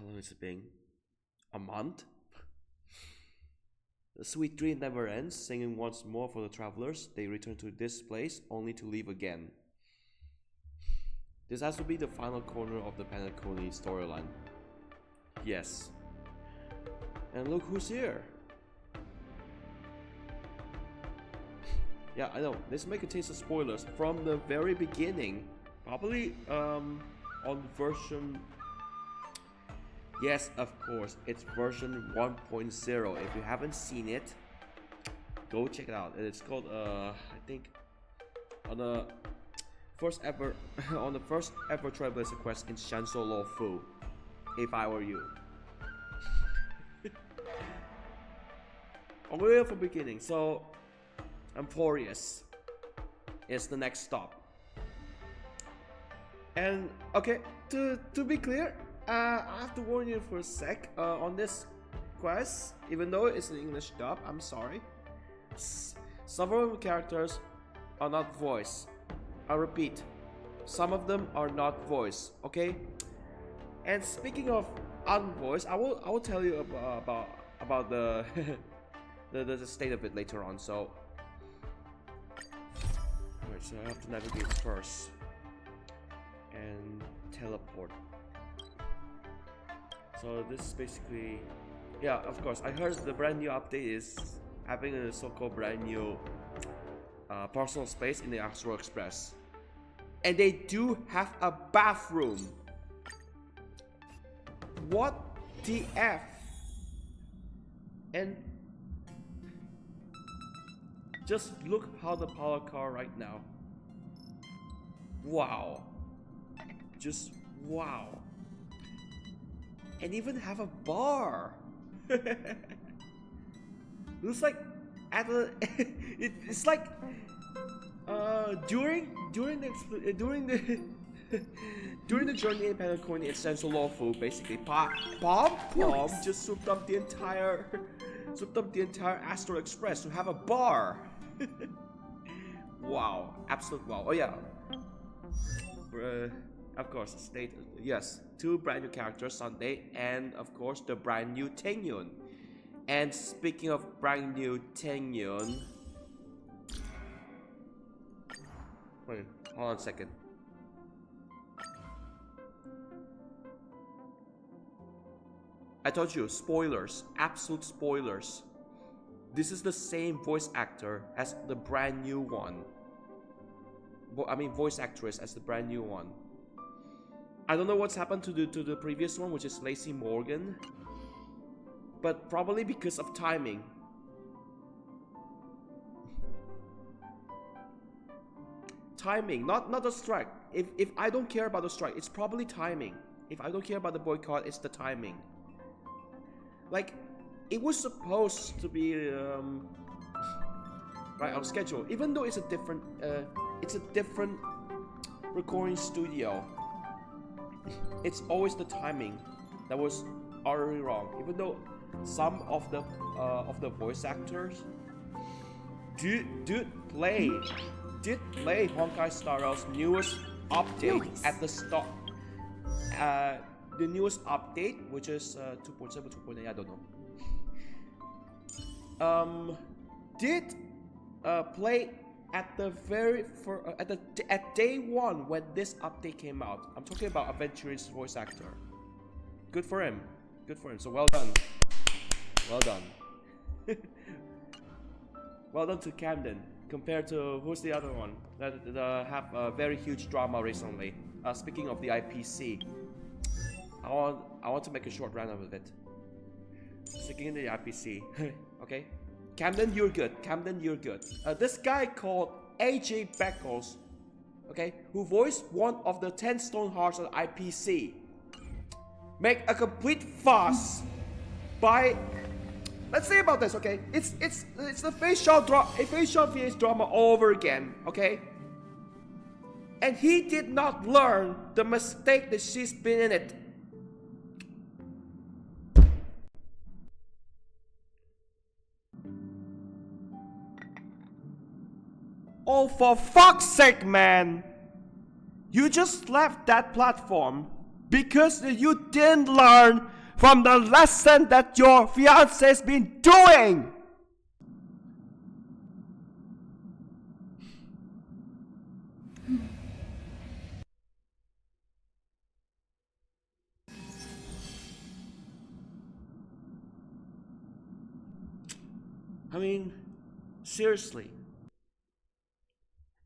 How long has it been? A month? The sweet dream never ends, singing once more for the travelers. They return to this place only to leave again. This has to be the final corner of the Penacony storyline. Yes. And look who's here. Yeah, I know. Let's make a taste of spoilers from the very beginning. Probably on version... Yes, of course, it's version 1.0. If you haven't seen it, go check it out. It's called, I think, on the first ever trailblazer quest in Shanzhou Luofu. If I were you. All the way from the beginning. So, Amphoreus is the next stop. And okay, to be clear. I have to warn you for a sec on this quest, even though it's an English dub, I'm sorry. Several characters are not voiced. I repeat, some of them are not voiced, okay? And speaking of unvoiced, I will tell you about the the state of it later on. So, alright, so I have to navigate first and teleport. So this is basically, yeah, of course, I heard the brand new update is having a so-called brand new personal space in the Astral Express. And they do have a bathroom. What the F? And just look how the power car right now. Wow. Just wow. And even have a bar. Looks like at the it's like during the during the journey in Penacony in Central Luofu, basically Pom just souped up the entire Astral Express to have a bar. Wow, absolute wow. Oh yeah. Of course, state yes, 2 brand new characters Sunday, and of course the brand new Tingyun. And speaking of brand new Tingyun, wait, hold on a second. I told you, spoilers, absolute spoilers. This is the same voice actor as the brand new one. I mean, voice actress as the brand new one. I don't know what's happened to the previous one, which is Lacey Morgan, but probably because of timing. Timing, not the strike. If I don't care about the strike, it's probably timing. If I don't care about the boycott, it's the timing. Like, it was supposed to be right on schedule, even though it's a different recording studio. It's always the timing that was already wrong. Even though some of the voice actors did play Honkai Star Rail's newest update at the start. The newest update, which is 2.7, 2.8, I don't know. Did play at the very at day 1 when this update came out. I'm talking about Aventure's voice actor. Good for him. Good for him. So well done. Well done. Well done to Camden. Compared to who's the other one that have a very huge drama recently. Speaking of the IPC, I want to make a short round of it. Sticking in the IPC. Okay. Camden, you're good. Camden, you're good. This guy called AJ Beckles, okay, who voiced one of the 10 Stone Hearts on IPC, make a complete fuss by, let's say about this, okay? It's the facial VS drama all over again, okay? And he did not learn the mistake that she's been in it. Oh, for fuck's sake, man! You just left that platform because you didn't learn from the lesson that your fiance's been doing. I mean, seriously.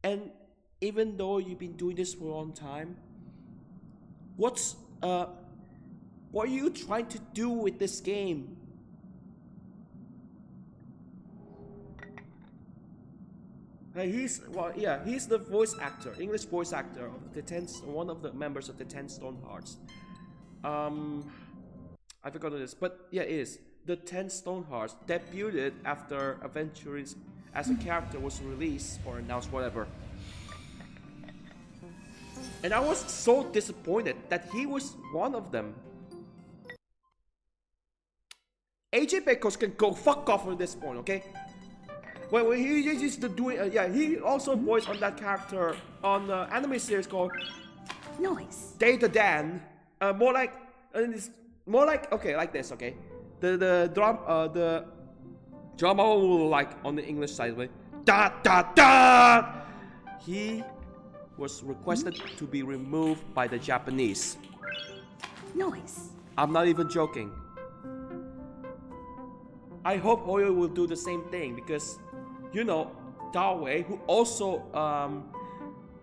And even though you've been doing this for a long time, what are you trying to do with this game? He's the voice actor, English voice actor of one of the members of the 10 Stone Hearts. I forgot this, but yeah, it is. The 10 Stone Hearts debuted after Aventurines as a character was released or announced, whatever. And I was so disappointed that he was one of them. AJ Pecos can go fuck off at this point, okay? Well, he used to do it. He also voiced on that character on the anime series called Data Dan. More like okay, like this, okay. The drama will like on the English side, like da da da. He was requested to be removed by the Japanese. I'm not even joking. I hope Hoyo will do the same thing because, you know, Dawei, who also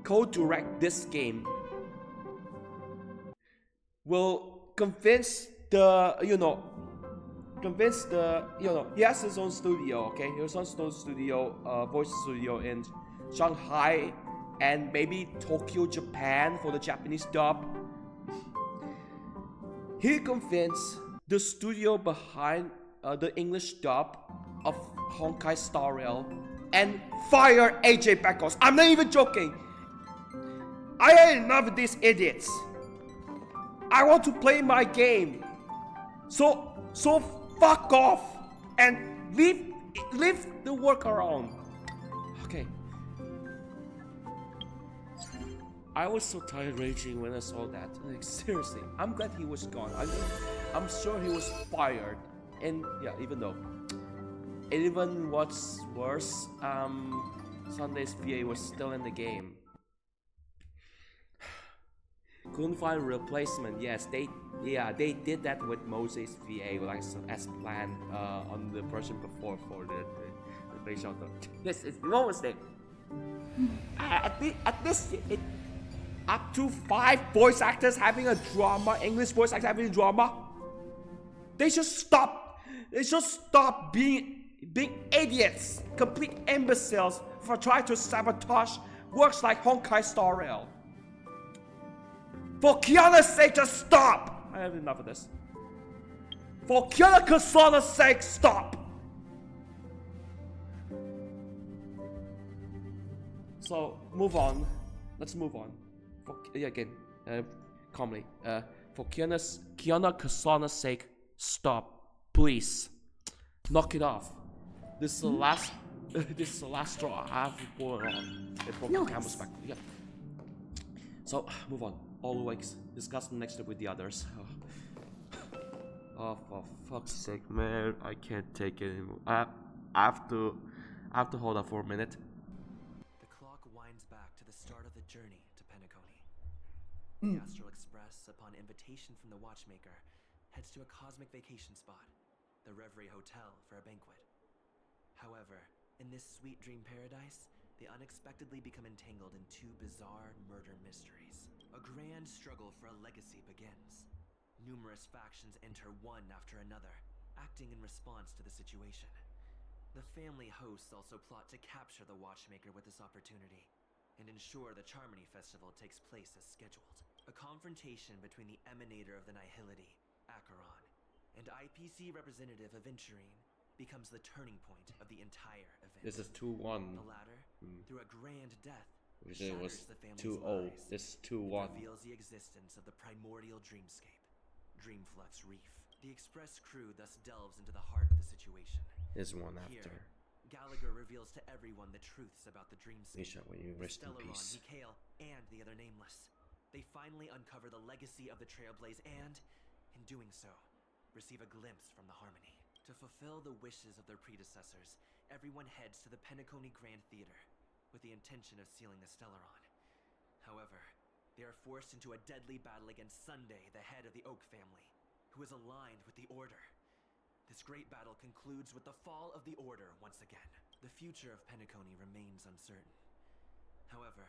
co-direct this game, will convince the, he has his own studio, okay? He has his own studio, voice studio in Shanghai and maybe Tokyo, Japan for the Japanese dub. He convinced the studio behind the English dub of Honkai Star Rail and fire AJ Pecos. I'm not even joking. I ain't enough of these idiots. I want to play my game. So fuck off and leave the work around. Okay. I was so tired raging when I saw that. Like, seriously, I'm glad he was gone. I'm sure he was fired. And yeah, even what's worse, Sunday's VA was still in the game. Couldn't find a replacement. Yes, they did that with Moses VA, like as planned on the version before for the base shelter. Yes, it's no mistake. At this, up to 5 voice actors having a drama, English voice actors having a drama. They should stop. They should stop being idiots, complete imbeciles for trying to sabotage works like Honkai Star Rail. For Kiana's sake, just stop! I have enough of this. For Kiana Kasana's sake, stop! So, move on. Let's move on. Calmly. For Kiana Kasana's sake, stop. Please. Knock it off. This is the last straw I have to pour on. It broke the camel's back. Yeah. So, move on. Always discuss next step with the others. Oh, for fuck's sake, man! I can't take it anymore. I have to hold up for a minute. The clock winds back to the start of the journey to Penacony. The Astral Express, upon invitation from the watchmaker, heads to a cosmic vacation spot, the Reverie Hotel, for a banquet. However, in this sweet dream paradise, they unexpectedly become entangled in 2 bizarre murder mysteries. A grand struggle for a legacy begins. Numerous factions enter one after another, acting in response to the situation. The family hosts also plot to capture the watchmaker with this opportunity, and ensure the Charmony Festival takes place as scheduled. A confrontation between the emanator of the Nihility, Acheron, and IPC representative Aventurine becomes the turning point of the entire event. This is 2-1. The latter, through a grand death, it was 2-0. This is 2-1. Reveals the existence of the primordial dreamscape, Dreamflux Reef. The Express crew thus delves into the heart of the situation. This one after. Here, Gallagher reveals to everyone the truths about the dreamscape. Misha, when you rest in peace. Mikhail, and the other nameless. they finally uncover the legacy of the trailblaze and, in doing so, receive a glimpse from the Harmony. To fulfill the wishes of their predecessors, everyone heads to the Penacony Grand Theater, with the intention of sealing the Stellaron. However, they are forced into a deadly battle against Sunday, the head of the Oak family, who is aligned with the Order. This great battle concludes with the fall of the Order once again. The future of Penacony remains uncertain. However,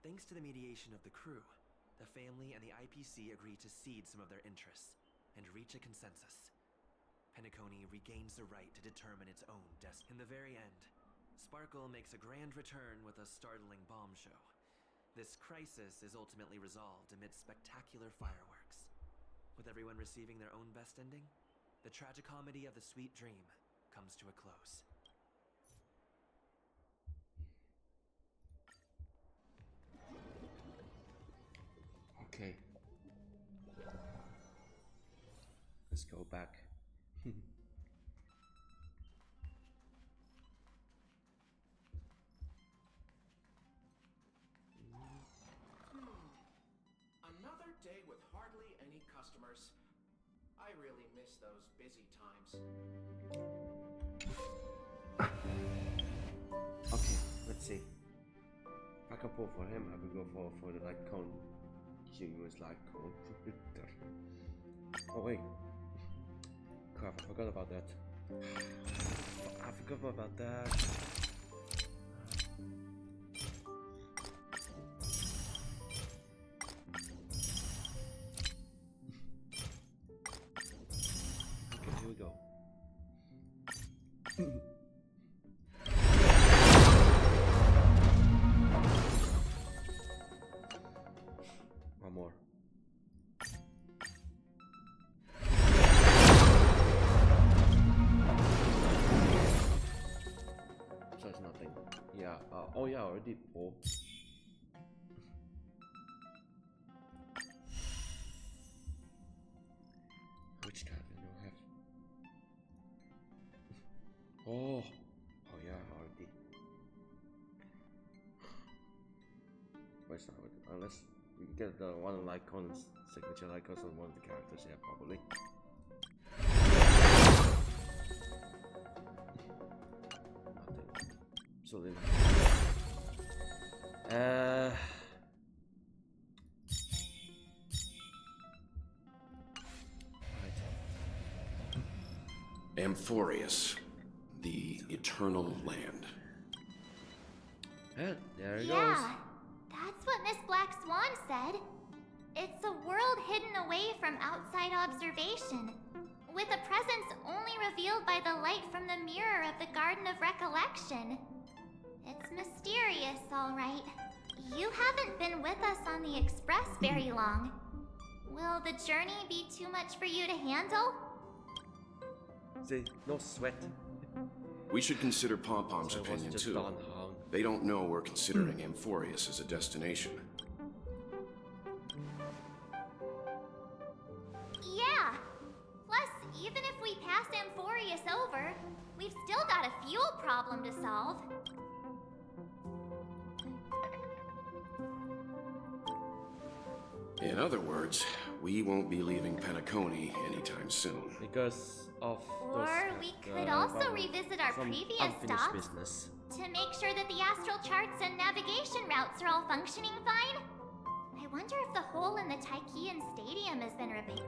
thanks to the mediation of the crew, the family and the IPC agree to cede some of their interests and reach a consensus. Penacony regains the right to determine its own destiny. In the very end, Sparkle makes a grand return with a startling bomb show. This crisis is ultimately resolved amid spectacular fireworks. With everyone receiving their own best ending, the tragicomedy of the sweet dream comes to a close. Okay. Let's go back. Another day with hardly any customers. I really miss those busy times. Okay, let's see. If I can pull for him, I will go for the light cone. Tingyun's light cone. Oh wait. Crap, I forgot about that. I forgot about that. Okay, here we go. One more. So it's nothing. Yeah. Oh yeah, already 4. Which card do I have? Oh yeah, already. But it's not with it. Unless we get the one Lycon's signature Lycons on one of the characters, yeah, probably. Nothing. Absolutely nothing. Amphoreus, the eternal land. There it goes. Yeah, that's what Miss Black Swan said. It's a world hidden away from outside observation, with a presence only revealed by the light from the mirror of the Garden of Recollection. It's mysterious, all right. You haven't been with us on the Express very long. Will the journey be too much for you to handle? See, no sweat. We should consider Pom-Pom's So it opinion wasn't just too. Don Hong. They don't know we're considering Amphoreus as a destination. Yeah. Plus, even if we pass Amphoreus over, we've still got a fuel problem to solve. In other words, we won't be leaving Penacony anytime soon. Because of Or we could also revisit our some previous unfinished stops business. to make sure that the astral charts and navigation routes are all functioning fine. I wonder if the hole in the Taikian Stadium has been repaired.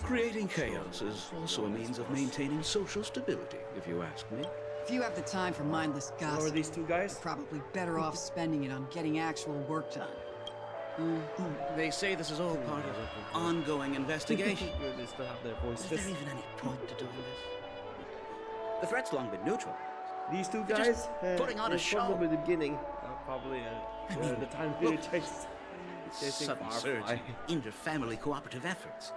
Creating chaos is also a means of maintaining social stability, if you ask me. If you have the time for mindless What are gossip, these two guys? you're probably better off spending it on getting actual work done. They say this is all part of an ongoing investigation. They still have their Is voices. there even any point to doing this? The threat's long been neutral. These two They're just guys putting on a from show. the beginning. Probably the time period takes They say sudden Firefly. surge in inter-family cooperative efforts.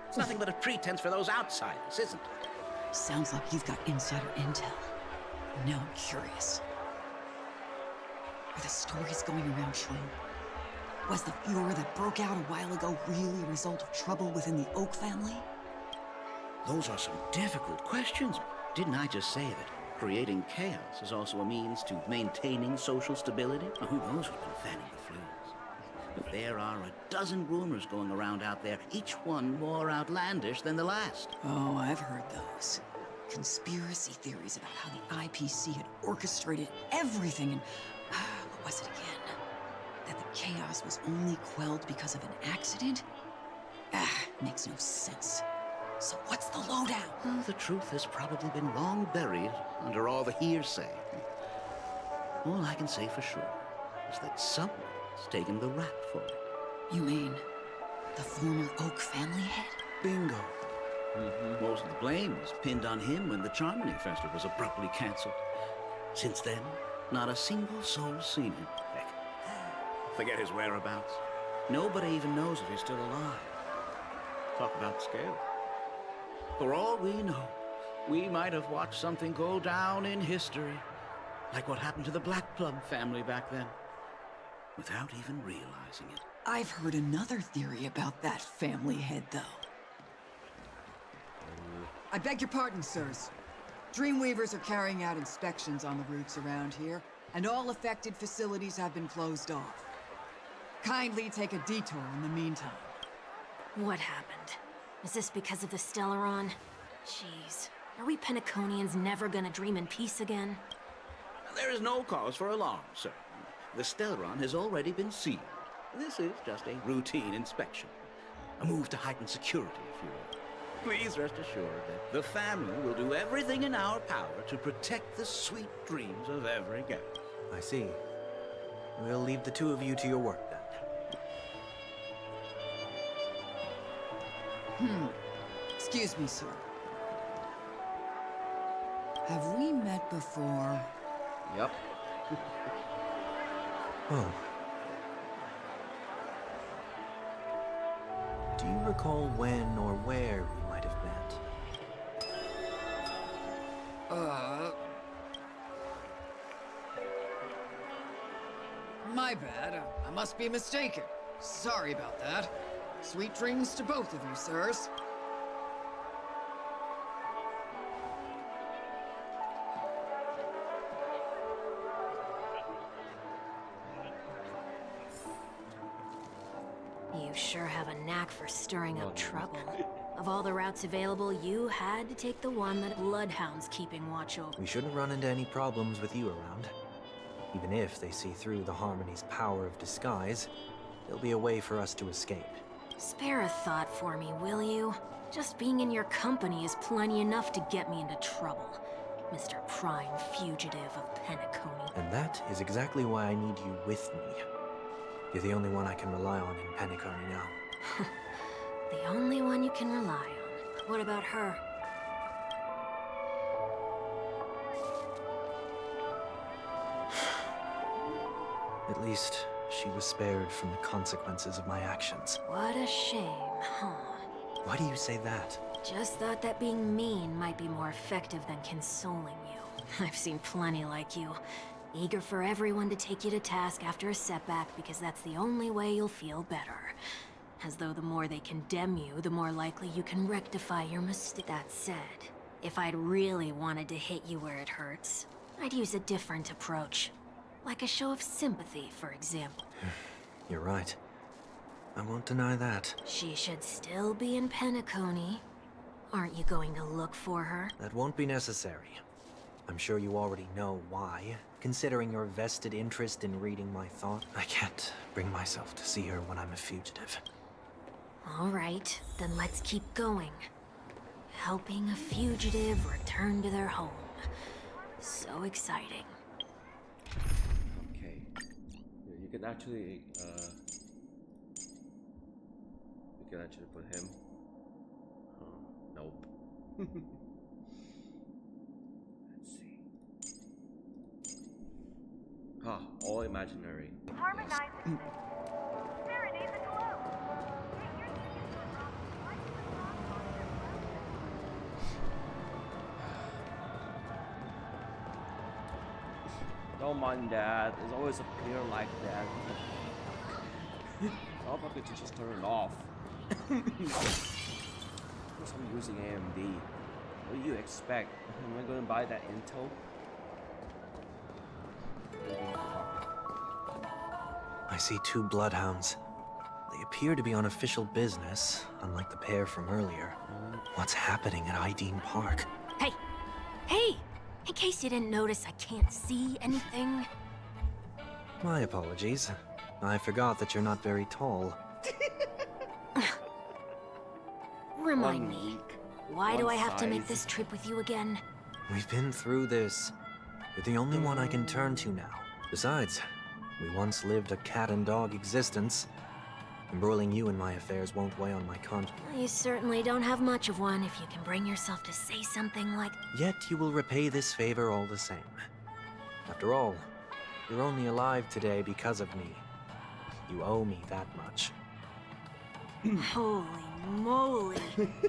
It's nothing but a pretense for those outsiders, isn't it? Sounds like you've got insider intel. Now I'm curious. Are the stories going around true? Was the furor that broke out a while ago really a result of trouble within the Oak family? Those are some difficult questions. Didn't I just say that creating chaos is also a means to maintaining social stability? Well, who knows who's been fanning the flames? But there are a dozen rumors going around out there, each one more outlandish than the last. Oh, I've heard those. Conspiracy theories about how the IPC had orchestrated everything and... what was it again? That the chaos was only quelled because of an accident? Makes no sense. So what's the lowdown? Well, the truth has probably been long buried under all the hearsay. All I can say for sure is that someone's taken the rap for it. You mean the former Oak family head? Bingo. Most of the blame was pinned on him when the Charmony Festival was abruptly cancelled. Since then, not a single soul's seen him. Heck, forget his whereabouts. Nobody even knows if he's still alive. Talk about scale. For all we know, we might have watched something go down in history, like what happened to the Black Plum family back then, without even realizing it. I've heard another theory about that family head, though. I beg your pardon, sirs. Dreamweavers are carrying out inspections on the routes around here, and all affected facilities have been closed off. Kindly take a detour in the meantime. What happened? Is this because of the Stellaron? Jeez. Are we Penaconians never gonna dream in peace again? There is no cause for alarm, sir. The Stellaron has already been sealed. This is just a routine inspection. A move to heighten security, if you will. Please rest assured that the family will do everything in our power to protect the sweet dreams of every guest. I see. We'll leave the two of you to your work then. Excuse me, sir. Have we met before? Yep. Oh. Do you recall when or where we might have met? My bad. I must be mistaken. Sorry about that. Sweet dreams to both of you, sirs. You sure have a knack for stirring up trouble. Of all the routes available, you had to take the one that Bloodhound's keeping watch over. We shouldn't run into any problems with you around. Even if they see through the Harmony's power of disguise, there'll be a way for us to escape. Spare a thought for me, will you? Just being in your company is plenty enough to get me into trouble, Mr. Prime Fugitive of Penacony. And that is exactly why I need you with me. You're the only one I can rely on in Penacony now. The only one you can rely on. What about her? At least, she was spared from the consequences of my actions. What a shame, huh? Why do you say that? Just thought that being mean might be more effective than consoling you. I've seen plenty like you. Eager for everyone to take you to task after a setback because that's the only way you'll feel better. As though the more they condemn you, the more likely you can rectify your mistake. That said, if I'd really wanted to hit you where it hurts, I'd use a different approach. Like a show of sympathy, for example. You're right. I won't deny that. She should still be in Penacony. Aren't you going to look for her? That won't be necessary. I'm sure you already know why. Considering your vested interest in reading my thought, I can't bring myself to see her when I'm a fugitive. All right, then let's keep going. Helping a fugitive return to their home. So exciting. Okay. You can actually, we can actually put him. Nope. Let's see. All imaginary. Harmonizing. Serenade Don't mind that. It's always appear like that. I'll probably just turn it off. Because I'm using AMD. What do you expect? Am I gonna buy that Intel? I see 2 bloodhounds. They appear to be on official business, unlike the pair from earlier. What's happening at Ideen Park? Hey! Hey! In case you didn't notice, I can't see anything. My apologies. I forgot that you're not very tall. Remind me, why do I have to make this trip with you again? We've been through this. You're the only one I can turn to now. Besides, we once lived a cat and dog existence. Embroiling you in my affairs won't weigh on my conscience. You certainly don't have much of one if you can bring yourself to say something like... Yet you will repay this favor all the same. After all, you're only alive today because of me. You owe me that much. Holy moly.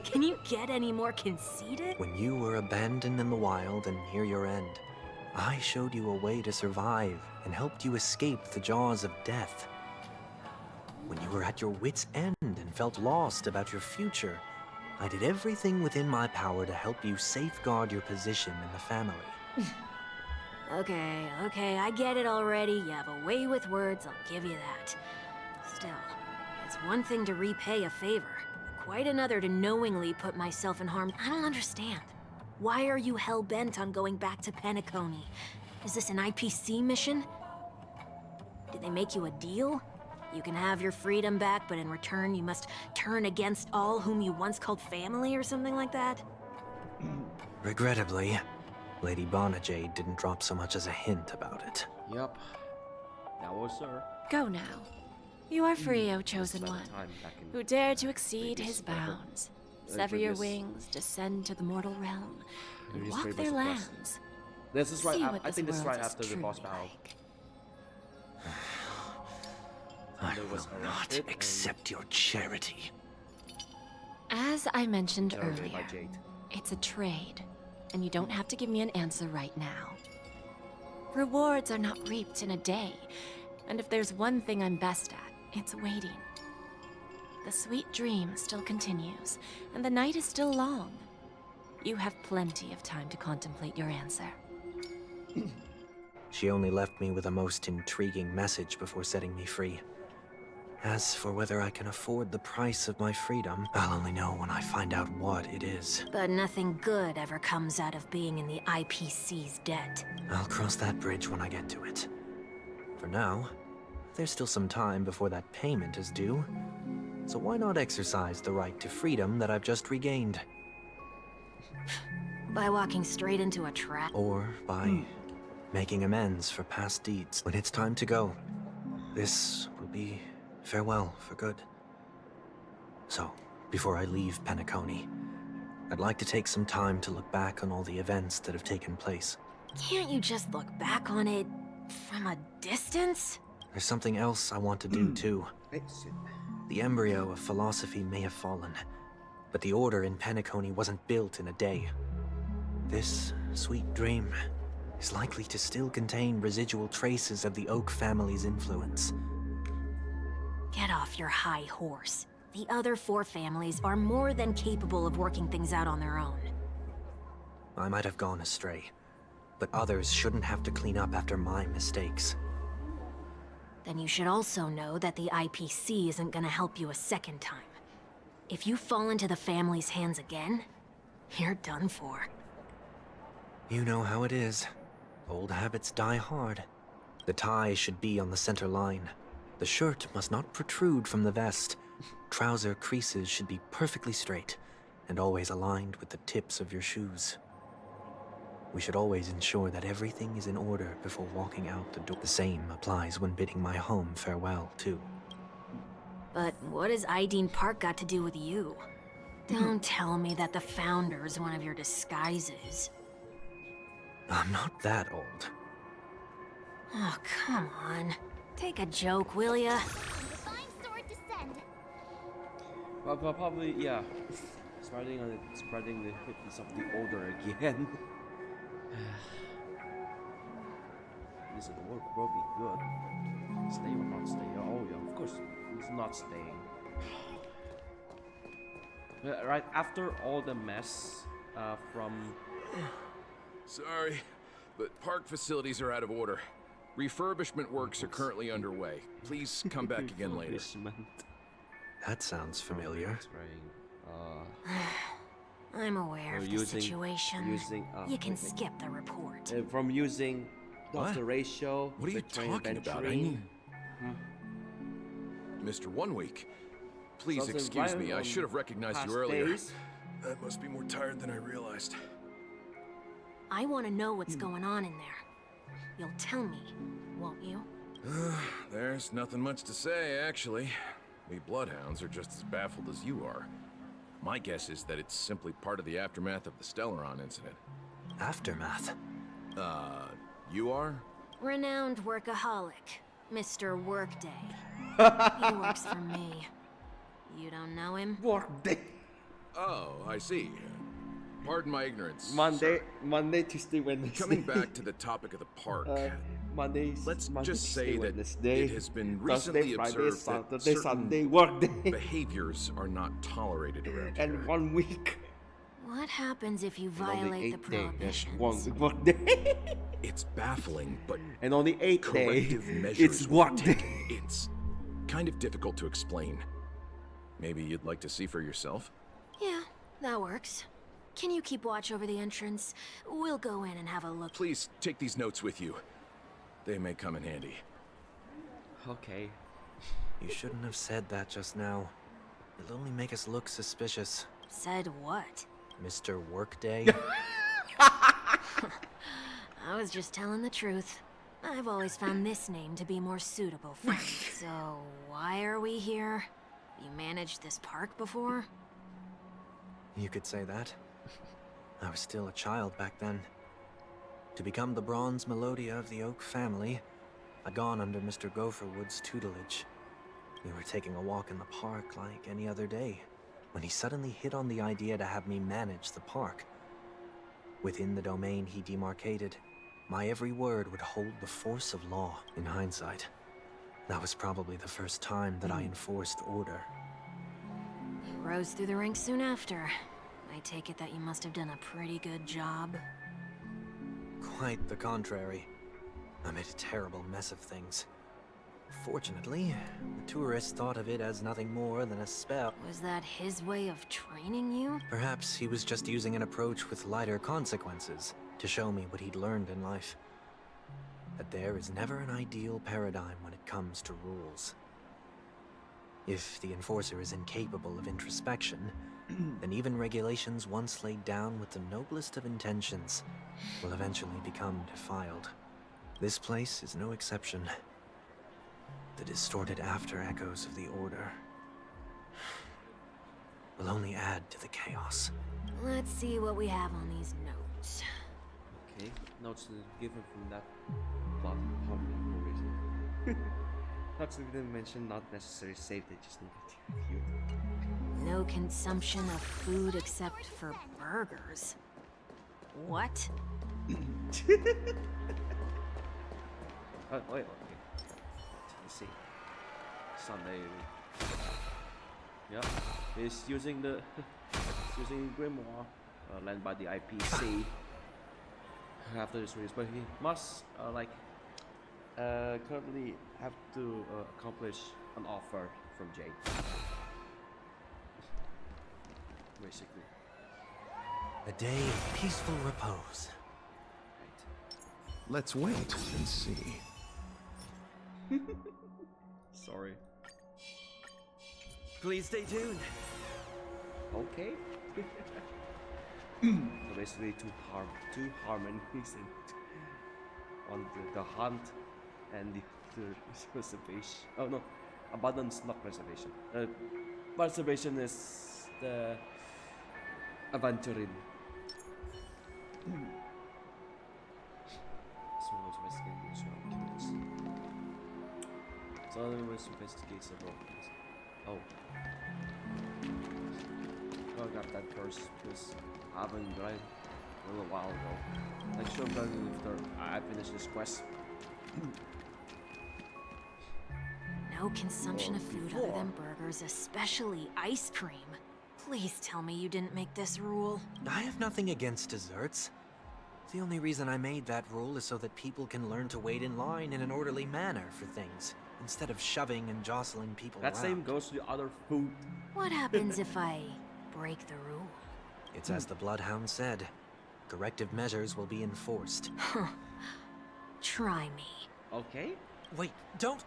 Can you get any more conceited? When you were abandoned in the wild and near your end, I showed you a way to survive and helped you escape the jaws of death. When you were at your wit's end and felt lost about your future, I did everything within my power to help you safeguard your position in the family. Okay, I get it already. You have a way with words, I'll give you that. Still, it's one thing to repay a favor, but quite another to knowingly put myself in harm. I don't understand. Why are you hell-bent on going back to Penacony? Is this an IPC mission? Did they make you a deal? You can have your freedom back, but in return you must turn against all whom you once called family or something like that? Regrettably, Lady Jade didn't drop so much as a hint about it. Yep. That was her. Go now. You are free, O chosen Spent one, time back in who dare to exceed previous his level. bounds. Sever your previous- wings, descend to the mortal realm, and previous walk previous their quest. lands. This is right See after, what I think this is right world after the boss battle. like. I There was will a not rapid and- accept your charity. As I mentioned Interrogated by earlier, Jade. it's a trade, and you don't have to give me an answer right now. Rewards are not reaped in a day, and if there's one thing I'm best at, it's waiting. The sweet dream still continues, and the night is still long. You have plenty of time to contemplate your answer. She only left me with a most intriguing message before setting me free. As for whether I can afford the price of my freedom, I'll only know when I find out what it is. But nothing good ever comes out of being in the IPC's debt. I'll cross that bridge when I get to it. For now, there's still some time before that payment is due. So why not exercise the right to freedom that I've just regained? By walking straight into a trap? Or by making amends for past deeds. When it's time to go, this will be farewell for good. So, before I leave Penacony, I'd like to take some time to look back on all the events that have taken place. Can't you just look back on it from a distance? There's something else I want to do too. The embryo of philosophy may have fallen, but the order in Penacony wasn't built in a day. This sweet dream is likely to still contain residual traces of the Oak family's influence. Get off your high horse. The other 4 families are more than capable of working things out on their own. I might have gone astray, but others shouldn't have to clean up after my mistakes. Then you should also know that the IPC isn't gonna help you a second time. If you fall into the family's hands again, you're done for. You know how it is. Old habits die hard. The tie should be on the center line. The shirt must not protrude from the vest. Trouser creases should be perfectly straight, and always aligned with the tips of your shoes. We should always ensure that everything is in order before walking out the door. The same applies when bidding my home farewell, too. But what has Ideen Park got to do with you? Don't tell me that the Founder's one of your disguises. I'm not that old. Oh, come on. Take a joke, will ya? Divine sword descend. Well, probably, yeah. Spreading the witness of the order again. is it will be good. Stay or not stay? Oh yeah, of course, it's not staying. Right after all the mess from. Sorry, but park facilities are out of order. Refurbishment works are currently underway. Please come back again later. That sounds familiar. I'm aware of the situation. You can skip the report. From using Dr. Ratio. What are you talking about? I mean, Mr. 1 Week, please excuse me. I should have recognized you earlier. I must be more tired than I realized. I want to know what's going on in there. You'll tell me, won't you? There's nothing much to say, actually. We Bloodhounds are just as baffled as you are. My guess is that it's simply part of the aftermath of the Stellaron incident. Aftermath? You are? Renowned workaholic, Mr. Workday. He works for me. You don't know him? Workday. Oh, I see. Pardon my ignorance. Monday, Tuesday, Wednesday. Coming back to the topic of the park. Let's just say that it has been recently observed that certain behaviors are not tolerated around here. And 1 week. What happens if you violate the prohibitions? Work day. It's baffling, but and on the 8th corrective day, measures it's work day. It's kind of difficult to explain. Maybe you'd like to see for yourself? Yeah, that works. Can you keep watch over the entrance? We'll go in and have a look. Please take these notes with you. They may come in handy. Okay. You shouldn't have said that just now. It'll only make us look suspicious. Said what? Mr. Workday? I was just telling the truth. I've always found this name to be more suitable for me. So, why are we here? You managed this park before? You could say that. I was still a child back then. To become the bronze Melodia of the Oak family, I'd gone under Mr. Gopherwood's tutelage. We were taking a walk in the park like any other day, when he suddenly hit on the idea to have me manage the park. Within the domain he demarcated, my every word would hold the force of law. In hindsight, that was probably the first time that I enforced order. You rose through the ranks soon after. I take it that you must have done a pretty good job. Quite the contrary. I made a terrible mess of things. Fortunately, the tourist thought of it as nothing more than a spell. Was that his way of training you? Perhaps he was just using an approach with lighter consequences to show me what he'd learned in life. That there is never an ideal paradigm when it comes to rules. If the enforcer is incapable of introspection, then even regulations once laid down with the noblest of intentions will eventually become defiled. This place is no exception. The distorted after-echoes of the Order will only add to the chaos. Let's see what we have on these notes. Okay, notes given from that plot. Reason. Notes didn't mention not necessary save, they just needed to be reviewed. No consumption of food except for burgers. What? Oh, wait, okay. Let's see. Sunday. Yeah, he's using the using Grimoire, led by the IPC. After this release, but he must currently have to accomplish an offer from Jade. Basically. A day of peaceful repose. Right. Let's wait and see. Sorry. Please stay tuned. Okay. So basically, two harmonies on the hunt and the preservation. Oh no, abundance, not preservation. Preservation is the aventuring. So let's investigate this one. So let's investigate several things. Oh. I got that first because I haven't tried a little while ago. Like sure after I finish this quest. No consumption of food other than burgers, especially ice cream. Please tell me you didn't make this rule. I have nothing against desserts. The only reason I made that rule is so that people can learn to wait in line in an orderly manner for things, instead of shoving and jostling people around. That same goes to the other food. What happens if I break the rule? It's as the Bloodhound said. Corrective measures will be enforced. Try me. Okay. Wait, don't...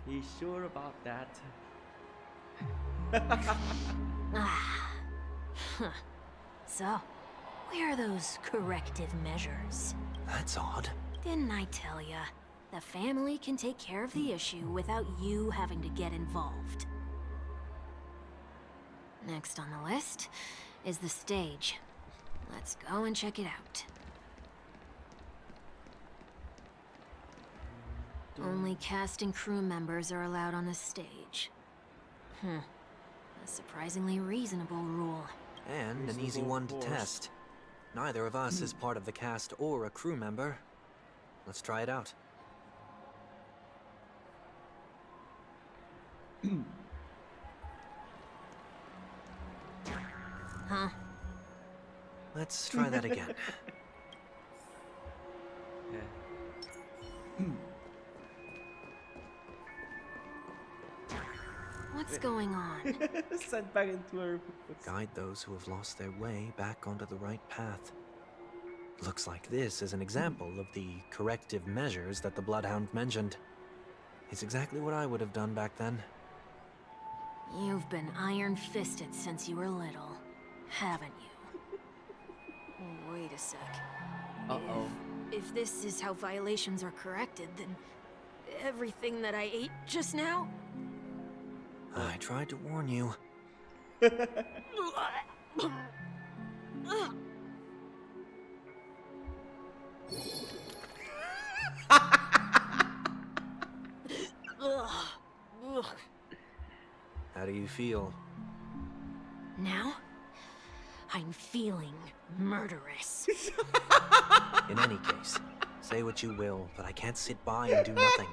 He's sure about that. So, where are those corrective measures? That's odd. Didn't I tell ya? The family can take care of the issue without you having to get involved. Next on the list is the stage. Let's go and check it out. Only cast and crew members are allowed on the stage. A surprisingly reasonable rule. And an easy one to test. Neither of us is part of the cast or a crew member. Let's try it out. Huh? Let's try that again. What's going on? Sent back into her. Guide those who have lost their way back onto the right path. Looks like this is an example of the corrective measures that the Bloodhound mentioned. It's exactly what I would have done back then. You've been iron-fisted since you were little, haven't you? Wait a sec. Uh-oh. If this is how violations are corrected, then everything that I ate just now? I tried to warn you. How do you feel? Now, I'm feeling murderous. In any case, say what you will, but I can't sit by and do nothing.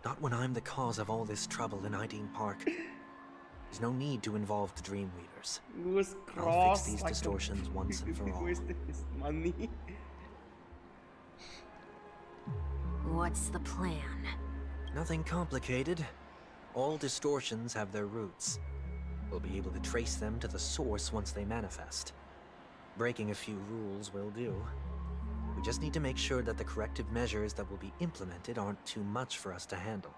Not when I'm the cause of all this trouble in Ideen Park. There's no need to involve the Dreamweavers. I'll fix these distortions once and for all. His money. What's the plan? Nothing complicated. All distortions have their roots. We'll be able to trace them to the source once they manifest. Breaking a few rules will do. We just need to make sure that the corrective measures that will be implemented aren't too much for us to handle.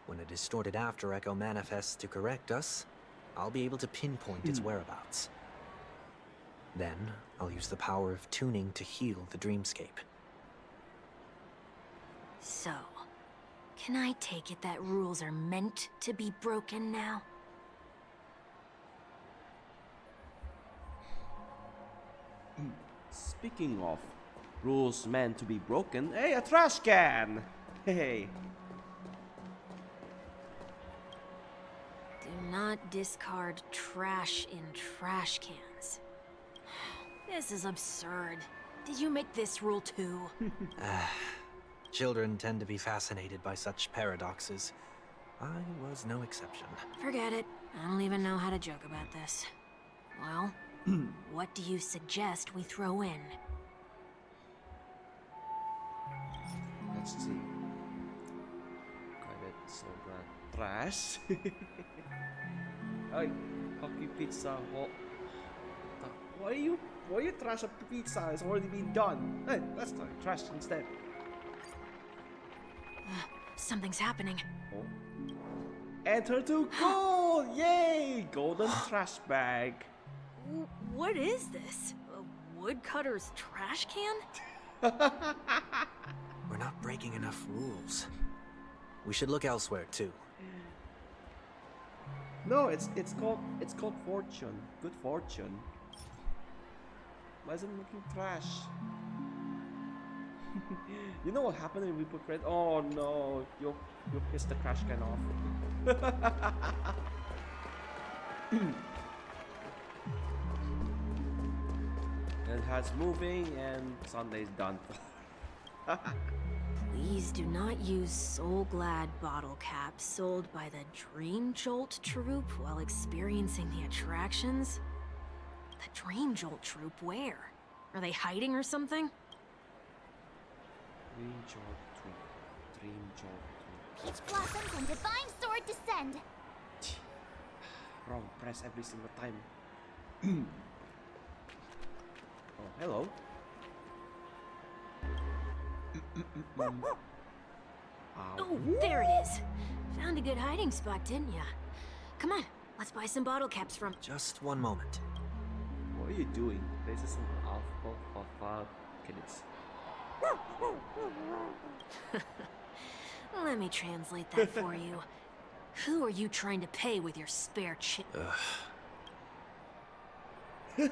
When a distorted after echo manifests to correct us, I'll be able to pinpoint its whereabouts. Then, I'll use the power of tuning to heal the dreamscape. So, can I take it that rules are meant to be broken now? Speaking of rules meant to be broken, hey, a trash can! Hey. Do not discard trash in trash cans. This is absurd. Did you make this rule too? Children tend to be fascinated by such paradoxes. I was no exception. Forget it. I don't even know how to joke about this. Well, what do you suggest we throw in? Let's see. Credit so trash. Ay, cocky pizza. Why you trash up the pizza? It's already been done. Hey, let's try trash instead. Something's happening. Oh. Enter to gold! Yay! Golden trash bag. What is this? A woodcutter's trash can? We're not breaking enough rules. We should look elsewhere too. No, it's called fortune. Good fortune. Why is it looking trash? You know what happened when we put credit? Oh no, you pissed the trash can off. And car's moving, and Sunday's done. Please do not use Soul Glad bottle caps sold by the Dream Jolt troupe while experiencing the attractions. The Dream Jolt troupe, where? Are they hiding or something? Dream Jolt troupe. Dream Jolt troupe. Peach blossoms and divine sword descend. Wrong press every single time. Oh, hello. Oh, there it is. Found a good hiding spot, didn't ya? Come on, let's buy some bottle caps from... Just one moment. What are you doing? This is an alpha kids. Let me translate that for you. Who are you trying to pay with your spare chip? I'm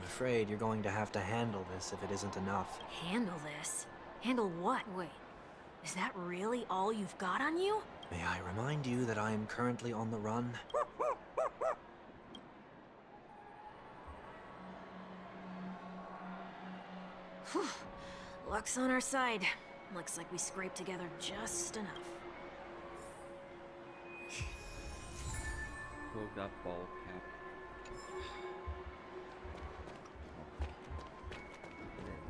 afraid you're going to have to handle this if it isn't enough. Handle this? Handle what? Wait, is that really all you've got on you? May I remind you that I am currently on the run? Whew. Luck's on our side. Looks like we scraped together just enough. Pull that ball cap.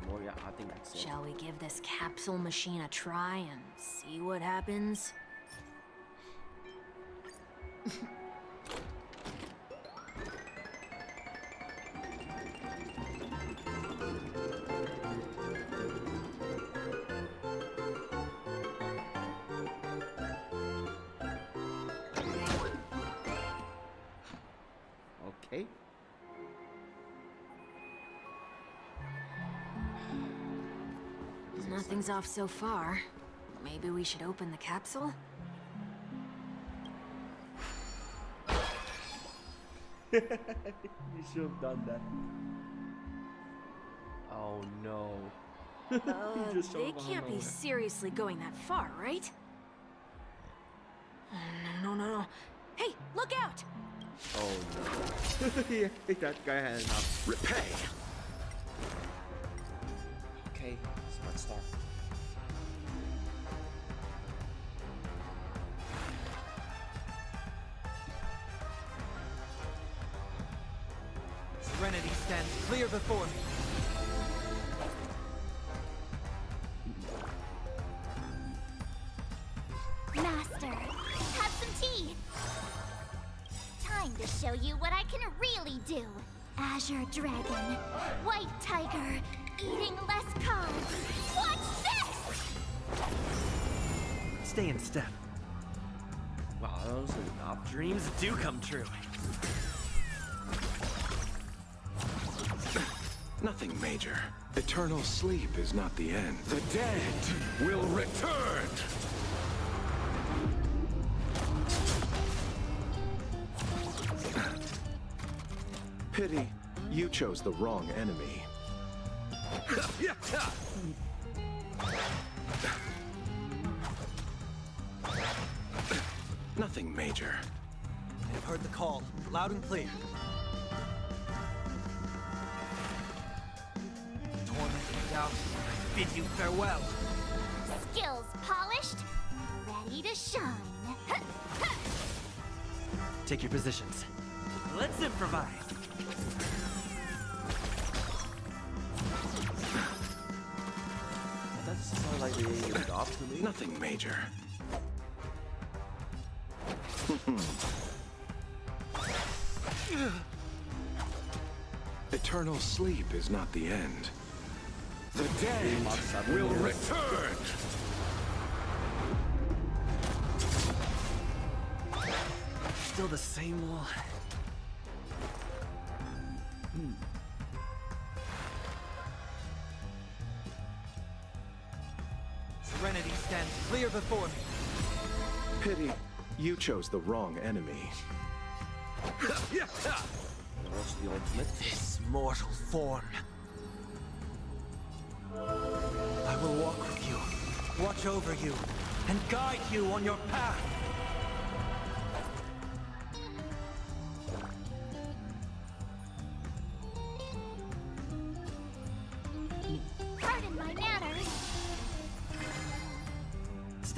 More, yeah, I think that's it. Shall we give this capsule machine a try and see what happens? Okay. Nothing's off so far. Maybe we should open the capsule? You should have done that. Oh no. They can't be seriously going that far, right? No. Hey, look out! Oh no. Yeah, that guy had enough. Repay! Okay, smart start. Serenity stands clear before me. Master, have some tea. Time to show you what I can really do. Azure Dragon, White Tiger, eating less carbs. Watch this! Stay in step. Wow, that was enough. Dreams do come true. Nothing major. Eternal sleep is not the end. The dead will return! Pity, you chose the wrong enemy. Nothing major. I've heard the call, loud and clear. Tormented doubt, I bid you farewell. Skills polished, ready to shine. Take your positions. Let's improvise. That sounds like they adopt to me. Nothing major. Eternal sleep is not the end. The dead will return! Still the same old... Serenity stands clear before me. Pity, you chose the wrong enemy. What's the ultimate? This mortal form. I will walk with you, watch over you, and guide you on your path.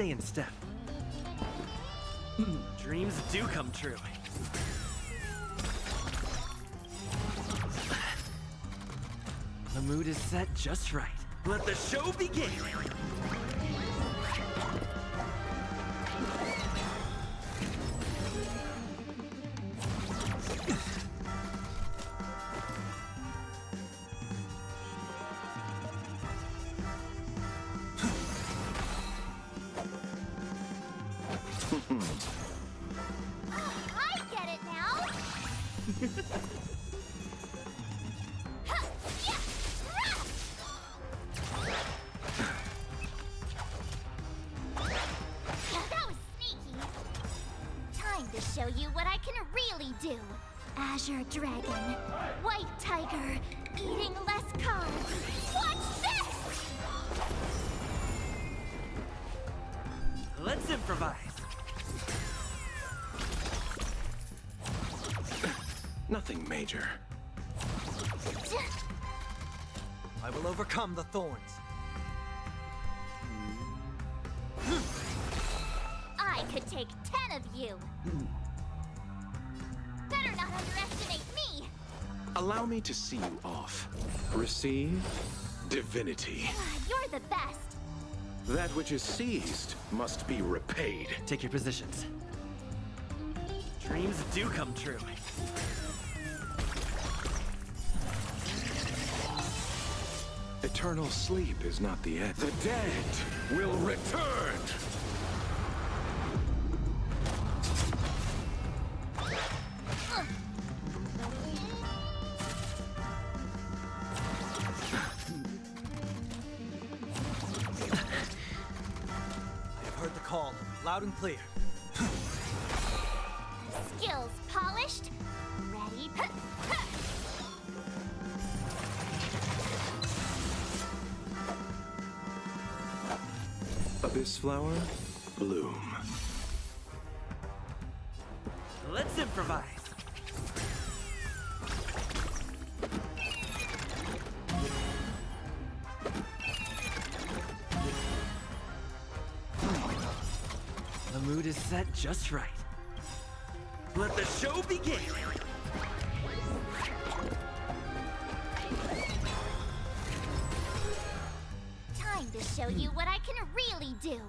Stay in step. Dreams do come true. The mood is set just right. Let the show begin! I get it now! That was sneaky. Time to show you what I can really do. Azure Dragon, White Tiger, eating less carbs. Watch this! Let's improvise. Nothing major. I will overcome the thorns. I could take 10 of you. Better not underestimate me. Allow me to see you off. Receive divinity. You're the best. That which is seized must be repaid. Take your positions. Dreams do come true. Eternal sleep is not the end. The dead will return! I have heard the call, loud and clear. Skills polished. Ready. Abyss flower, bloom. Let's improvise. The mood is set just right. Let the show begin! Time to show you what I can really do.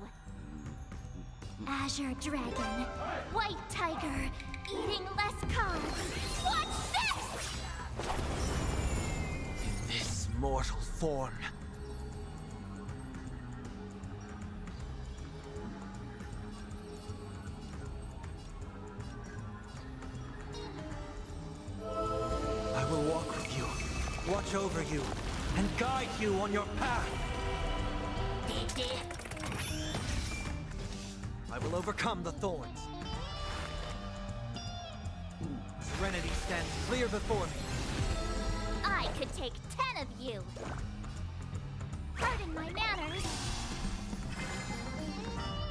Azure Dragon, White Tiger, eating less carbs. Watch this! In this mortal form. I will walk with you, watch over you, and guide you on your path. I will overcome the thorns. Serenity stands clear before me. I could take 10 of you. Pardon my manners.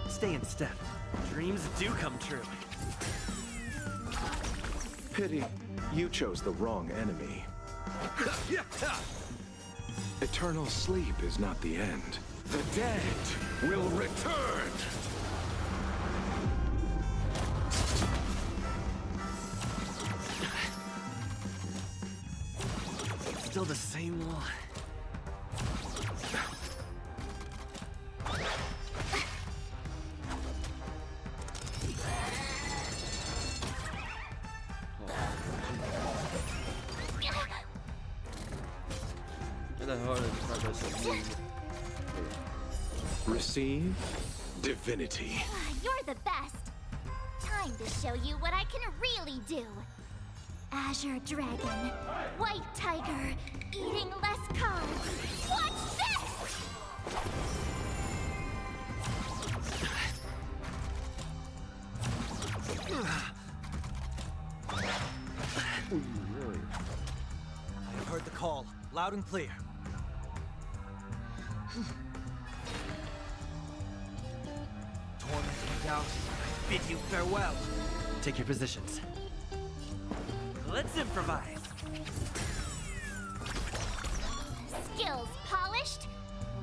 Stay in step. Dreams do come true. Pity, you chose the wrong enemy. Eternal sleep is not the end. The dead will return! Still the same one. Receive divinity. You're the best. Time to show you what I can really do. Azure Dragon, White Tiger, eating less carbs. Watch this! I have heard the call, loud and clear. Torment and doubt, I bid you farewell. Take your positions. Let's improvise. Skills polished,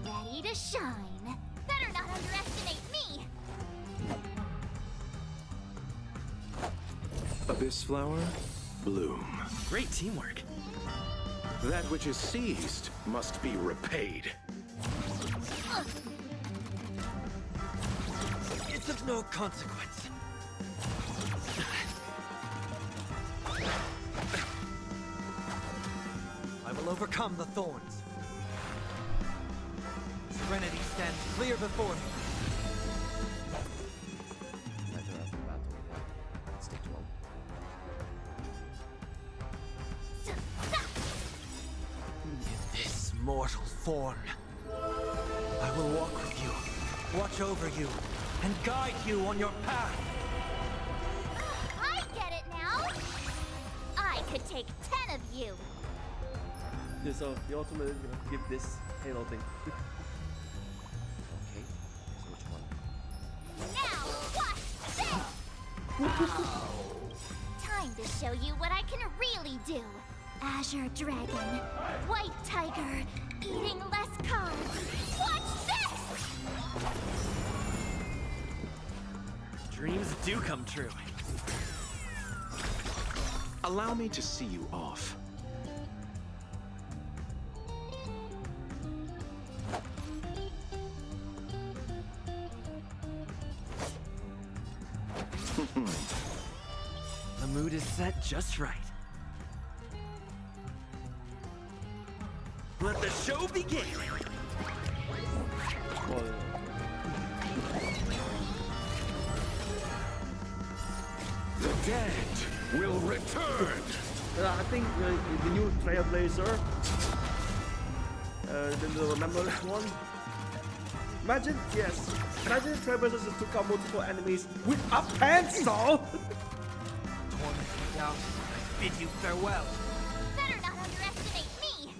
ready to shine. Better not underestimate me. Abyss flower, bloom. Great teamwork. That which is seized must be repaid. It's of no consequence. I will overcome the thorns. Serenity stands clear before me. In this mortal form, I will walk with you, watch over you, and guide you on your path. I get it now. I could take 10 of you. Yeah, so the ultimate is gonna give this Halo thing. Okay, so which one? Now watch this. Time to show you what I can really do. Azure Dragon, White Tiger, eating less carbs. Watch this! Dreams do come true. Allow me to see you off. The mood is set just right. Let the show begin! The dead will return! I think the new trailblazer. Remember that one? Imagine, yes. Imagine if trailblazers just took out multiple enemies with a pencil! Torment me down. I bid you farewell. Better not underestimate me.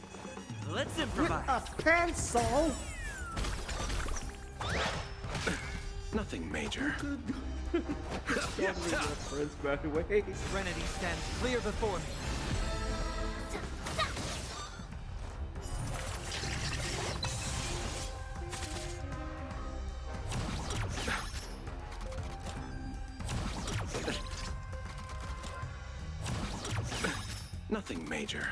Let's With improvise. a pencil! Nothing major. Friends graduate. Serenity stands clear before me. Nothing major.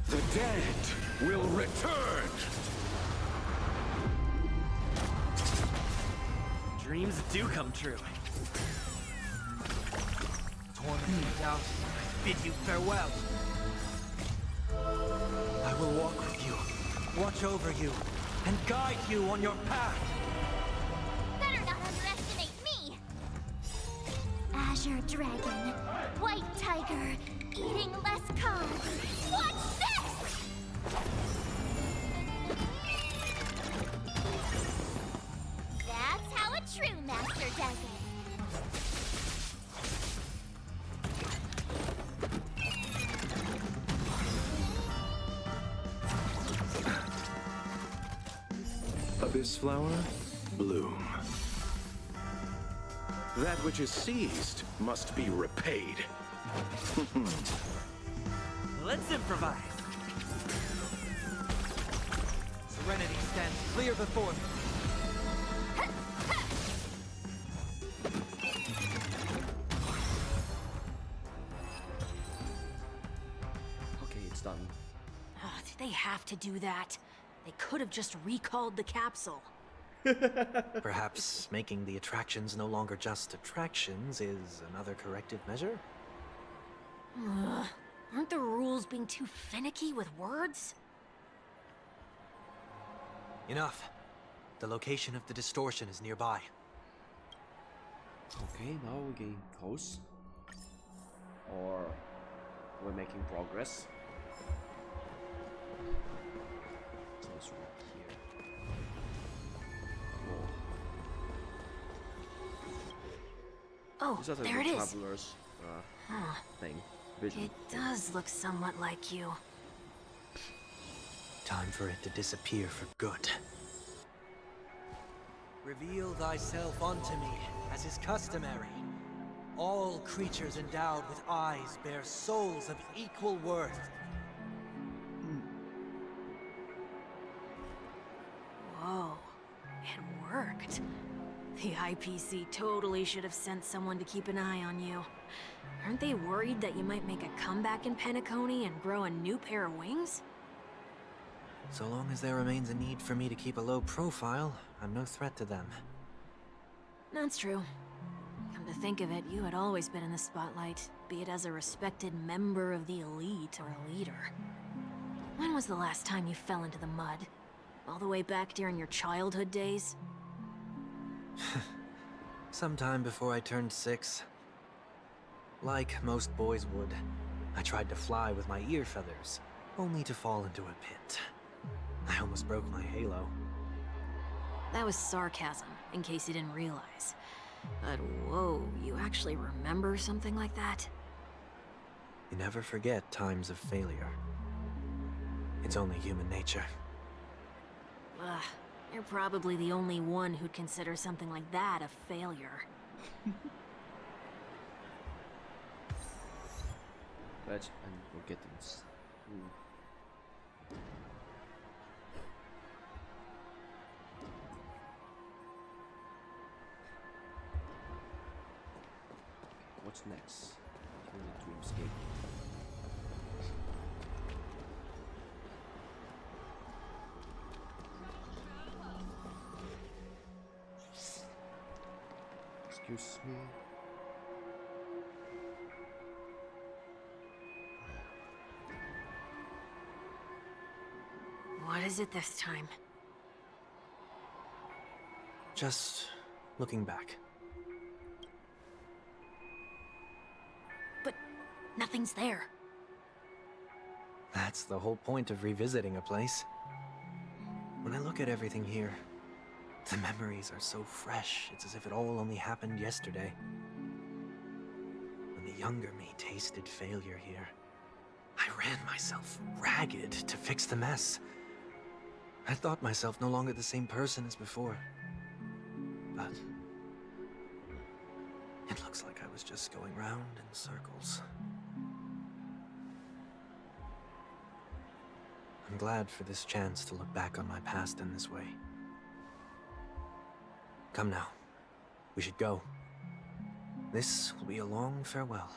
The dead will return! Dreams do come true. Torment me down. I bid you farewell. I will walk with you, watch over you, and guide you on your path. Better not underestimate me. Azure Dragon, White Tiger, eating less carbs. Watch this! That's how a true master does it. Abyss flower, bloom. That which is seized must be repaid. Let's improvise. Serenity stands clear before me. Okay, it's done. Oh, did they have to do that? They could have just recalled the capsule. Perhaps making the attractions no longer just attractions is another corrective measure? Ugh, aren't the rules being too finicky with words? Enough. The location of the distortion is nearby. Okay, now we're getting close. Or we're making progress. So it's right here. Whoa. Oh, It's just like there the it is. traveler's Huh. thing. Vision. It does look somewhat like you. Time for it to disappear for good. Reveal thyself unto me, as is customary. All creatures endowed with eyes bear souls of equal worth. Whoa, it worked. The IPC totally should have sent someone to keep an eye on you. Aren't they worried that you might make a comeback in Penacony and grow a new pair of wings? So long as there remains a need for me to keep a low profile, I'm no threat to them. That's true. Come to think of it, you had always been in the spotlight, be it as a respected member of the elite or a leader. When was the last time you fell into the mud? All the way back during your childhood days? Sometime before I turned 6. Like most boys would, I tried to fly with my ear feathers, only to fall into a pit. I almost broke my halo. That was sarcasm, in case you didn't realize. But whoa, you actually remember something like that? You never forget times of failure. It's only human nature. Ugh, you're probably the only one who'd consider something like that a failure. But we'll get to this. What's next? Turn the dreamscape. Excuse me. What is it this time? Just looking back. But nothing's there. That's the whole point of revisiting a place. When I look at everything here, the memories are so fresh, it's as if it all only happened yesterday. When the younger me tasted failure here, I ran myself ragged to fix the mess. I thought myself no longer the same person as before. But it looks like I was just going round in circles. I'm glad for this chance to look back on my past in this way. Come now. We should go. This will be a long farewell.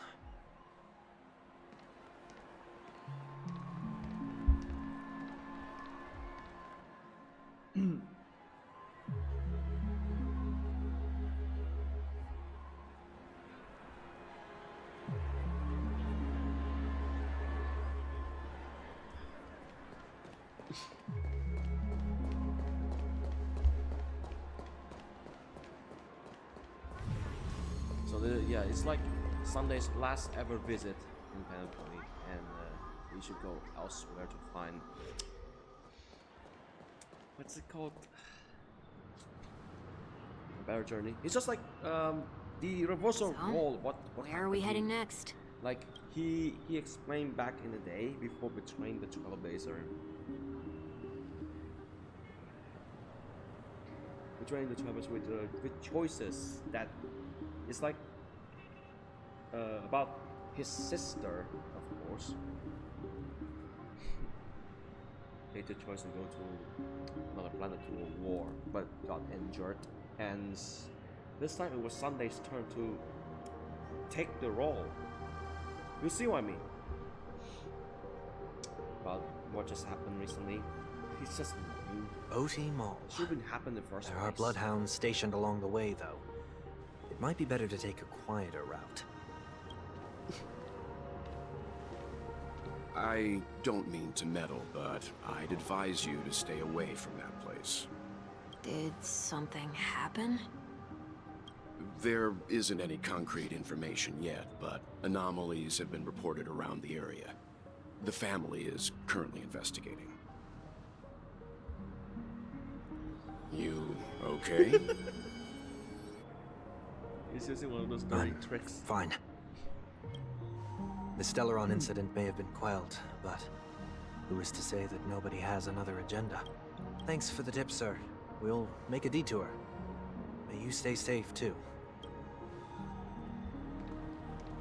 Yeah, it's like Sunday's last ever visit in Penacony, and we should go elsewhere to find what's it called? A better journey. It's just like the reversal role. What where are we heading next? Like he explained back in the day before betraying the trailblazer. Betraying the trailblazer with choices that it's like about his sister, of course. Made the choice to go to another planet to a war, but got injured. And this time it was Sunday's turn to take the role. You see what I mean? About what just happened recently. He's just OT Mall. Shouldn't happen in the first place. There are bloodhounds stationed along the way, though. It might be better to take a quieter route. I don't mean to meddle, but I'd advise you to stay away from that place. Did something happen? There isn't any concrete information yet, but anomalies have been reported around the area. The family is currently investigating. You okay? He's using one of those dirty tricks. Fine. The Stellaron incident may have been quelled, but who is to say that nobody has another agenda? Thanks for the tip, sir. We'll make a detour. May you stay safe, too.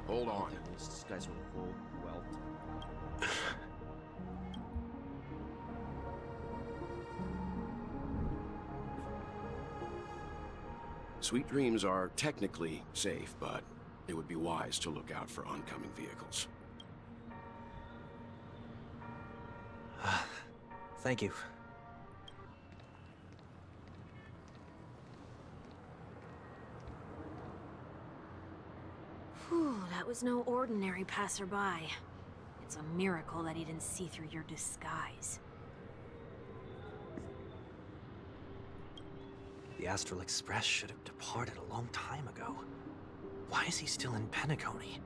Hold on. These guys were full wealth. Sweet Dreams are technically safe, but it would be wise to look out for oncoming vehicles. Thank you. Whew, that was no ordinary passerby. It's a miracle that he didn't see through your disguise. The Astral Express should have departed a long time ago. Why is he still in Penacony?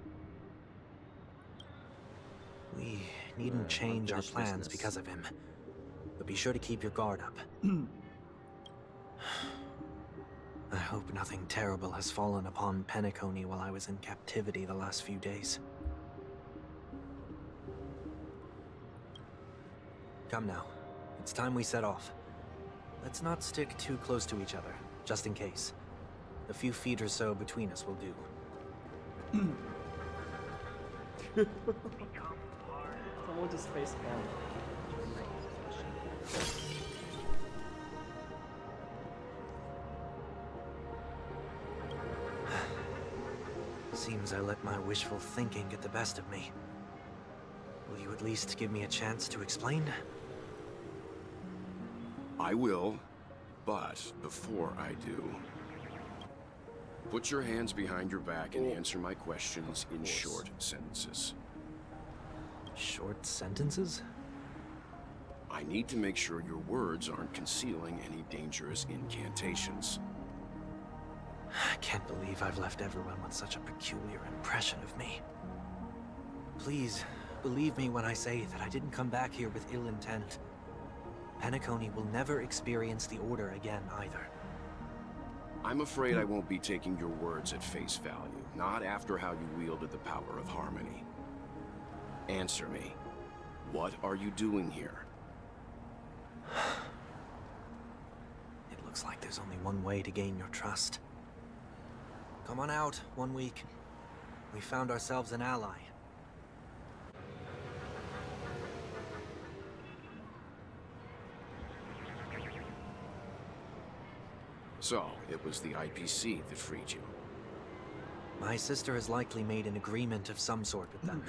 We needn't change our plans because of him. But be sure to keep your guard up. I hope nothing terrible has fallen upon Penacony while I was in captivity the last few days. Come now. It's time we set off. Let's not stick too close to each other, just in case. A few feet or so between us will do. Someone just face palm. Seems I let my wishful thinking get the best of me. Will you at least give me a chance to explain? I will, but before I do, put your hands behind your back and answer my questions in short sentences. Short sentences? I need to make sure your words aren't concealing any dangerous incantations. I can't believe I've left everyone with such a peculiar impression of me. Please, believe me when I say that I didn't come back here with ill intent. Penacony will never experience the Order again, either. I'm afraid I won't be taking your words at face value, not after how you wielded the power of harmony. Answer me. What are you doing here? It looks like there's only one way to gain your trust. Come on out, 1 week. We found ourselves an ally. So, it was the IPC that freed you. My sister has likely made an agreement of some sort with them.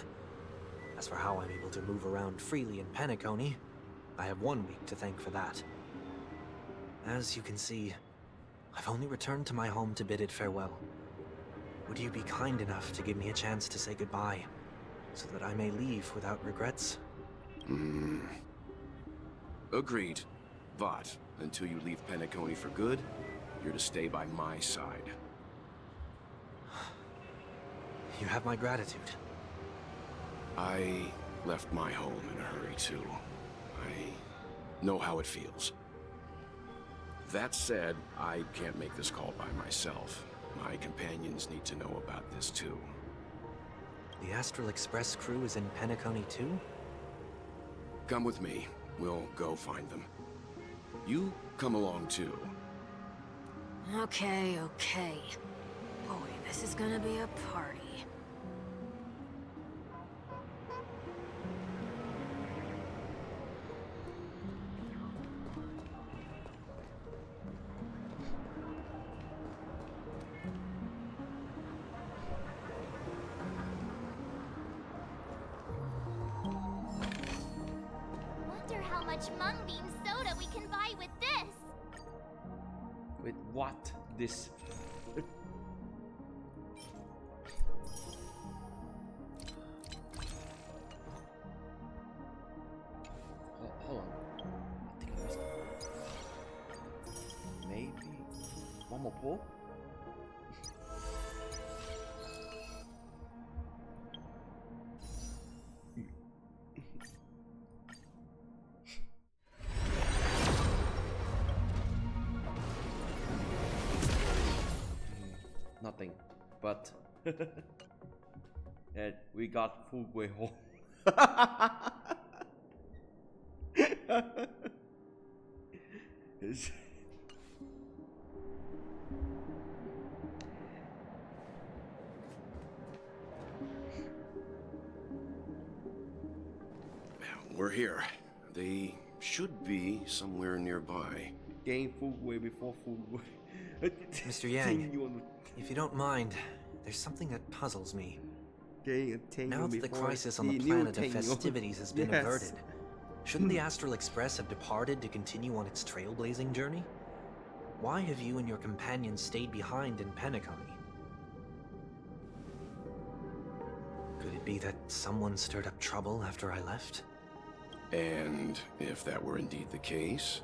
As for how I'm able to move around freely in Penacony, I have 1 week to thank for that. As you can see, I've only returned to my home to bid it farewell. Would you be kind enough to give me a chance to say goodbye, so that I may leave without regrets? Agreed. But, until you leave Penacony for good, you're to stay by my side. You have my gratitude. I left my home in a hurry, too. I know how it feels. That said, I can't make this call by myself. My companions need to know about this, too. The Astral Express crew is in Penacony, too? Come with me. We'll go find them. You come along, too. Okay. Boy, this is gonna be a party. Wonder how much mung bean soda we can buy with this. With what? This? Hold on. I think I missed it. Maybe one more pull? Nothing, but and we got Fugue home. We're here. They should be somewhere nearby. gain Fugue way before Fugue. Mr. Yang, if you don't mind, there's something that puzzles me. Now that the crisis on the planet of festivities has been averted, shouldn't the Astral Express have departed to continue on its trailblazing journey? Why have you and your companions stayed behind in Penacony? Could it be that someone stirred up trouble after I left? And if that were indeed the case?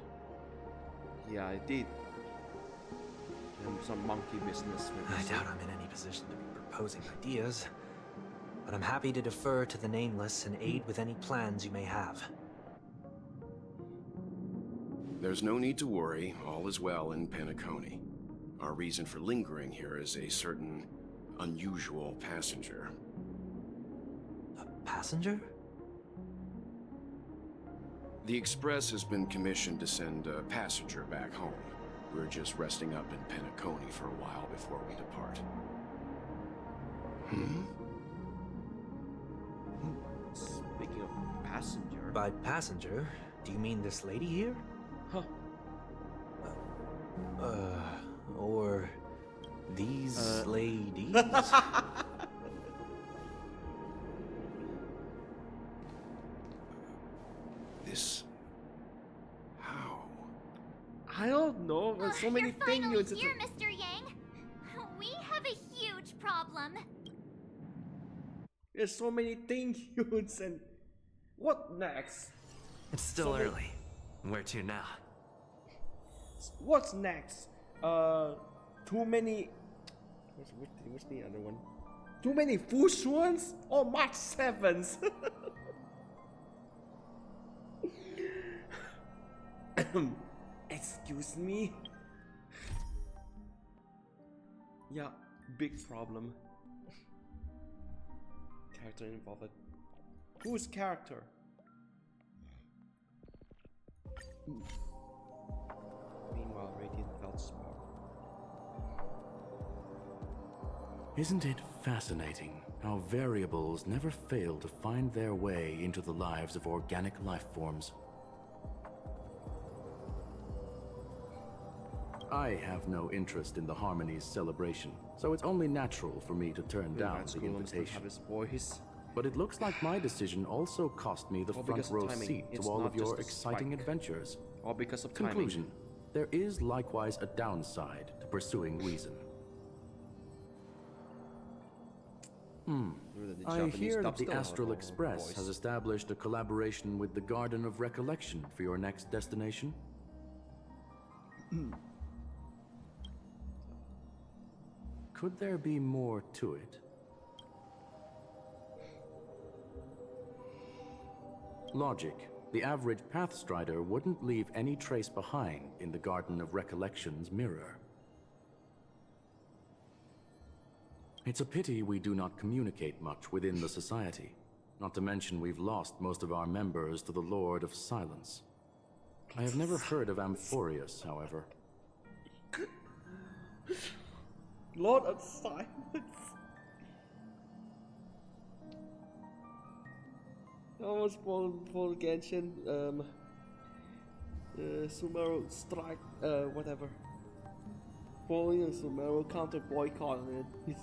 Yeah, I did. And some monkey business. I doubt I'm in any position to be proposing ideas, but I'm happy to defer to the Nameless and aid with any plans you may have. There's no need to worry. All is well in Penacony. Our reason for lingering here is a certain unusual passenger. A passenger? The Express has been commissioned to send a passenger back home. We're just resting up in Penacony for a while before we depart. Speaking of passenger... By passenger, do you mean this lady here? Huh. Or these ladies? This... how? I don't know, there's so many things... You're finally here, Mr. Yang! We have a huge problem! There's so many things and... What next? It's still early. Where to now? What's next? Too many... What's the other one? Too many Fushans? Oh, March 7th! Excuse me? Yeah, big problem. Character involved. Whose character? Meanwhile, Radiant Feldspar. Isn't it fascinating how variables never fail to find their way into the lives of organic life forms? I have no interest in the Harmony's celebration, so it's only natural for me to turn down the invitation. But it looks like my decision also cost me the front row seat to all of your exciting adventures. Or because of timing. Conclusion: there is likewise a downside to pursuing reason. I hear that the Astral Express has established a collaboration with the Garden of Recollection for your next destination. Could there be more to it? Logic. The average Pathstrider wouldn't leave any trace behind in the Garden of Recollection's mirror. It's a pity we do not communicate much within the society. Not to mention we've lost most of our members to the Lord of Silence. I have never heard of Amphoreus, however. Lord of Silence. Almost for Genshin. Sumeru strike. Whatever. Following a Sumeru counter boycott and he's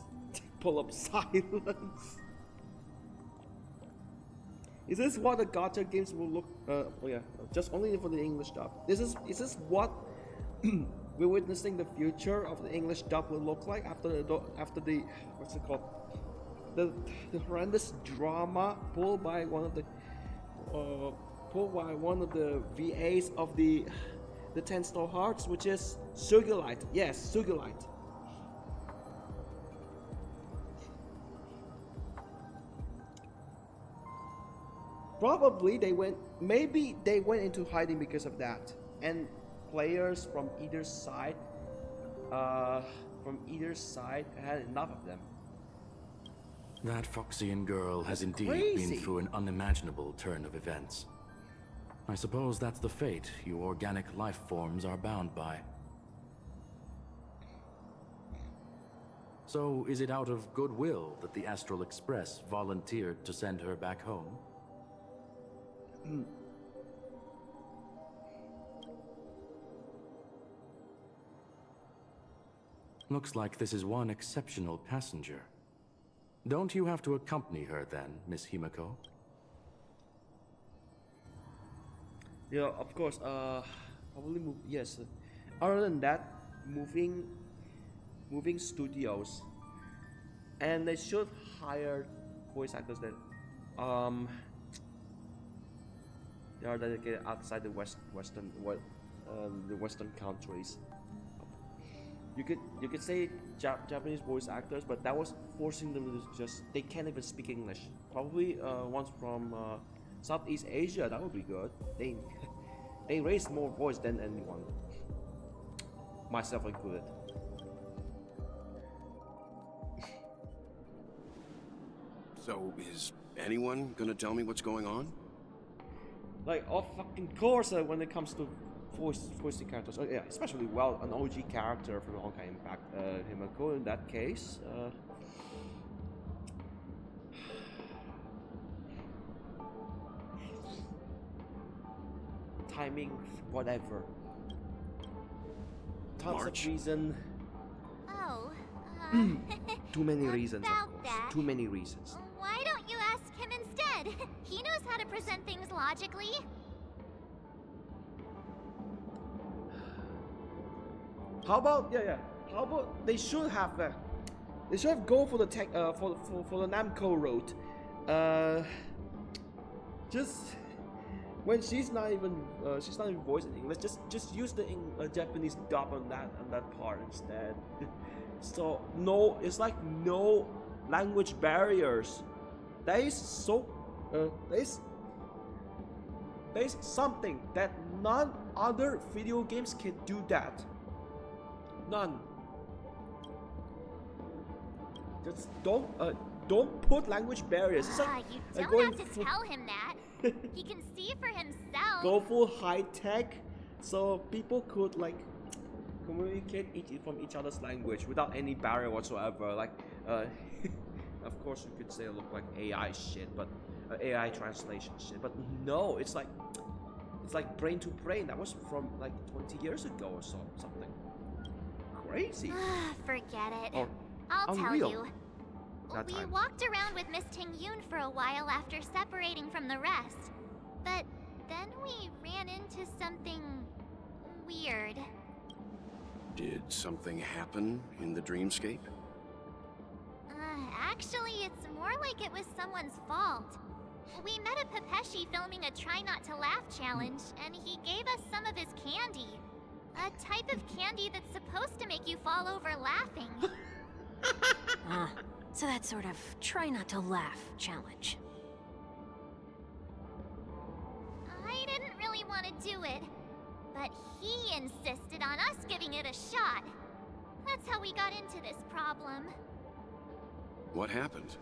pull up silence. Is this what the gacha games will look? Oh yeah, just only for the English dub. Is this what we're witnessing the future of the English dub will look like after the what's it called? The horrendous drama pulled by one of the VAs of the 10 Star Hearts, which is Sugilite. Yes, Sugilite. Probably maybe they went into hiding because of that, and players from either side had enough of them. That Foxian girl has indeed been through an unimaginable turn of events. I suppose that's the fate you organic life forms are bound by. So, is it out of goodwill that the Astral Express volunteered to send her back home? Looks like this is one exceptional passenger. Don't you have to accompany her then, Miss Himiko? Yeah, of course. Probably move. Yes. Other than that, moving studios, and they should hire voice actors that they are dedicated outside the western countries. You could say Japanese voice actors, but that was forcing them to just, they can't even speak English. Probably ones from Southeast Asia, that would be good. They raise more voice than anyone, myself included. So is anyone gonna tell me what's going on? Like, of fucking course, when it comes to voicing characters, yeah, especially an OG character from Honkai Impact, Himiko in that case. Timing, whatever. Tons of reason. Oh, Too many reasons, of about course. that. Too many reasons. Why don't you ask him instead? He knows how to present things logically. How about How about they should have go for the tech for the Namco route. Just when she's not even voicing English, just use the Japanese dub on that part instead. So it's like no language barriers. There is something that none other video games can do that. None. Just don't put language barriers. It's like You don't have to tell him that. He can see for himself. Go full high tech, so people could like communicate from each other's language without any barrier whatsoever. Like, of course you could say it look like AI shit, but AI translation shit. But no, it's like brain to brain. That was from like 20 years ago or so, something. Crazy. Forget it. Or I'll tell unreal. you. That We time. walked around with Miss Tingyun for a while after separating from the rest. But then we ran into something weird. Did something happen in the dreamscape? Actually, it's more like it was someone's fault. We met a Pepeshi filming a Try Not to Laugh challenge, and he gave us some of his candy. A type of candy that's supposed to make you fall over laughing. So that sort of try not to laugh challenge. I didn't really want to do it, but he insisted on us giving it a shot. That's how we got into this problem. What happened?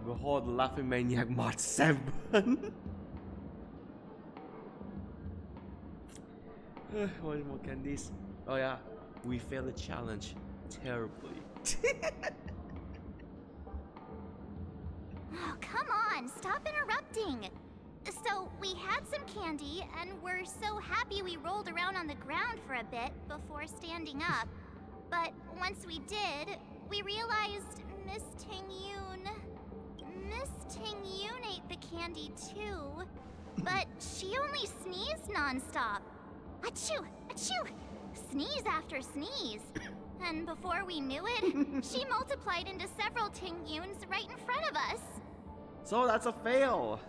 Behold, Laughing Maniac Mod 7. What more candies? Oh yeah, we failed the challenge terribly. Oh, come on, stop interrupting. So, we had some candy, and we're so happy we rolled around on the ground for a bit before standing up. But once we did, we realized Miss Tingyun ate the candy too. But she only sneezed nonstop. Achoo! Achoo! Sneeze after sneeze. And before we knew it, she multiplied into several Tingyuns right in front of us. So that's a fail.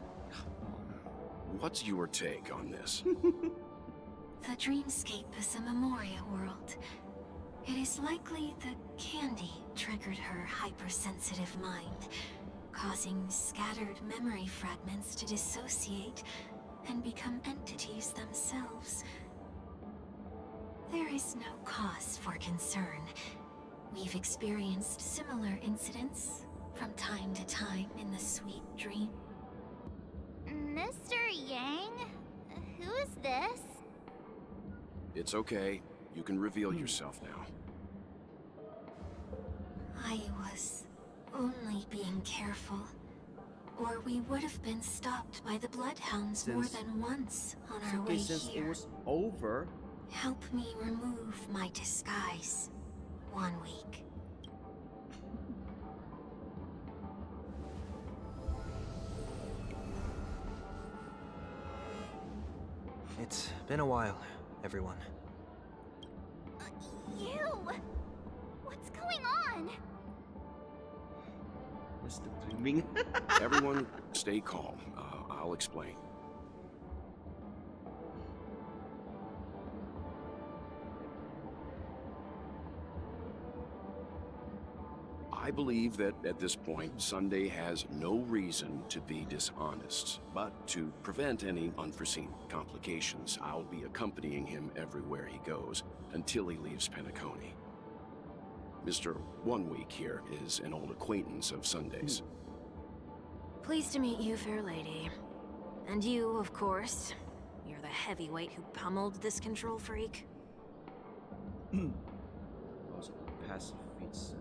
What's your take on this? The dreamscape is a Memoria world. It is likely the candy triggered her hypersensitive mind, causing scattered memory fragments to dissociate and become entities themselves. There is no cause for concern. We've experienced similar incidents from time to time in the sweet dream. Mr. Yang? Who is this? It's okay. You can reveal yourself now. I was only being careful, or we would have been stopped by the bloodhounds more than once on our way Since here. it was over, Help me remove my disguise. 1 week. It's been a while, everyone. You! What's going on? Mr. Dreaming. Everyone, stay calm. I'll explain. I believe that at this point, Sunday has no reason to be dishonest. But to prevent any unforeseen complications, I'll be accompanying him everywhere he goes until he leaves Penacony. Mr. 1 Week here is an old acquaintance of Sunday's. Pleased to meet you, fair lady. And you, of course. You're the heavyweight who pummeled this control freak. Also, passive feats.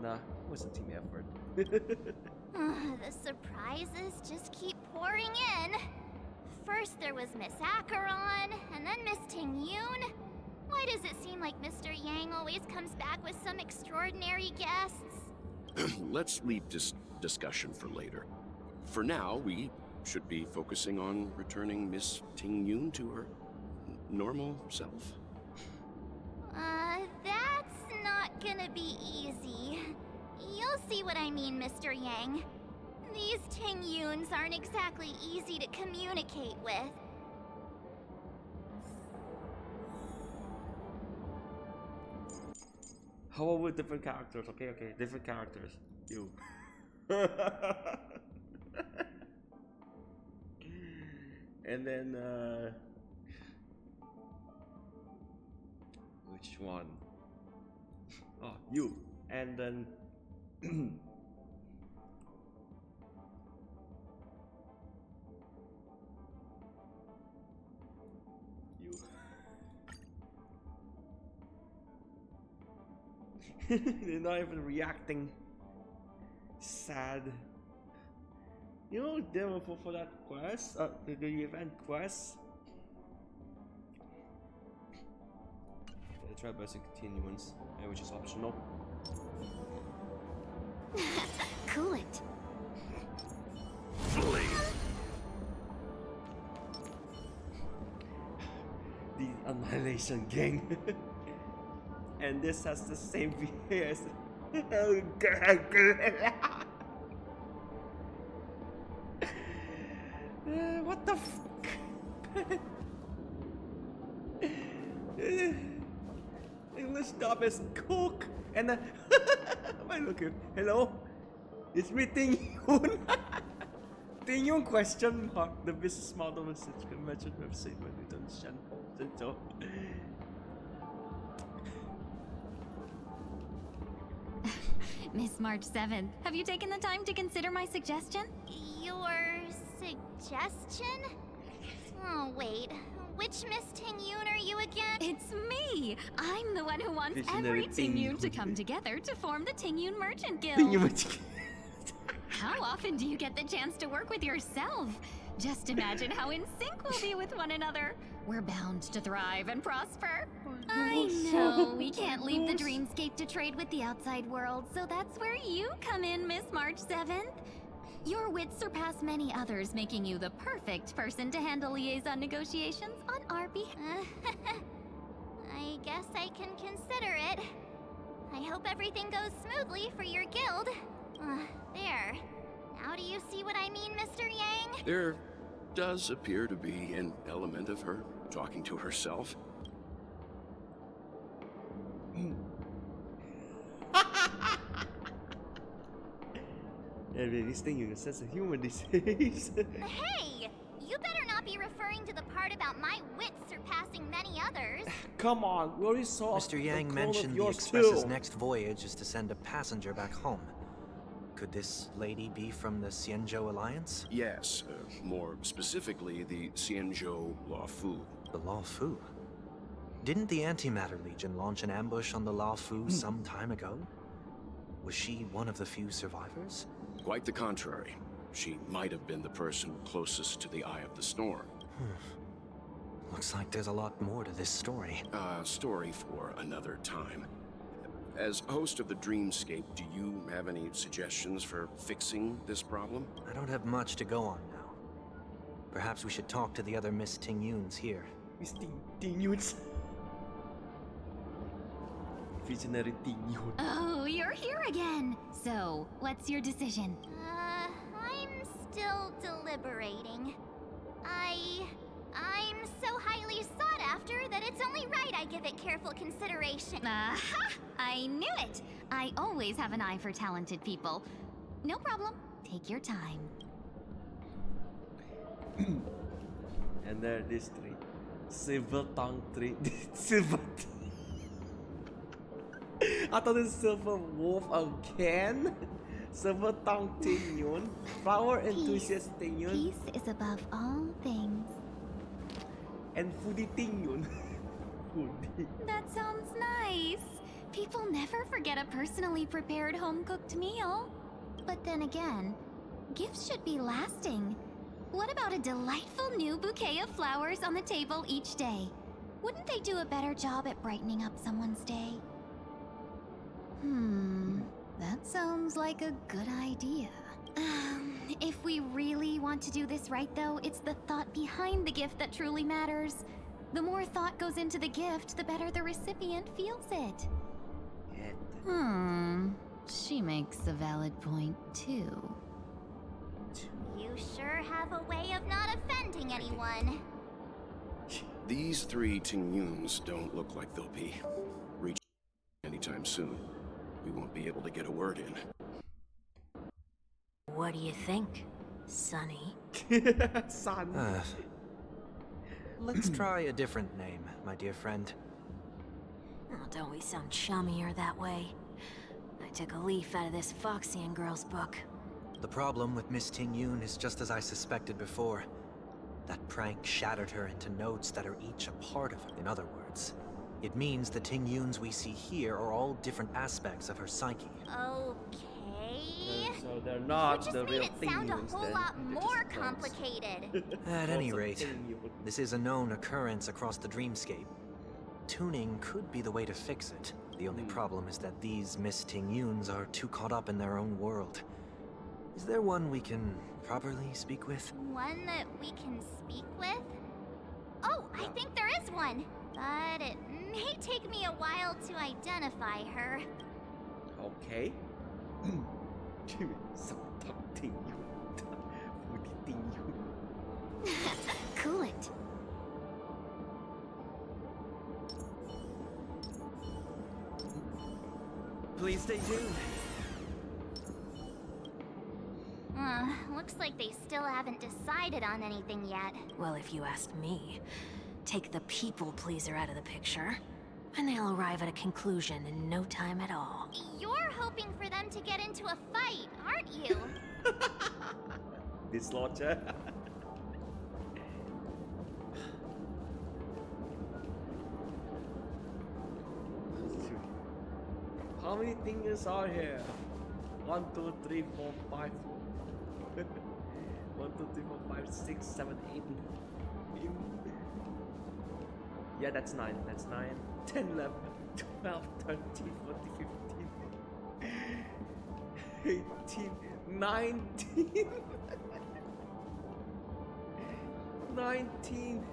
Nah, it was a team effort. The surprises just keep pouring in. First there was Miss Acheron, and then Miss Tingyun. Why does it seem like Mr. Yang always comes back with some extraordinary guests? Let's leave this discussion for later. For now, we should be focusing on returning Miss Tingyun to her normal self. That's not gonna be easy. You'll see what I mean, Mr. Yang. These Tingyuns aren't exactly easy to communicate with. How about different characters? Okay, different characters. You. And then, which one? Oh, you. And then, you. They're not even reacting. Sad. You know, they were for that quest, the event quest. The trailblazer continuance, which is optional. Cool it. The Annihilation Gang. And this has the same VA as what the fuck? English dub is cook. And then wait, look here. Hello? It's me, Tingyun. Tingyun question mark. The business model message convention website when we don't so. Miss March 7th, have you taken the time to consider my suggestion? Your suggestion? Oh, wait. Which Miss Tingyun are you again? It's me! I'm the one who wants Visionary every Tingyun to come together to form the Tingyun Merchant Guild. How often do you get the chance to work with yourself? Just imagine how in sync we'll be with one another. We're bound to thrive and prosper. I know, we can't leave the dreamscape to trade with the outside world, so that's where you come in, Miss March 7th. Your wits surpass many others, making you the perfect person to handle liaison negotiations on our behalf. I guess I can consider it. I hope everything goes smoothly for your guild. There. Now do you see what I mean, Mr. Yang? There does appear to be an element of her talking to herself. This thing you sense of humor these days. Hey! You better not be referring to the part about my wits surpassing many others. Come on, we already saw Mr. Yang mentioned the yours Express's too. next voyage is to send a passenger back home. Could this lady be from the Xianzhou Alliance? Yes, more specifically, the Xianzhou Luofu. The Luofu? Didn't the Antimatter Legion launch an ambush on the Luofu some time ago? Was she one of the few survivors? Quite the contrary. She might have been the person closest to the eye of the storm. Looks like there's a lot more to this story. Story for another time. As host of the Dreamscape, do you have any suggestions for fixing this problem? I don't have much to go on now. Perhaps we should talk to the other Miss Tingyuns here. Miss Tingyuns. Visionary Tingyun. Oh, you're here again. So, what's your decision? I'm still deliberating. I'm so highly sought after that it's only right I give it careful consideration. Aha! I knew it! I always have an eye for talented people. No problem. Take your time. And there this tree. Silver tongue tree. Silver I thought it's silver wolf again. Silver tongue Tingyun. Flower enthusiast Tingyun. Peace is above all things. And foodie Tingyun. Foodie. That sounds nice. People never forget a personally prepared home-cooked meal. But then again, gifts should be lasting. What about a delightful new bouquet of flowers on the table each day? Wouldn't they do a better job at brightening up someone's day? That sounds like a good idea. If we really want to do this right, though, it's the thought behind the gift that truly matters. The more thought goes into the gift, the better the recipient feels it. She makes a valid point, too. You sure have a way of not offending anyone. These three Tingyuns don't look like they'll be reaching anytime soon. We won't be able to get a word in. What do you think, Sonny? Son. Let's try a different name, my dear friend. Oh, don't we sound chummier that way? I took a leaf out of this Foxian girl's book. The problem with Miss Tingyun is just as I suspected before. That prank shattered her into notes that are each a part of her. In other words, it means the Tingyuns we see here are all different aspects of her psyche. Okay. So they're not the real Tingyuns. Which just made it sound a whole lot more complicated. At any rate, this is a known occurrence across the dreamscape. Tuning could be the way to fix it. The only problem is that these Miss Tingyuns are too caught up in their own world. Is there one we can properly speak with? One that we can speak with? Oh, I think there is one. But it may take me a while to identify her. Okay. Some Tingyun. Cool it. Please stay tuned. Looks like they still haven't decided on anything yet. Well, if you ask me, take the people pleaser out of the picture, and they'll arrive at a conclusion in no time at all. You're hoping for them to get into a fight, aren't you? Dislodger. How many things are here? 1, 2, 3, 4, 5. 1, 2, 3, 4, 5, 6, 7, 8. Yeah, that's 9. That's 9. 10, 11, 12, 13, 14, 15, 18, 19. 19.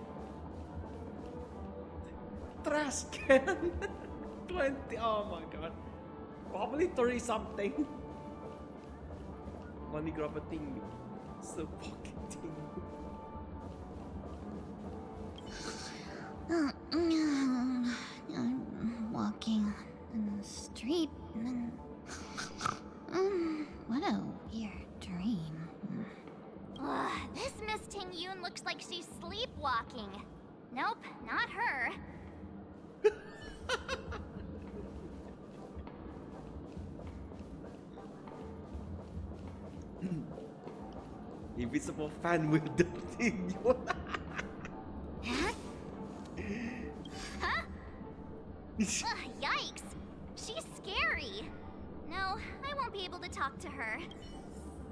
Trash can. 20. Oh my god. Probably 30 something. Money grab a thing. So fucking thing. I'm walking in the street and what a weird dream. This Miss Tingyun looks like she's sleepwalking. Nope, not her. Invisible fan with the Tingyun. Huh? Yikes! She's scary. No, I won't be able to talk to her.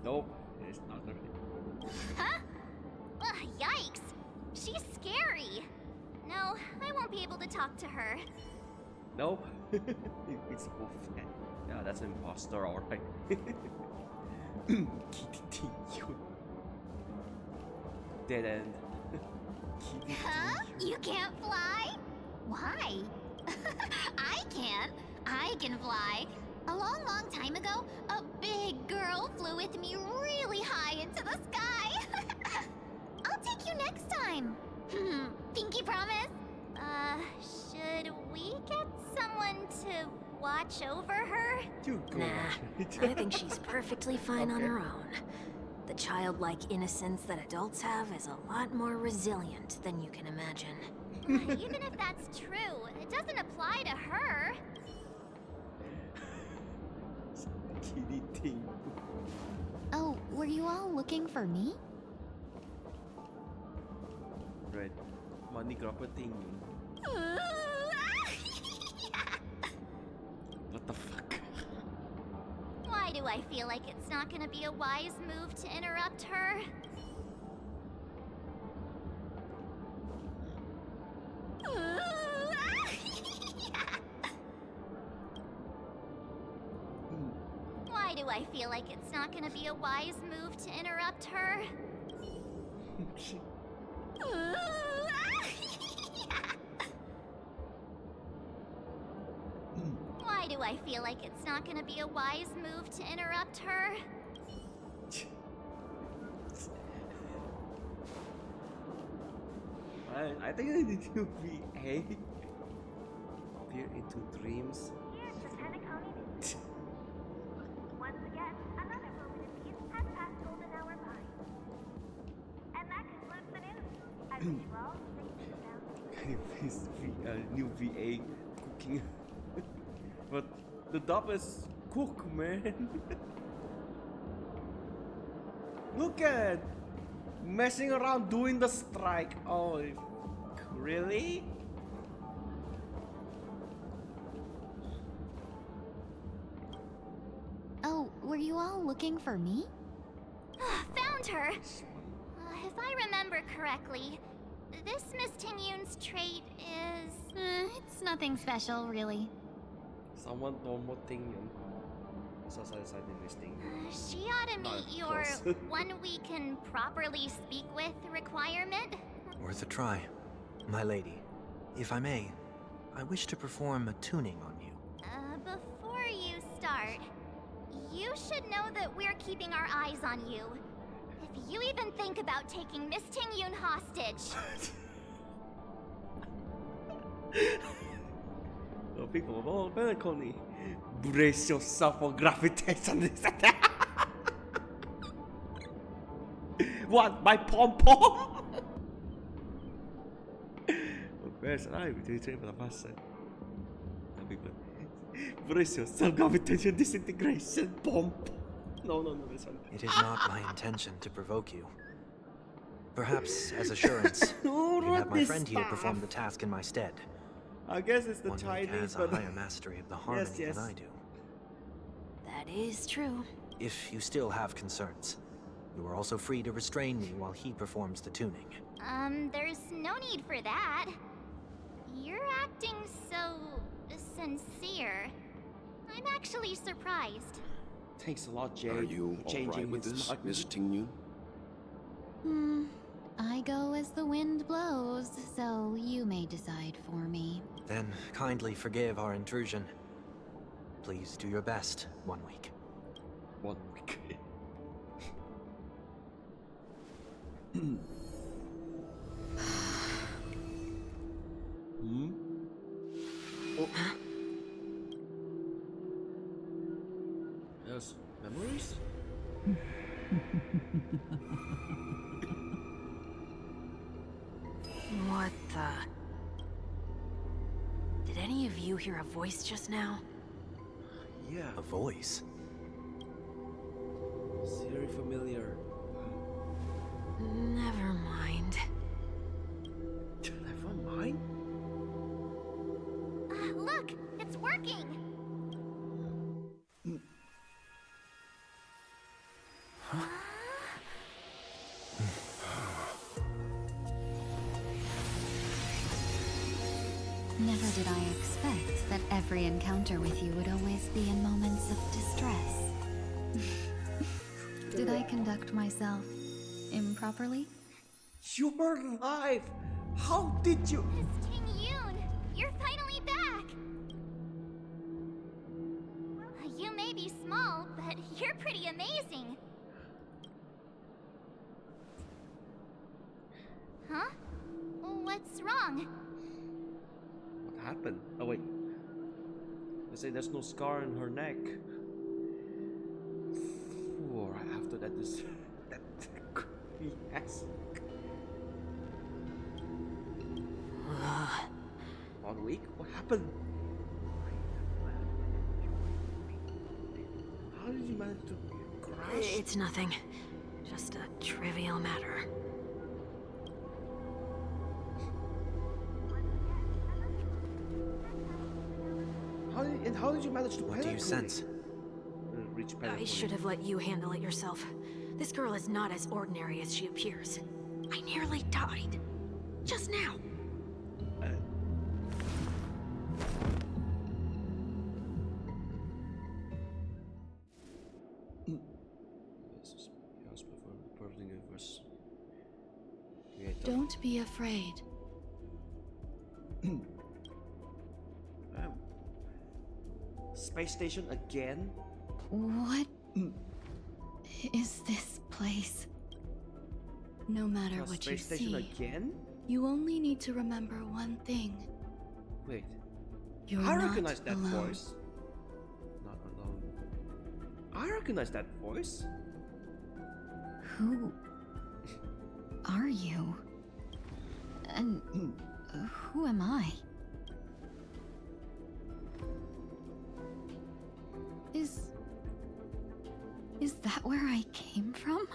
Nope, it's not gonna be. Huh? Yikes! She's scary. No, I won't be able to talk to her. No? It's a wolf. Yeah, that's an imposter, alright. Dead end. Huh? You can't fly? Why? I can. I can fly. A long, long time ago, a big girl flew with me really high into the sky. I'll take you next time. Pinky promise? Should we get someone to watch over her? Nah, I think she's perfectly fine on her own. The childlike innocence that adults have is a lot more resilient than you can imagine. Even if that's true, it doesn't apply to her. Oh, were you all looking for me? Right. Money grabber Tingyun. What the fuck? Why do I feel like it's not gonna be a wise move to interrupt her? Why do I feel like it's not gonna be a wise move to interrupt her? Why do I feel like it's not gonna be a wise move to interrupt her? I think I need to be A. Peer into dreams. Here's the Penacony. Once again, another moment of peace has passed golden hour by. And that concludes the news. I wish you all safe and sound. New VA cooking. But the dub is cook, man. Look at messing around doing the strike. Oh, really? Oh, were you all looking for me? Found her! If I remember correctly, this Miss Tingyun's trait is... It's nothing special, really. Someone normal Tingyun. She ought to meet your one we can properly speak with requirement. Worth a try. My lady, if I may, I wish to perform a tuning on you. Before you start, you should know that we're keeping our eyes on you. If you even think about taking Miss Tingyun hostage... The people of all Penacony, brace yourself for gravitation. What? My pom-pom? Where's I between train for the first time? People, brace yourself, gravitation disintegration bomb. No, this one. It is not my intention to provoke you. Perhaps, as assurance, you can have my friend here perform the task in my stead. I guess it's the One Chinese, has a higher mastery of the harmony yes. than I do. That is true. If you still have concerns, you are also free to restrain me while he performs the tuning. There's no need for that. You're acting so... sincere. I'm actually surprised. Thanks a lot, Jade. Are you alright with this, Miss Tingyun? I go as the wind blows, so you may decide for me. Then kindly forgive our intrusion. Please do your best 1 week. 1 week. Oh. Yes, memories? What the... Did any of you hear a voice just now? Yeah. A voice? Very familiar. Never mind. Never mind? Look! It's working! that every encounter with you would always be in moments of distress. Did I conduct myself improperly? You were alive! How did you? Miss Tingyun, you're finally back! You may be small, but you're pretty amazing. Huh? What's wrong? What happened? Oh wait. They say there's no scar in her neck. Or after that is that yes. 1 week? What happened? How did you manage to crash? It's nothing. Just a trivial matter. How did you manage to What do you sense? Reach Penacony? I should have let you handle it yourself. This girl is not as ordinary as she appears. I nearly died. Just now. Don't be afraid. Space station again? What is this place? No matter what you space station see, again? you only need to remember one thing. Wait. You're I not recognize that alone. voice. Not alone. I recognize that voice. Who are you? And who am I? Is that where I came from?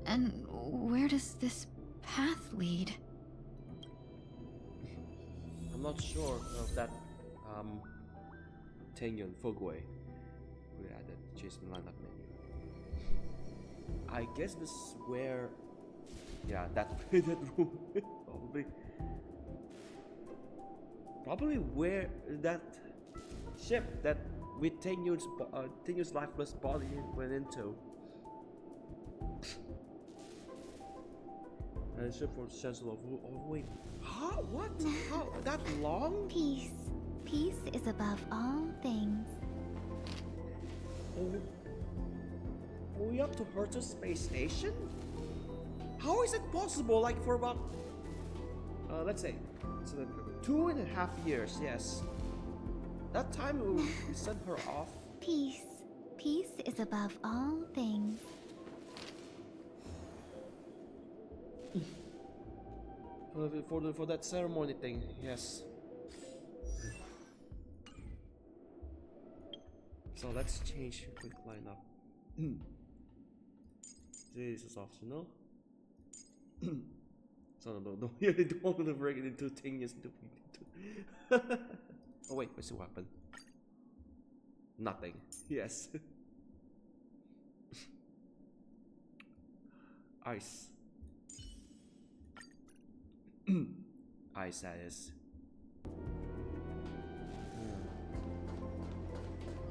And where does this path lead? I'm not sure of that Tingyun Fugue. We added chase lineup menu. I guess this is where, yeah, that that room probably where that ship that with Tingyun's lifeless body went into. And ship for Chancellor of wait, huh? What? How that long? Peace. Peace is above all things. Are we up to Herta space station? How is it possible? Like for about, let's say, 2.5 years. Yes. That time we sent her off. Peace. Peace is above all things. For that ceremony thing, yes. So let's change a quick lineup. This is optional. So no, you don't want to break it into things. Oh wait, what's the weapon? Nothing. Yes. Ice. Ice that is.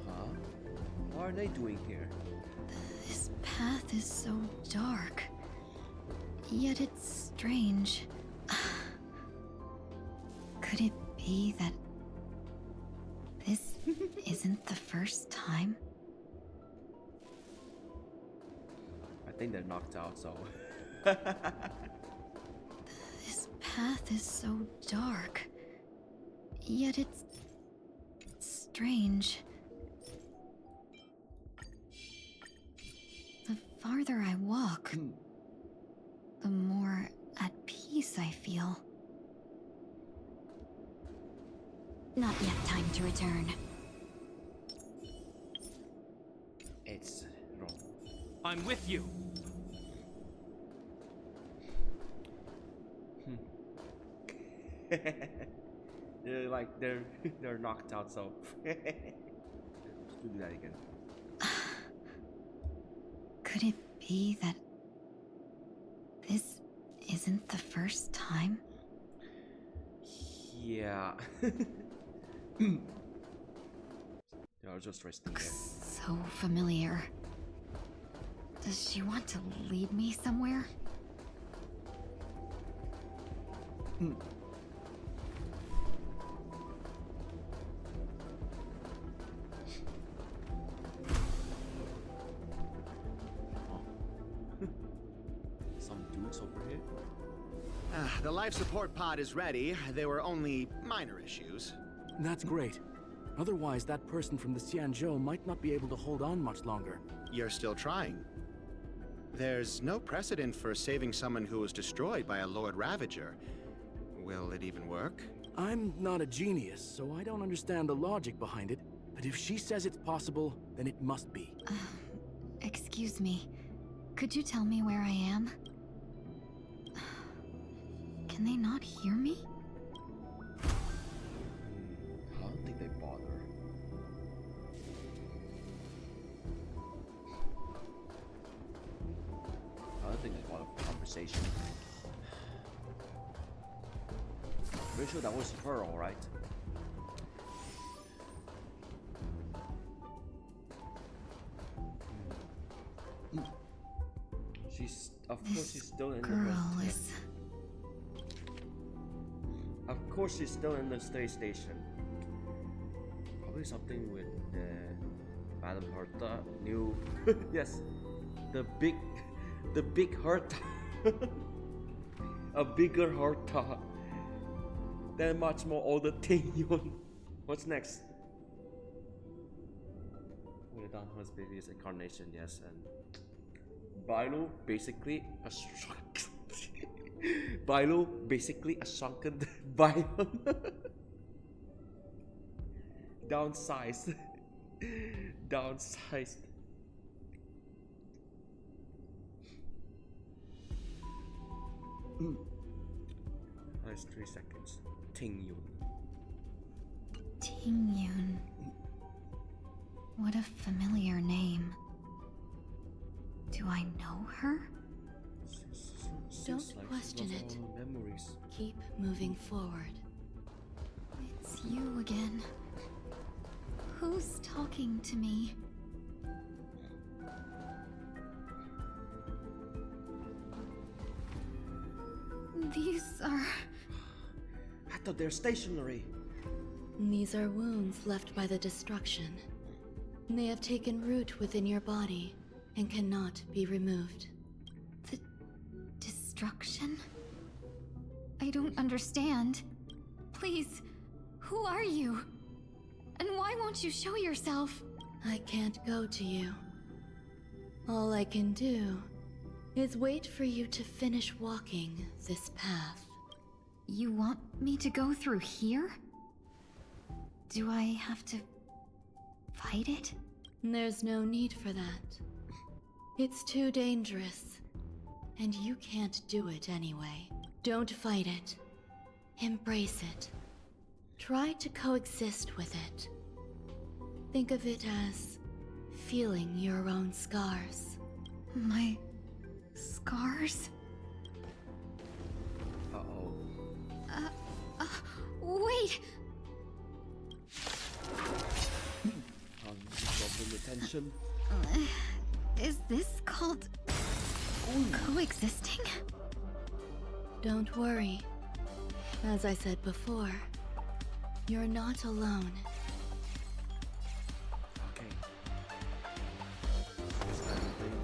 Huh? What are they doing here? This path is so dark. Yet it's strange. Could it be that this isn't the first time? I think they're knocked out, so. This path is so dark. Yet it's strange. The farther I walk, the more at peace I feel. Not yet time to return. It's wrong. I'm with you. They're like they're knocked out, so let's do that again. Could it be that this isn't the first time. Yeah. They are just resting there. So familiar. Does she want to lead me somewhere? Some dudes over here. The life support pod is ready. There were only minor issues. That's great. Otherwise, that person from the Xianzhou might not be able to hold on much longer. You're still trying. There's no precedent for saving someone who was destroyed by a Lord Ravager. Will it even work? I'm not a genius, so I don't understand the logic behind it. But if she says it's possible, then it must be. Excuse me. Could you tell me where I am? Can they not hear me? I don't think they bother. I don't think they bother for conversation. Pretty sure that was her, alright? Of course she's still in the Of course she's still in the space station. Probably something with Madame Herta. New yes. The big Herta. A bigger Herta. Then much more older Tingyun. What's next? We're done with baby's incarnation, yes, and Bilo basically a Bilo basically a shrunken Bilo. Downsized. Downsized. That's 3 seconds. Tingyun. Tingyun. What a familiar name. Do I know her? Don't question it. Memories. Keep moving forward. It's you again. Who's talking to me? These are... I thought they're stationary. These are wounds left by the destruction. They have taken root within your body and cannot be removed. The destruction? I don't understand. Please, who are you? And why won't you show yourself? I can't go to you. All I can do is wait for you to finish walking this path. You want me to go through here? Do I have to fight it? There's no need for that. It's too dangerous, and you can't do it anyway. Don't fight it. Embrace it. Try to coexist with it. Think of it as feeling your own scars. My scars? Uh-oh. Wait! Dropping the tension. Is this called coexisting? Don't worry. As I said before, you're not alone. Okay.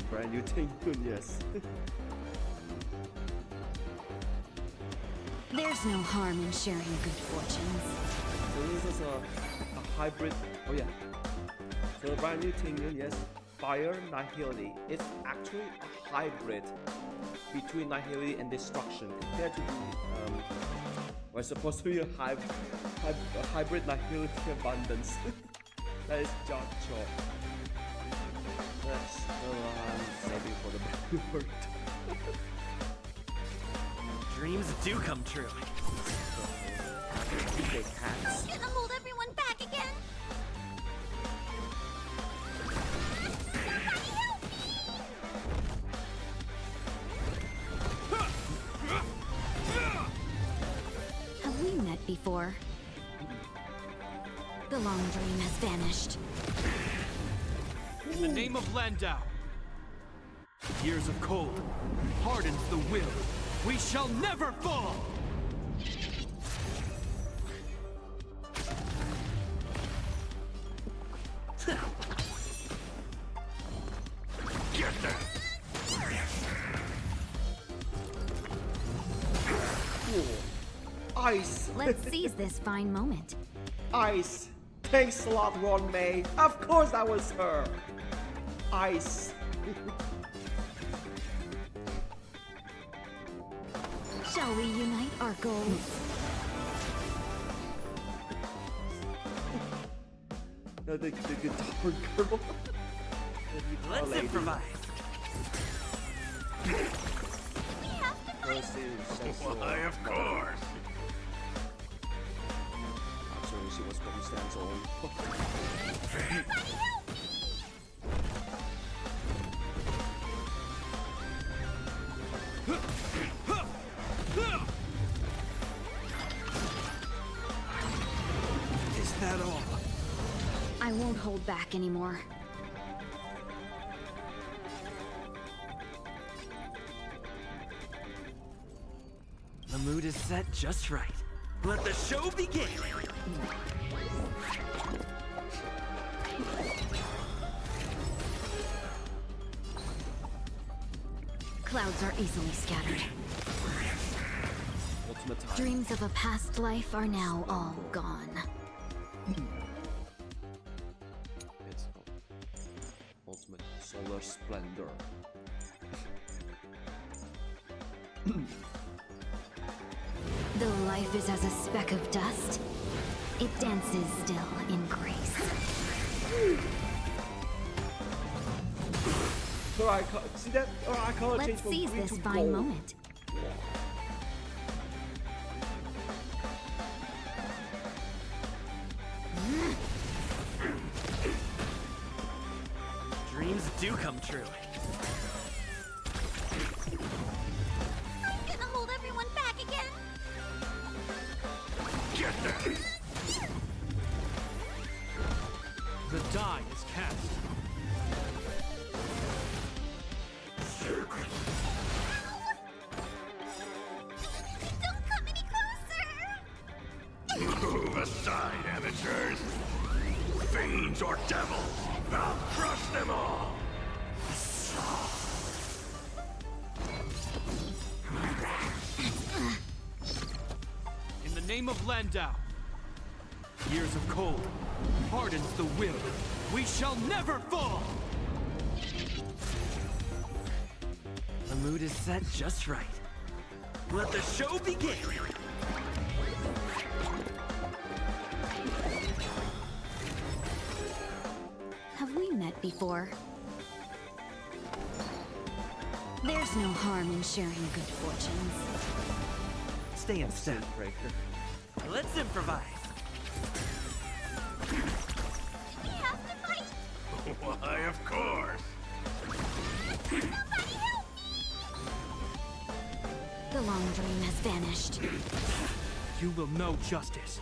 Brand new Tingyun, yes. There's no harm in sharing good fortunes. So this is a hybrid. Oh yeah. So the brand new Tingyun, yes. Fire Nihility. It's actually a hybrid between Nihility and Destruction compared to the what's supposed to be a hybrid Nihility Abundance. That is John Cho. That's saving for the word. Dreams do come true. Big hats. Gonna hold everyone back again. Somebody help me! The long dream has vanished. In the name of Landau, years of cold hardens the will. We shall never fall! Get there! Ice! Let's seize this fine moment. Ice! Thanks a lot, Ruan Mei. Of course that was her! Ice! Shall we unite our goals? No, the guitar girl. Let's improvise. Why, of course. Actually, she was what he stands on. Is that all? I won't hold back anymore. The mood is set just right. Let the show begin! Clouds are easily scattered. Ultimate time. Dreams of a past life are now all gone. It's called Ultimate Solar Splendor. Though life is as a speck of dust, it dances still in grace. See that? I can't change Let's from seize green this to fine gold. moment. Dreams do come true. I'm gonna hold everyone back again. Get there! The die is cast. Don't come any closer. Move aside, amateurs. Fiends or devils, I'll crush them all. In the name of Landau, years of cold hardens the will. We shall never fall! The mood is set just right. Let the show begin! Have we met before? There's no harm in sharing good fortunes. Stay in step, Breaker. Let's improvise. We have to fight. Why, of course. Somebody help me. The long dream has vanished. You will know justice.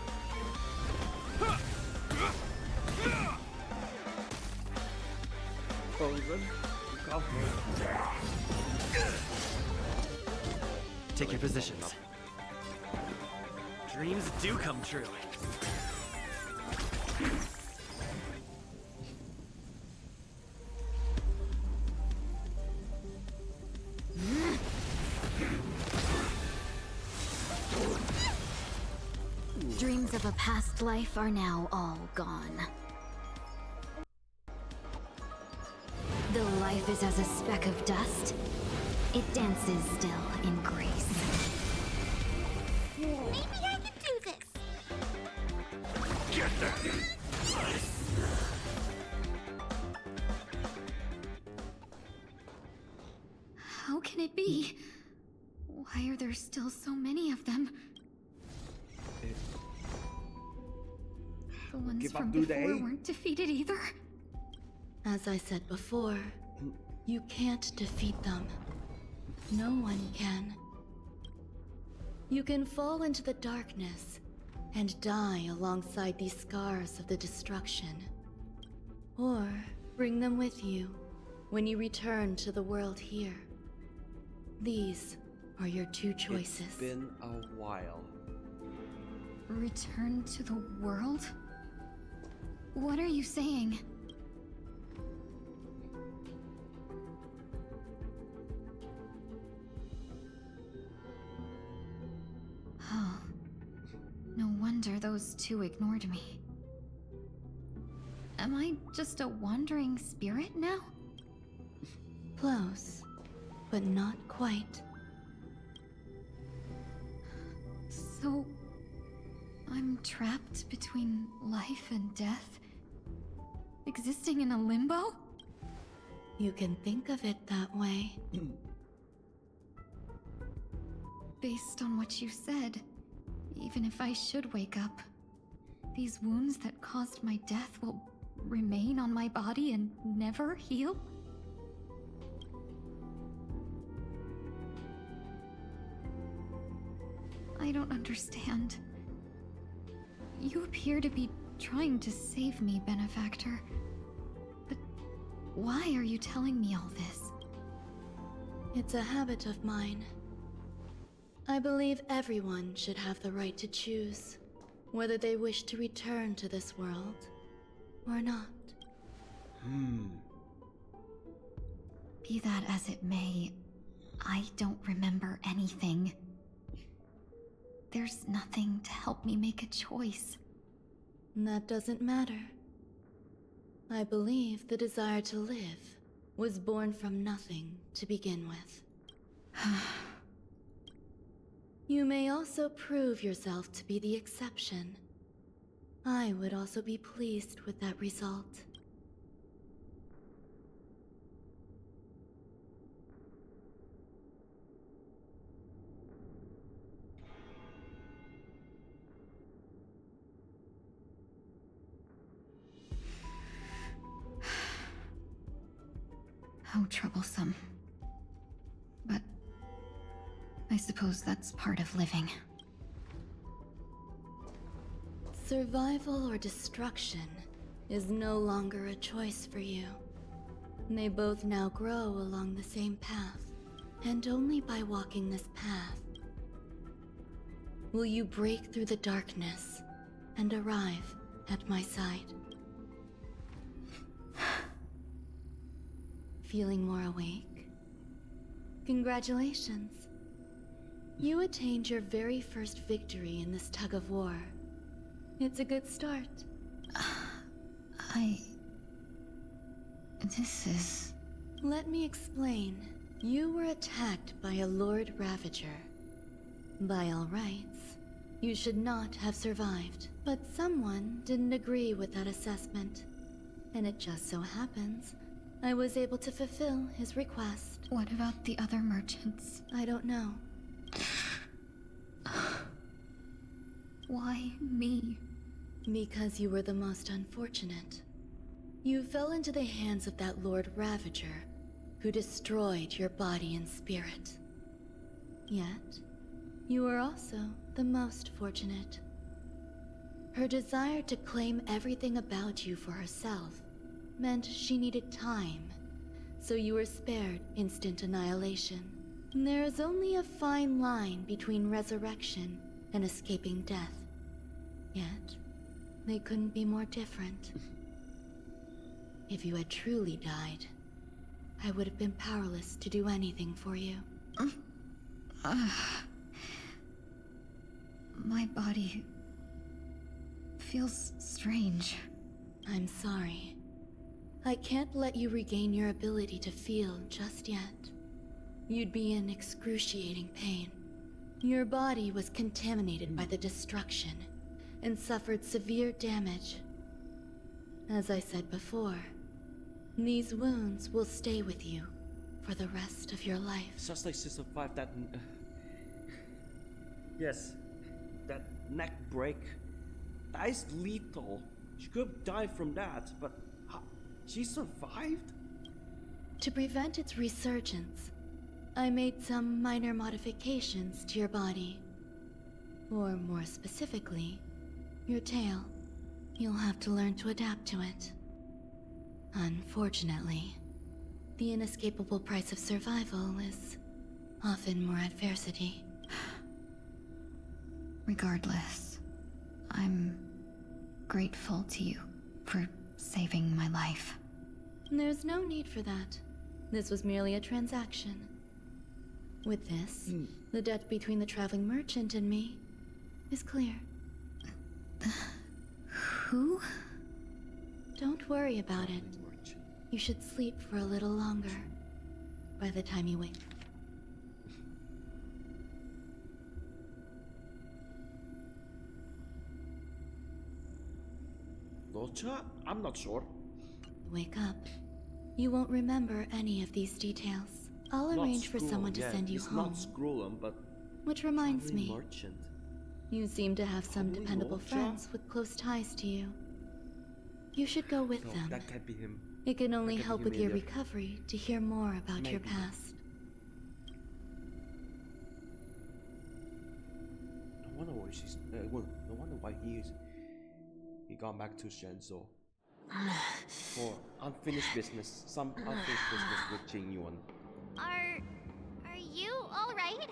Frozen. Take your positions. Dreams do come true. Dreams of a past life are now all gone. Though life is as a speck of dust, it dances still in grace. Maybe I can do this. Get there! How can it be? Why are there still so many of them? The ones Give from up, do before they? weren't defeated either. As I said before, you can't defeat them. No one can. You can fall into the darkness, and die alongside these scars of the destruction. Or bring them with you when you return to the world here. These are your two choices. It's been a while. Return to the world? What are you saying? Oh. No wonder those two ignored me. Am I just a wandering spirit now? Close, but not quite. So, I'm trapped between life and death? Existing in a limbo? You can think of it that way. Based on what you said, even if I should wake up, these wounds that caused my death will remain on my body and never heal? I don't understand. You appear to be trying to save me, Benefactor. But why are you telling me all this? It's a habit of mine. I believe everyone should have the right to choose whether they wish to return to this world or not. Be that as it may, I don't remember anything. There's nothing to help me make a choice. That doesn't matter. I believe the desire to live was born from nothing to begin with. You may also prove yourself to be the exception. I would also be pleased with that result. How troublesome. But I suppose that's part of living. Survival or destruction is no longer a choice for you. They both now grow along the same path, and only by walking this path will you break through the darkness and arrive at my side. Feeling more awake? Congratulations. You attained your very first victory in this tug of war. It's a good start. This is... Let me explain. You were attacked by a Lord Ravager. By all rights, you should not have survived. But someone didn't agree with that assessment. And it just so happens I was able to fulfill his request. What about the other merchants? I don't know. Why me? Because you were the most unfortunate. You fell into the hands of that Lord Ravager, who destroyed your body and spirit. Yet, you were also the most fortunate. Her desire to claim everything about you for herself meant she needed time, so you were spared instant annihilation. There is only a fine line between resurrection and escaping death. Yet, they couldn't be more different. If you had truly died, I would have been powerless to do anything for you. My body feels strange. I'm sorry. I can't let you regain your ability to feel just yet. You'd be in excruciating pain. Your body was contaminated by the destruction and suffered severe damage. As I said before, these wounds will stay with you for the rest of your life. Just like she survived that... yes, that neck break. That is lethal. She could have died from that, but she survived? To prevent its resurgence, I made some minor modifications to your body. Or more specifically, Your tale. You'll have to learn to adapt to it. Unfortunately, the inescapable price of survival is often more adversity. Regardless, I'm grateful to you for saving my life. There's no need for that. This was merely a transaction. With this, the debt between the traveling merchant and me is clear. Who? Don't worry about it. You should sleep for a little longer. By the time you wake. Dolce? I'm not sure. Wake up. You won't remember any of these details. I'll arrange for someone to send you home. Not Scrollum, but which reminds me, merchant. You seem to have some dependable friends with close ties to you. You should go with them. That can't be him. It can only help with your recovery to hear more about your past. No wonder why she's. No wonder why he gone back to Shenzhou for unfinished business. Some unfinished business with Tingyun. Are you all right?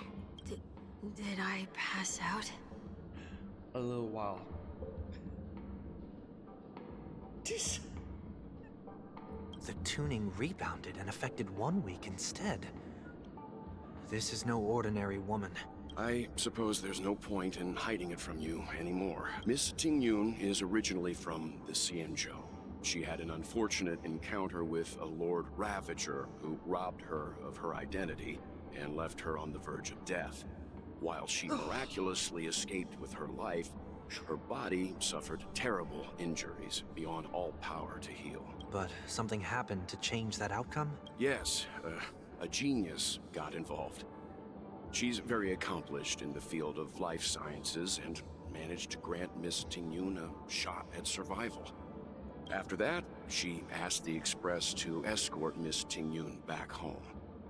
Did I pass out? A little while. The tuning rebounded and affected 1 week instead. This is no ordinary woman. I suppose there's no point in hiding it from you anymore. Miss Tingyun is originally from the Xianzhou. She had an unfortunate encounter with a Lord Ravager who robbed her of her identity and left her on the verge of death. While she miraculously escaped with her life, her body suffered terrible injuries beyond all power to heal. But something happened to change that outcome? Yes, a genius got involved. She's very accomplished in the field of life sciences and managed to grant Miss Tingyun a shot at survival. After that, she asked the Express to escort Miss Tingyun back home.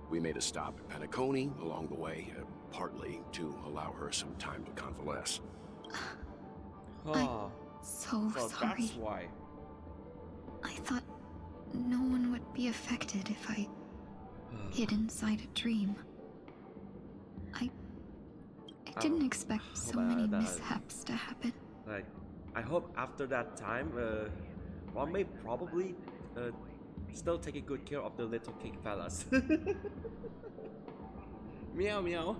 We made a stop at Penacony along the way, partly to allow her some time to convalesce. I'm so sorry. That's why. I thought no one would be affected if I hid inside a dream. I didn't expect so many mishaps to happen. Like, I hope after that time, Ruan Mei probably still taking good care of the little king fellas. Meow meow.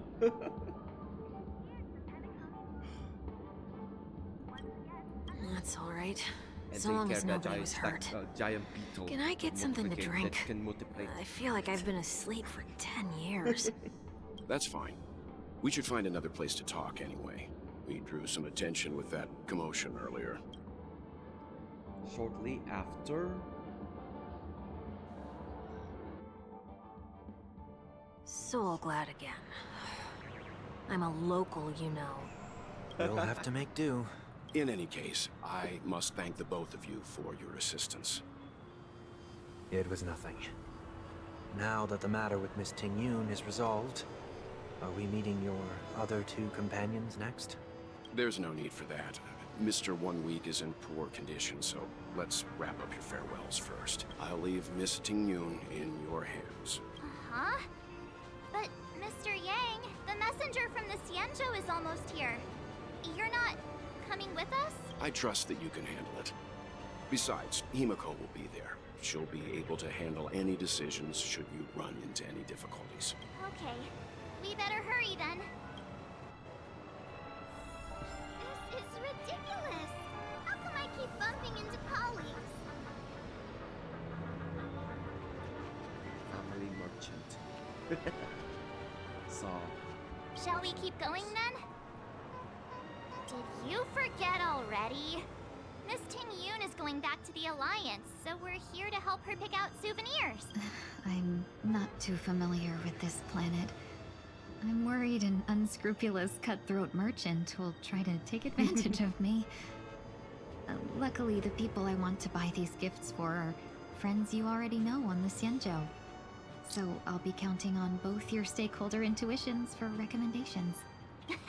That's all right. And As long as nobody was hurt. Giant beetle. Can I get something to drink? Can multiply. I feel like I've been asleep for 10 years. That's fine. We should find another place to talk anyway. We drew some attention with that commotion earlier. Shortly after... So glad again. I'm a local, you know. You'll have to make do. In any case, I must thank the both of you for your assistance. It was nothing. Now that the matter with Miss Tingyun is resolved, are we meeting your other two companions next? There's no need for that. Mr. 1 Week is in poor condition, so let's wrap up your farewells first. I'll leave Miss Tingyun in your hands. Uh-huh. But, Mr. Yang, the messenger from the Xianzhou is almost here. You're not coming with us? I trust that you can handle it. Besides, Himiko will be there. She'll be able to handle any decisions should you run into any difficulties. Okay. We better hurry then. This is ridiculous! How come I keep bumping into colleagues? Family merchant. So... Shall we keep going then? Did you forget already? Miss Tingyun is going back to the Alliance, so we're here to help her pick out souvenirs. I'm not too familiar with this planet. I'm worried an unscrupulous cutthroat merchant will try to take advantage of me. Luckily, the people I want to buy these gifts for are friends you already know on the Xianzhou. So I'll be counting on both your stakeholder intuitions for recommendations.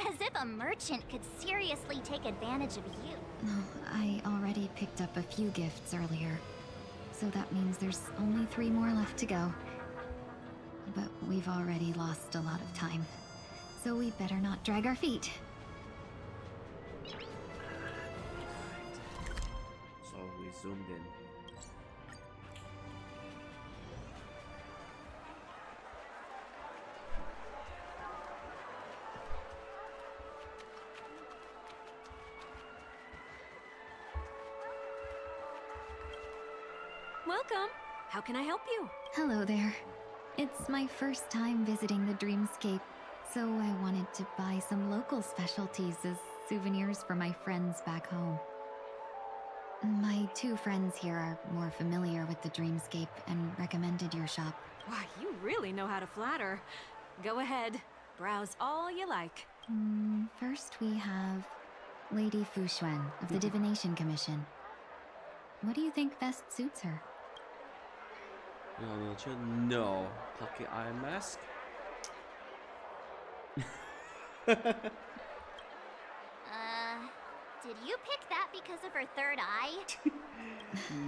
As if a merchant could seriously take advantage of you. No, I already picked up a few gifts earlier. So that means there's only 3 more left to go. But we've already lost a lot of time. So we better not drag our feet. So we zoomed in. Welcome. How can I help you? Hello there. It's my first time visiting the Dreamscape, so I wanted to buy some local specialties as souvenirs for my friends back home. My 2 friends here are more familiar with the Dreamscape and recommended your shop. Why, you really know how to flatter. Go ahead. Browse all you like. First we have Lady Fuxuan of the Divination Commission. What do you think best suits her? No. Plucky eye mask? Did you pick that because of her third eye?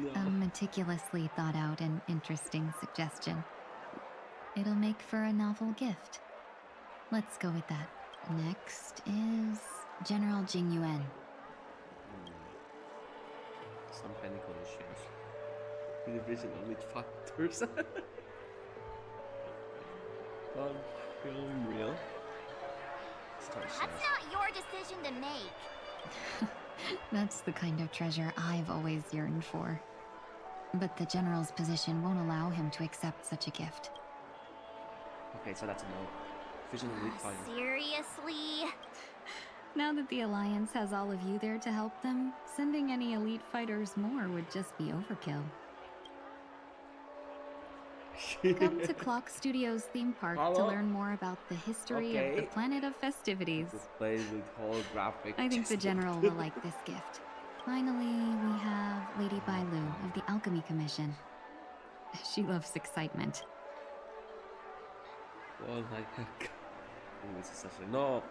No. A meticulously thought out and interesting suggestion. It'll make for a novel gift. Let's go with that. Next is General Tingyun. Some Penacony issues. The original with factors. On film reel. That's not your decision to make. That's the kind of treasure I've always yearned for. But the General's position won't allow him to accept such a gift. Okay, so that's a no. Vision of weak fighting. Seriously? Now that the Alliance has all of you there to help them, sending any elite fighters more would just be overkill. Come to Clock Studios theme park to learn more about the history of the planet of festivities. Display with holographic. I think the General will like this gift. Finally, we have Lady Bailu of the Alchemy Commission. She loves excitement. Well, like, no.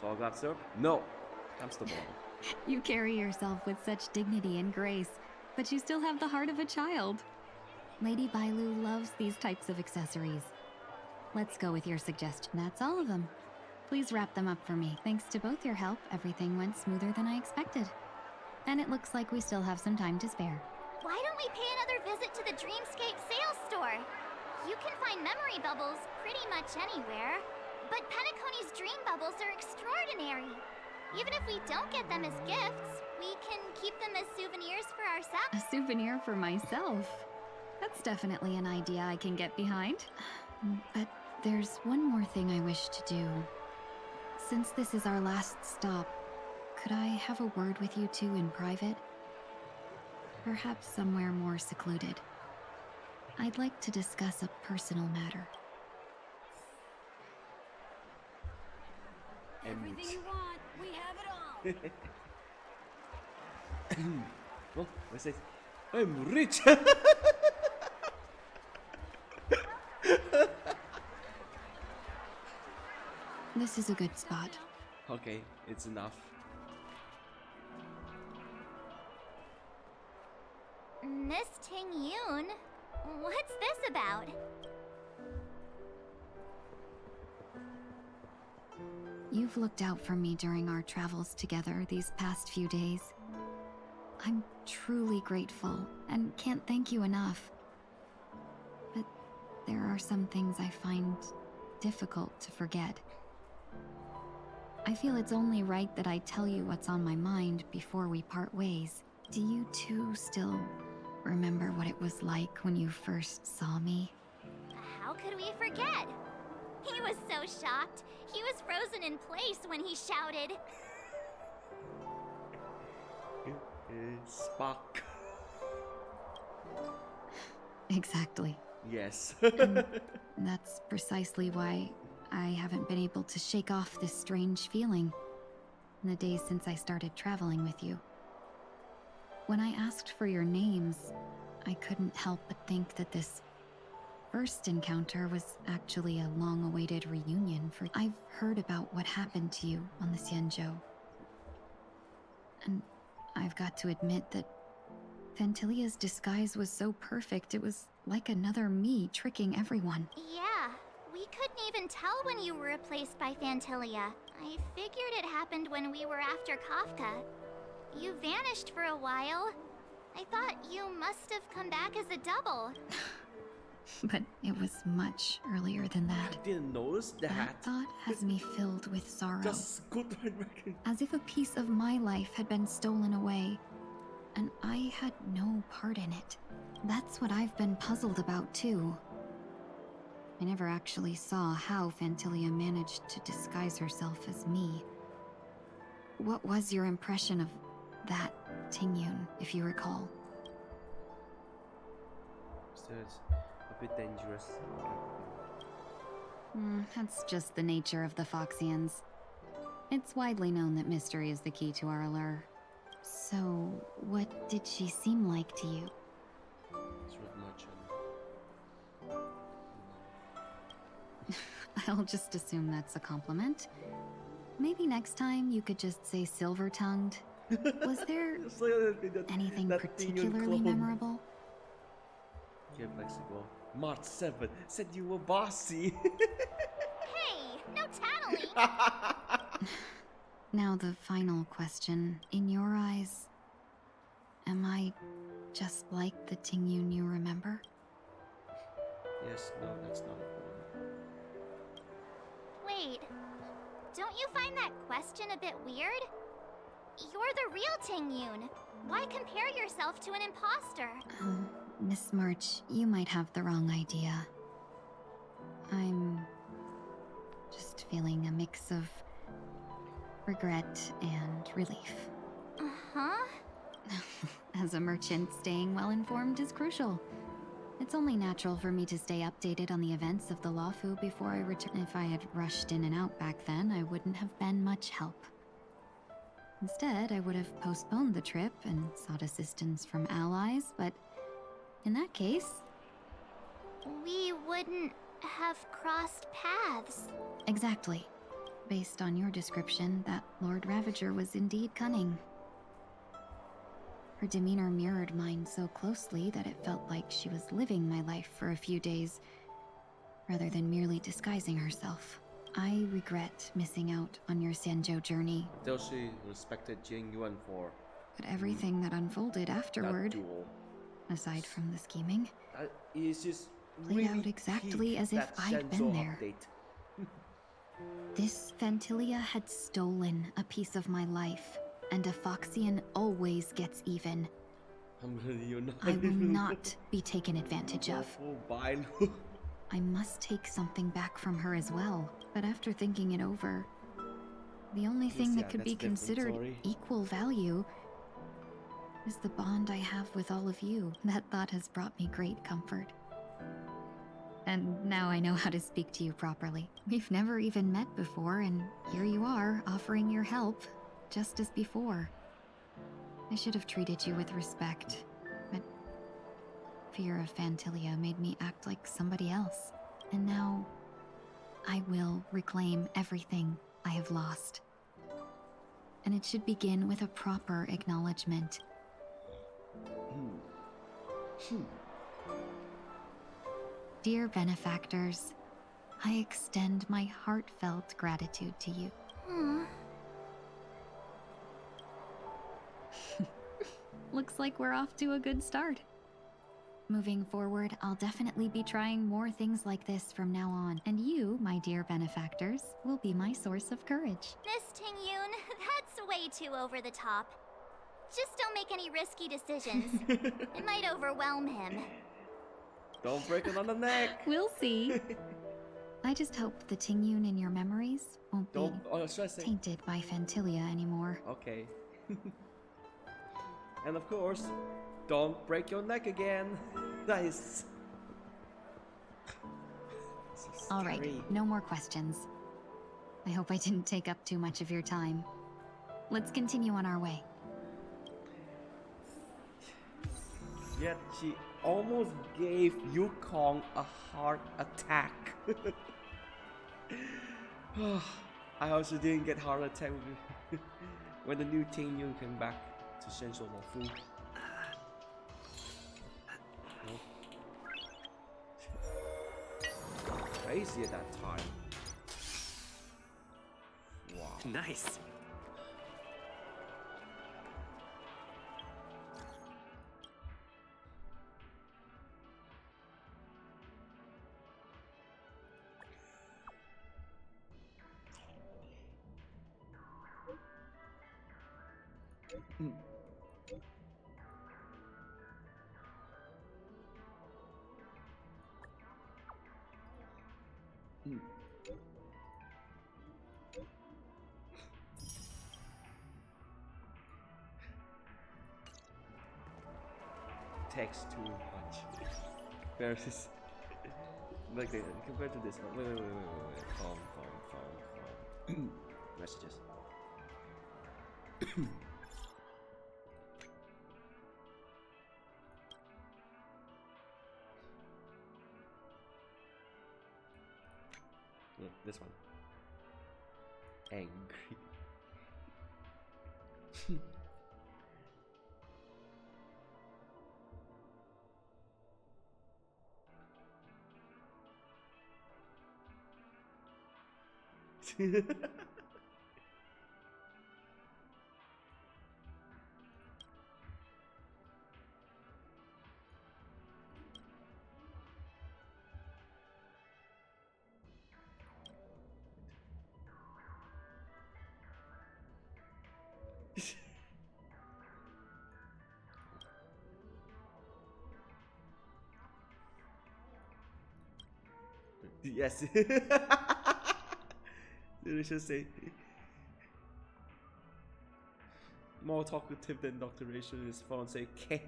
Autograph, sir? No. Comes the ball. You carry yourself with such dignity and grace, but you still have the heart of a child. Lady Bailu loves these types of accessories. Let's go with your suggestion. That's all of them. Please wrap them up for me. Thanks to both your help, everything went smoother than I expected. And it looks like we still have some time to spare. Why don't we pay another visit to the Dreamscape sales store? You can find memory bubbles pretty much anywhere. But Penacony's dream bubbles are extraordinary. Even if we don't get them as gifts, we can keep them as souvenirs for ourselves. A souvenir for myself? That's definitely an idea I can get behind. But there's one more thing I wish to do. Since this is our last stop, could I have a word with you two in private? Perhaps somewhere more secluded. I'd like to discuss a personal matter. Everything you want, we have it all. Well, I say, I'm rich. This is a good spot. Okay, it's enough. Miss Tingyun, what's this about? You've looked out for me during our travels together these past few days. I'm truly grateful and can't thank you enough. But there are some things I find difficult to forget. I feel it's only right that I tell you what's on my mind before we part ways. Do you two still remember what it was like when you first saw me? How could we forget? He was so shocked. He was frozen in place when he shouted. Spock. Exactly. Yes. And that's precisely why I haven't been able to shake off this strange feeling in the days since I started traveling with you. When I asked for your names, I couldn't help but think that this first encounter was actually a long-awaited reunion for... I've heard about what happened to you on the Xianzhou. And I've got to admit that Phantylia's disguise was so perfect, it was like another me tricking everyone. Yeah, we couldn't even tell when you were replaced by Phantylia. I figured it happened when we were after Kafka. You vanished for a while. I thought you must have come back as a double. But it was much earlier than that. I didn't notice that. That thought has me filled with sorrow. Just good record. As if a piece of my life had been stolen away, and I had no part in it. That's what I've been puzzled about, too. I never actually saw how Phantylia managed to disguise herself as me. What was your impression of that Tingyun, if you recall? So it's a bit dangerous. That's just the nature of the Foxians. It's widely known that mystery is the key to our allure. So, what did she seem like to you? I'll just assume that's a compliment. Maybe next time you could just say silver-tongued. Was there anything particularly memorable? Yeah, flexible. March 7 said you were bossy. Hey, no tattling! Now the final question. In your eyes, am I just like the Tingyun you remember? Yes, no, that's not important. Wait, don't you find that question a bit weird? You're the real Tingyun. Why compare yourself to an imposter? Miss March, you might have the wrong idea. I'm just feeling a mix of regret and relief. Uh-huh. As a merchant, staying well-informed is crucial. It's only natural for me to stay updated on the events of the Luofu before I return. If I had rushed in and out back then, I wouldn't have been much help. Instead, I would have postponed the trip and sought assistance from allies, but in that case... we wouldn't have crossed paths. Exactly. Based on your description, that Lord Ravager was indeed cunning. Her demeanor mirrored mine so closely that it felt like she was living my life for a few days, rather than merely disguising herself. I regret missing out on your Sanzhou journey. Though she respected Tingyun for... But everything that unfolded afterward, aside from the scheming, played out exactly as if I'd been there. This Phantylia had stolen a piece of my life, and a Foxian always gets even. I will not be taken advantage of. I must take something back from her as well, but after thinking it over, the only thing that could be considered equal value is the bond I have with all of you. That thought has brought me great comfort. And now I know how to speak to you properly. We've never even met before, and here you are, offering your help, just as before. I should have treated you with respect, but fear of Phantylia made me act like somebody else. And now, I will reclaim everything I have lost. And it should begin with a proper acknowledgement. Dear benefactors, I extend my heartfelt gratitude to you. Looks like we're off to a good start. Moving forward, I'll definitely be trying more things like this from now on. And you, my dear benefactors, will be my source of courage. Miss Tingyun, that's way too over the top. Just don't make any risky decisions. It might overwhelm him. Don't break it on the neck. We'll see. I just hope the Tingyun in your memories won't be tainted by Phantylia anymore. Okay. And of course, don't break your neck again. Nice. All right, no more questions. I hope I didn't take up too much of your time. Let's continue on our way. Yet she almost gave Yukong a heart attack. I also didn't get heart attack when the new Tingyun came back to change Luofu. Nope. Crazy at that time. Wow. Nice. Takes too much. Versus like compared to this one. Wait. Phone. Messages. Look, this one. Angry. Yes. They should say more talkative than Dr. Rachel in his phone. Say okay.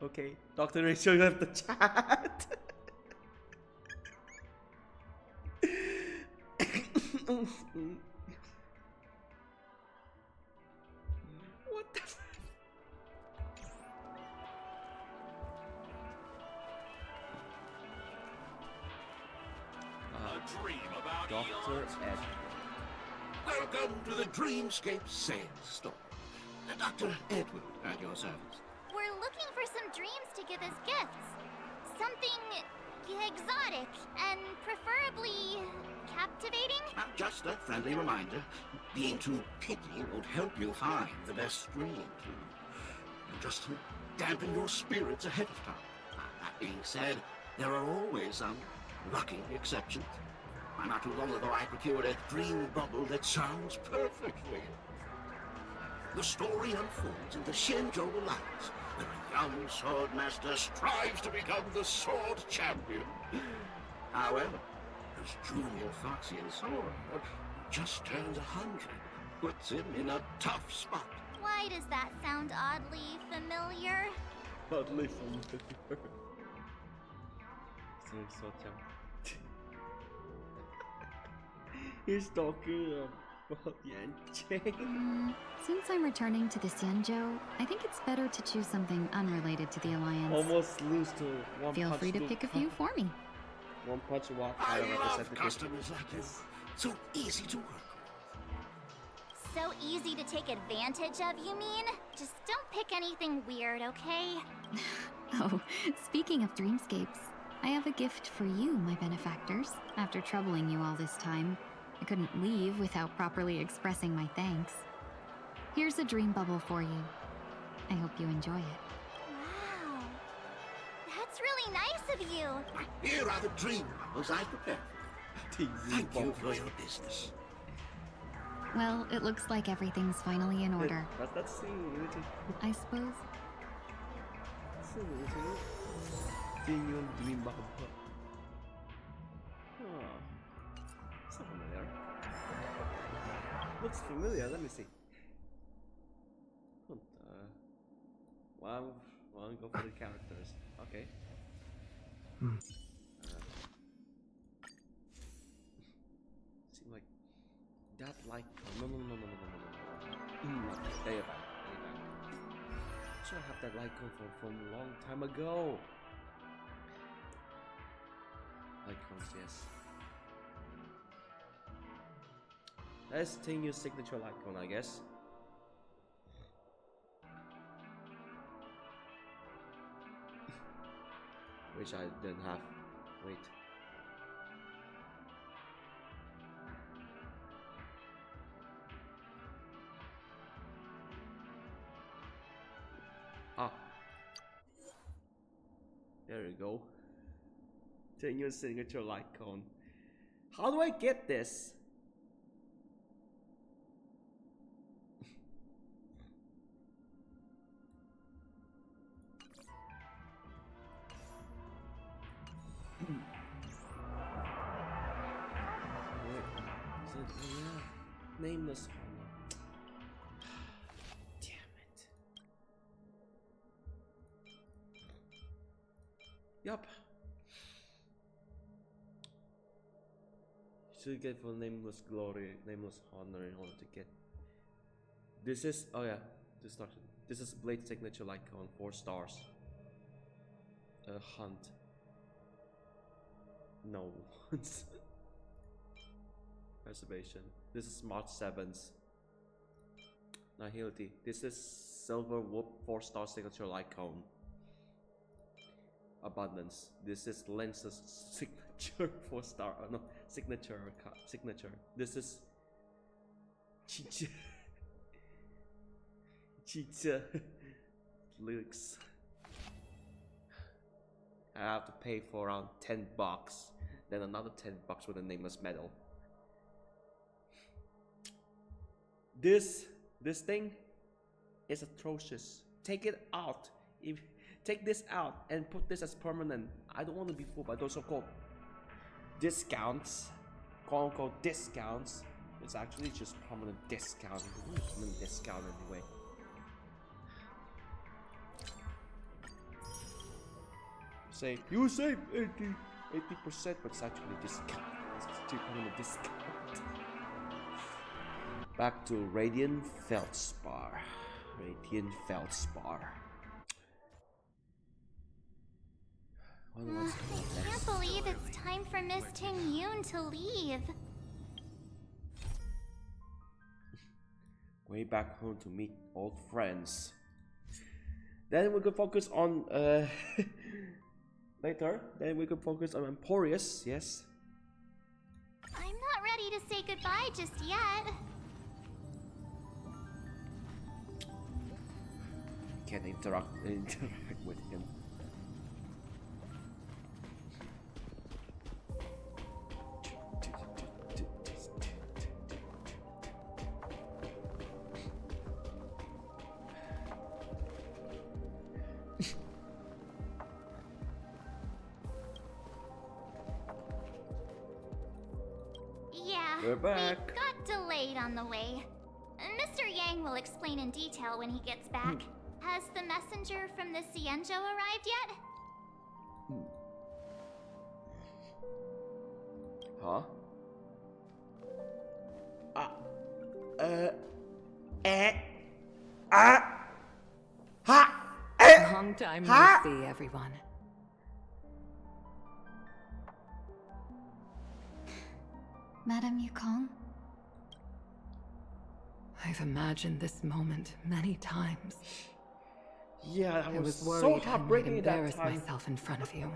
Okay, Dr. Rachel left the chat. What the dream about Dr. Ed. Welcome to the Dreamscape sales store. Dr. Edward at your service. We're looking for some dreams to give as gifts. Something exotic and preferably captivating. Just a friendly reminder, being too picky won't help you find the best dream. Just to dampen your spirits ahead of time. That being said, there are always some lucky exceptions. Not too long ago, I procured a dream bubble that sounds perfectly. The story unfolds in the Shenzhou Alliance, where a young sword master strives to become the sword champion. However, his junior Foxian sword just turned 100, puts him in a tough spot. Why does that sound oddly familiar? Oddly familiar. So he's talking about Yanjing. Since I'm returning to the Xianzhou, I think it's better to choose something unrelated to the Alliance. Almost lose to one Feel punch free to pick a few for me. One punch walk. I love customers like this. So easy to work with. So easy to take advantage of, you mean? Just don't pick anything weird, okay? Oh, speaking of dreamscapes, I have a gift for you, my benefactors. After troubling you all this time, I couldn't leave without properly expressing my thanks. Here's a dream bubble for you. I hope you enjoy it. Wow. That's really nice of you. Here are the dream bubbles I prepared. Thank you for your business. Well, it looks like everything's finally in order. That's I suppose. Tingyun dream bubble. Oh. It's not familiar. Looks familiar, let me see. Well, go for the characters. Okay. Seem like that like no. There you go. Should I have that Lycon from a long time ago? Lycons, yes. That's Tingyun's signature Lycon, I guess. Which I didn't have. Wait. Ah. There you go. Tingyun signature light cone. How do I get this? Nameless honor. Damn it. Yup. Should get for nameless glory, nameless honor in order to get. This is destruction. This is blade signature icon, 4 stars. Hunt. No. Preservation. This is March 7th. Nihility. This is Silver Whoop 4-star signature icon. Abundance. This is Lence's signature 4-star. No, signature. This is Chicha. Lyrics. I have to pay for around $10. Then another $10 with a nameless medal. This thing is atrocious. Take it out. Take this out and put this as permanent. I don't want to be fooled by those so-called discounts. Quote unquote discounts. It's actually just permanent discount. Permanent discount anyway. Say you save 80%, but it's actually discount. It's still permanent discount. Back to Radiant Feldspar. Radiant Feldspar. I can't believe it's time for Miss Tingyun to leave. Way back home to meet old friends. Then we could focus on later. Then we could focus on Amphoreus. Yes. I'm not ready to say goodbye just yet. Can't interact with him. We're back. We got delayed on the way. Mr. Yang will explain in detail when he gets back. Has the messenger from the Cienjo arrived yet? Huh? Long time no see, everyone. Madame Yukong? I've imagined this moment many times. Yeah, I was worried so I might heartbreaking embarrass that time. myself in front of you.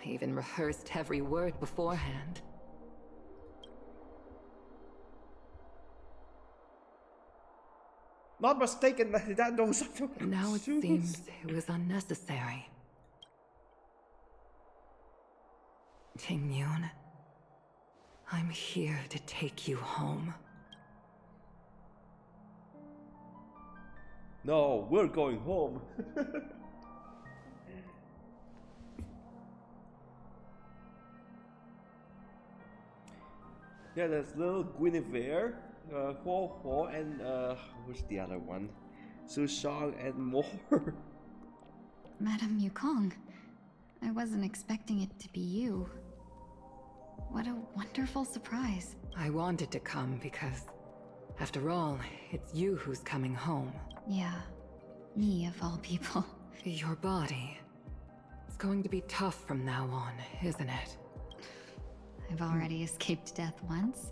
I even rehearsed every word beforehand. Not mistaken, that knows. Now it seems it was unnecessary. Tingyun, I'm here to take you home. No, we're going home. Yeah, there's little Guinevere, Huo Huo, and who's the other one? Sushang and more. Madame Yukong, I wasn't expecting it to be you. What a wonderful surprise. I wanted to come because, after all, it's you who's coming home. Yeah, me of all people. Your body. It's going to be tough from now on, isn't it? I've already escaped death once.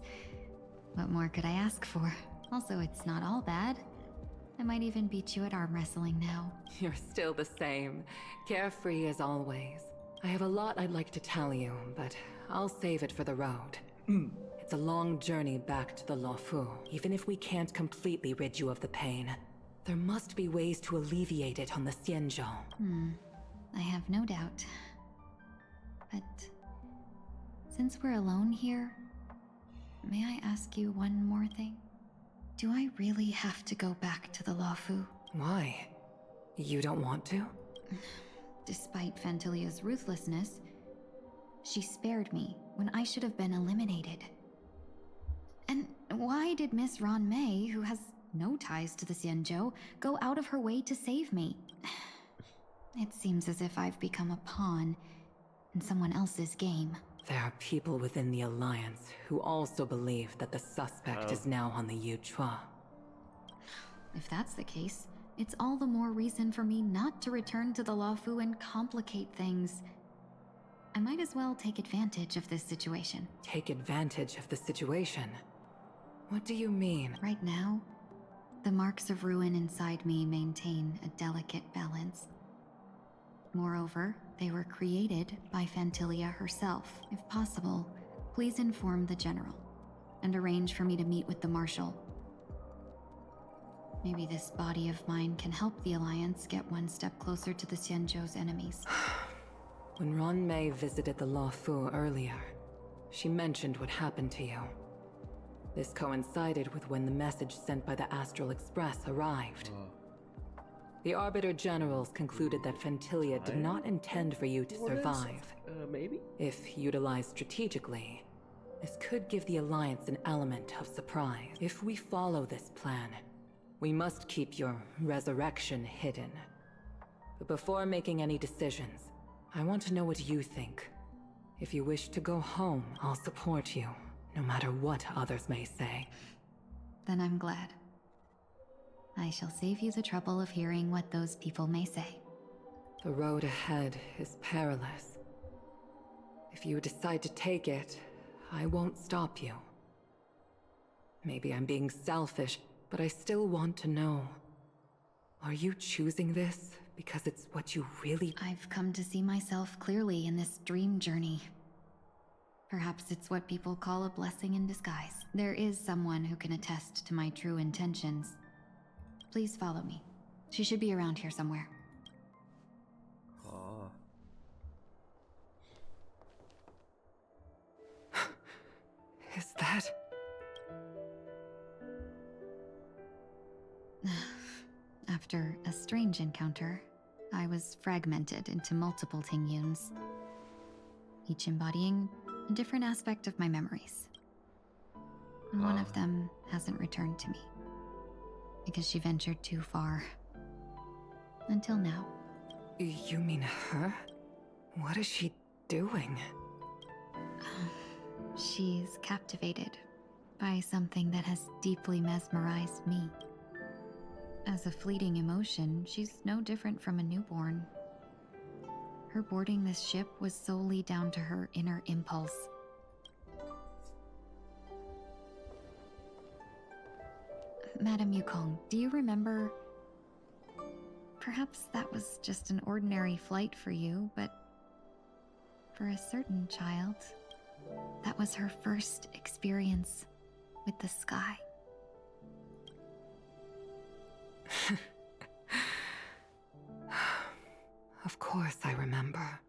What more could I ask for? Also, it's not all bad. I might even beat you at arm wrestling now. You're still the same, carefree as always. I have a lot I'd like to tell you, but I'll save it for the road. It's a long journey back to the Luofu. Even if we can't completely rid you of the pain, there must be ways to alleviate it on the Xianzhou. I have no doubt. But since we're alone here, may I ask you one more thing? Do I really have to go back to the Luofu? Why? You don't want to? Despite Phantilia's ruthlessness, she spared me when I should have been eliminated. And why did Miss Ruan Mei, who has no ties to the Xianzhou, go out of her way to save me? It seems as if I've become a pawn in someone else's game. There are people within the Alliance who also believe that the suspect is now on the Yuchua. If that's the case, it's all the more reason for me not to return to the Luofu and complicate things. I might as well take advantage of this situation. Take advantage of the situation? What do you mean? Right now, the marks of ruin inside me maintain a delicate balance. Moreover, they were created by Phantilia herself. If possible, please inform the General and arrange for me to meet with the Marshal. Maybe this body of mine can help the Alliance get one step closer to the Xianzhou's enemies. When Ruan Mei visited the Luofu earlier, she mentioned what happened to you. This coincided with when the message sent by the Astral Express arrived. The Arbiter Generals concluded that Phantilia did not intend for you to survive. Maybe? If utilized strategically, this could give the Alliance an element of surprise. If we follow this plan, we must keep your resurrection hidden. But before making any decisions, I want to know what you think. If you wish to go home, I'll support you, no matter what others may say. Then I'm glad. I shall save you the trouble of hearing what those people may say. The road ahead is perilous. If you decide to take it, I won't stop you. Maybe I'm being selfish, but I still want to know. Are you choosing this because it's what you really... I've come to see myself clearly in this dream journey. Perhaps it's what people call a blessing in disguise. There is someone who can attest to my true intentions. Please follow me. She should be around here somewhere. Is that... After a strange encounter, I was fragmented into multiple Tingyuns, each embodying a different aspect of my memories. And one of them hasn't returned to me, because she ventured too far. Until now. You mean her? What is she doing? She's captivated by something that has deeply mesmerized me. As a fleeting emotion, she's no different from a newborn. Her boarding this ship was solely down to her inner impulse. Madame Yukong, do you remember? Perhaps that was just an ordinary flight for you, but for a certain child, that was her first experience with the sky. Of course I remember.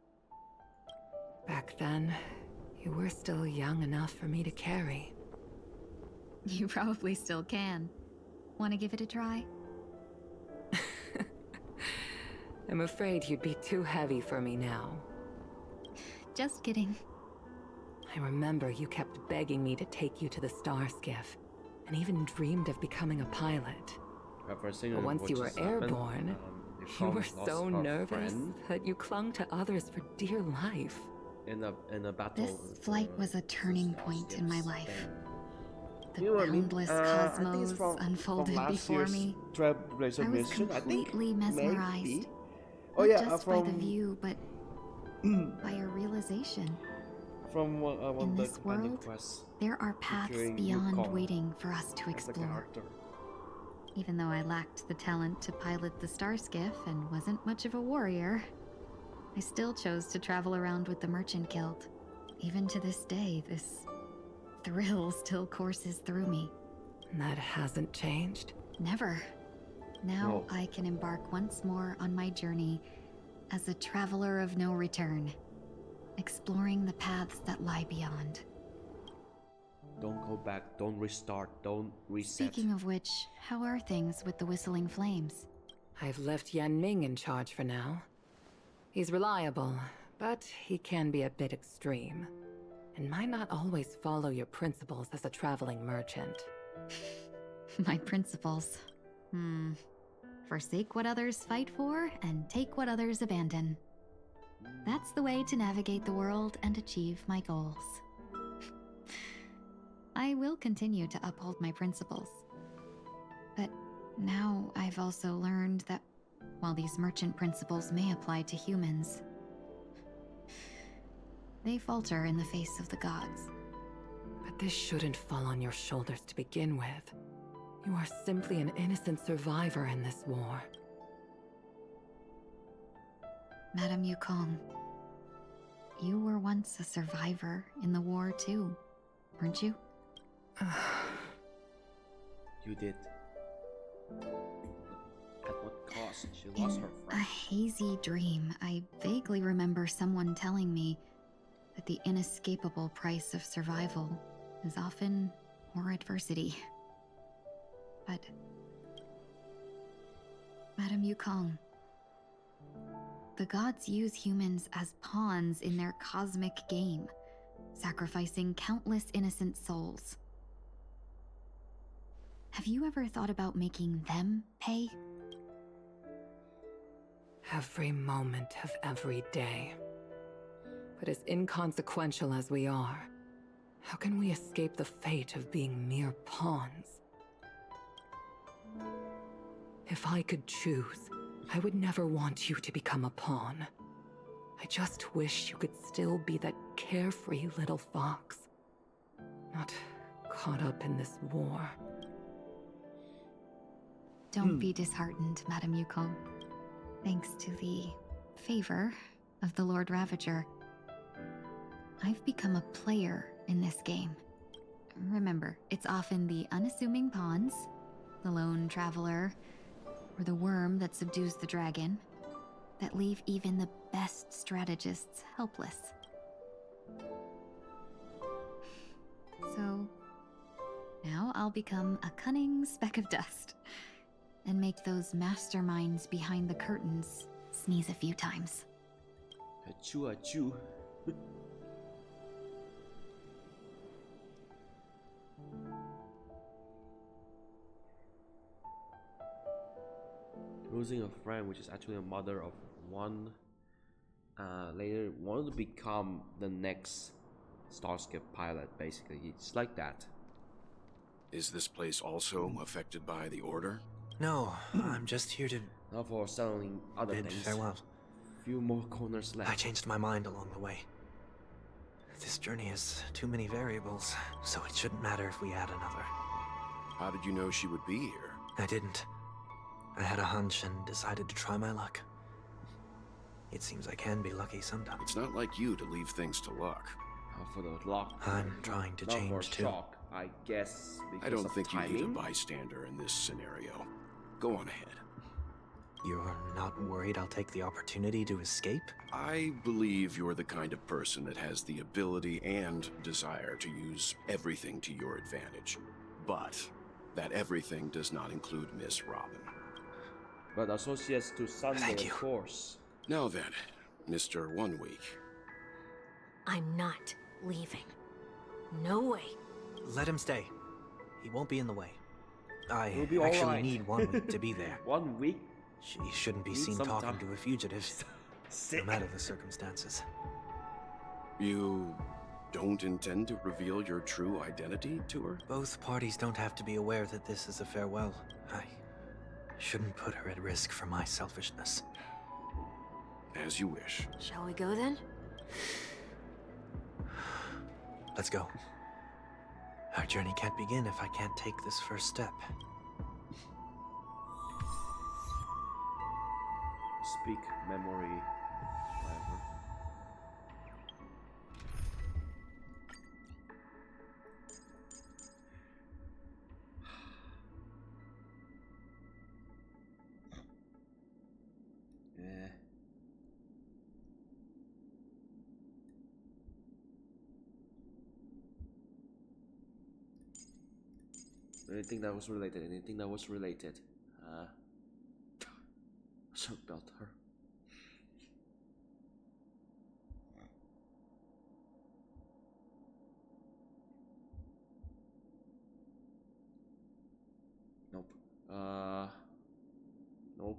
Back then, you were still young enough for me to carry. You probably still can. Want to give it a try? I'm afraid you'd be too heavy for me now. Just kidding. I remember you kept begging me to take you to the starskiff, and even dreamed of becoming a pilot. But once you were airborne, you were so nervous that you clung to others for dear life. In a battle. This flight was a turning point in my life. The boundless cosmos unfolded before me. Trailblazer I was completely mesmerized. Maybe. Not just by the view, but by a realization. From in this world, there are paths beyond waiting for us to explore. Even though I lacked the talent to pilot the starskiff and wasn't much of a warrior, I still chose to travel around with the Merchant Guild. Even to this day, this thrill still courses through me. That hasn't changed? Never. Now I can embark once more on my journey as a traveler of no return, exploring the paths that lie beyond. Don't go back, don't restart, don't reset. Speaking of which, how are things with the Whistling Flames? I've left Yan Ming in charge for now. He's reliable, but he can be a bit extreme, and might not always follow your principles as a traveling merchant. My principles? Forsake what others fight for, and take what others abandon. That's the way to navigate the world and achieve my goals. I will continue to uphold my principles. But now I've also learned that while these merchant principles may apply to humans, they falter in the face of the gods. But this shouldn't fall on your shoulders to begin with. You are simply an innocent survivor in this war. Madame Yukong, you were once a survivor in the war too, weren't you? You did. At what cost? She lost her In friend. a hazy dream, I vaguely remember someone telling me that the inescapable price of survival is often more adversity. But Madame Yukong, the gods use humans as pawns in their cosmic game, sacrificing countless innocent souls. Have you ever thought about making them pay? Every moment of every day. But as inconsequential as we are, how can we escape the fate of being mere pawns? If I could choose, I would never want you to become a pawn. I just wish you could still be that carefree little fox. Not caught up in this war. Don't be disheartened, Madame Yukong. Thanks to the favor of the Lord Ravager, I've become a player in this game. Remember, it's often the unassuming pawns, the lone traveler, or the worm that subdues the dragon, that leave even the best strategists helpless. So, now I'll become a cunning speck of dust, and make those masterminds behind the curtains sneeze a few times. Achoo, achoo. Losing a friend, which is actually a mother of one, later wanted to become the next starskiff pilot, basically. It's like that. Is this place also affected by the Order? No, I'm just here to... Not for selling other bid things. farewell. Few more corners left. I changed my mind along the way. This journey has too many variables, so it shouldn't matter if we add another. How did you know she would be here? I didn't. I had a hunch and decided to try my luck. It seems I can be lucky sometimes. It's not like you to leave things to luck. For the luck. I'm trying to change too. Shock, I guess. I don't think timing? you need a bystander in this scenario. Go on ahead. You're not worried I'll take the opportunity to escape? I believe you're the kind of person that has the ability and desire to use everything to your advantage. But that everything does not include Miss Robin. But associates to Sunday, of course. Now then, Mr. 1 Week. I'm not leaving. No way. Let him stay. He won't be in the way. I He'll be actually alright. need 1 week to be there. 1 week? She shouldn't be Need seen some talking time. to a fugitive, no matter the circumstances. You don't intend to reveal your true identity to her? Both parties don't have to be aware that this is a farewell. I shouldn't put her at risk for my selfishness. As you wish. Shall we go then? Let's go. Our journey can't begin if I can't take this first step. Speak memory. Anything that was related. Anything that was related. So about her. Nope. Nope.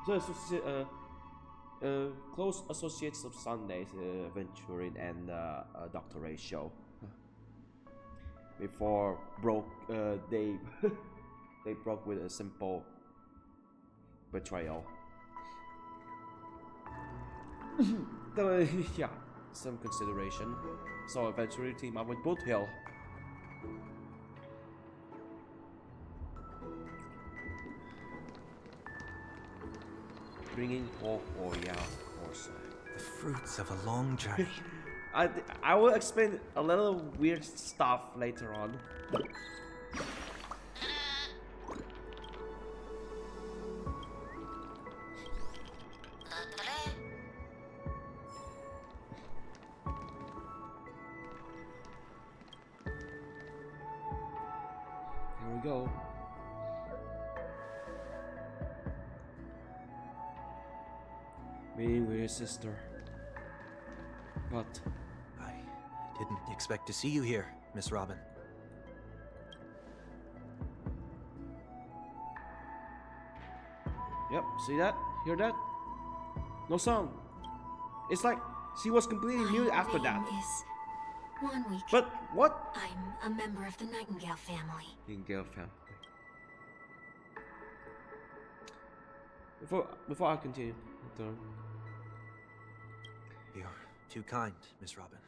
So, close associates of Sundays, Venturin and Dr. Ray show. Before they they broke with a simple betrayal. Yeah, some consideration. So eventually team up with Boothill. Bringing oh yeah, of course. The fruits of a long journey. I will explain a little weird stuff later on. Here we go. Meeting with your sister. But I didn't expect to see you here, Miss Robin. Yep, see that? Hear that? No sound. It's like she was completely mute after that. Is 1 week. But what? I'm a member of the Nightingale family. Nightingale family. Before I continue, you're too kind, Miss Robin.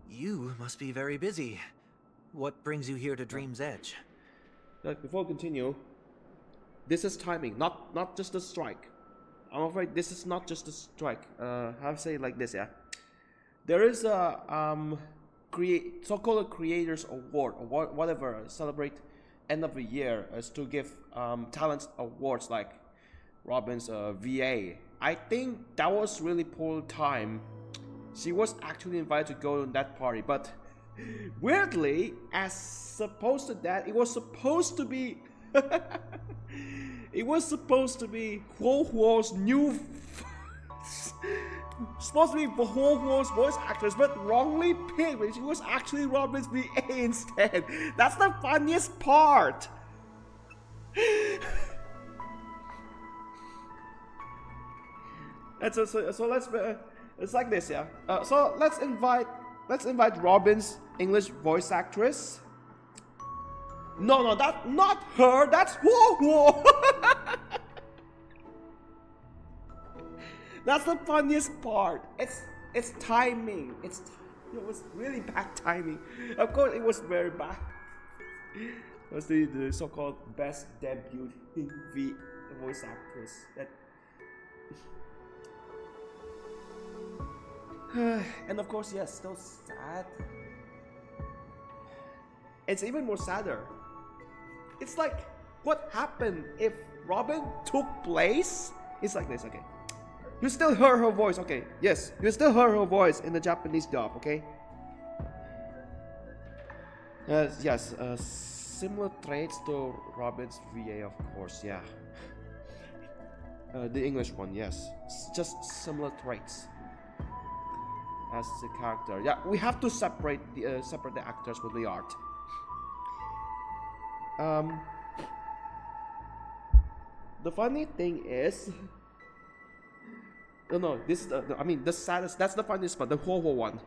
You must be very busy. What brings you here to Dream's Edge? Before I continue, this is timing, not just a strike. I'm afraid this is not just a strike. How to say it like this, yeah? There is a so-called Creators Award or whatever, celebrate end of the year is to give talent awards like Robin's VA. I think that was really poor time. She was actually invited to go to that party, but weirdly, as opposed to that, it was supposed to be Huo's new supposed to be Huo's voice actress, but wrongly picked. She was actually Robin's VA instead. That's the funniest part. And so let's it's like this, yeah. So let's invite Robin's English voice actress. No, that's not her. That's Huo. That's the funniest part. It's timing. It was really bad timing. Of course, it was very bad. It was the so-called best debut voice actress. And of course, yes, still sad. It's even more sadder. It's like, what happened if Robin took place? It's like this, okay. You still heard her voice, okay. Yes, you still heard her voice in the Japanese dub, okay. Yes, similar traits to Robin's VA, of course, yeah. The English one, yes. Just similar traits as the character. Yeah, we have to separate the actors with the art. The funny thing is, no, this is the saddest. That's the funniest part. The Huo one.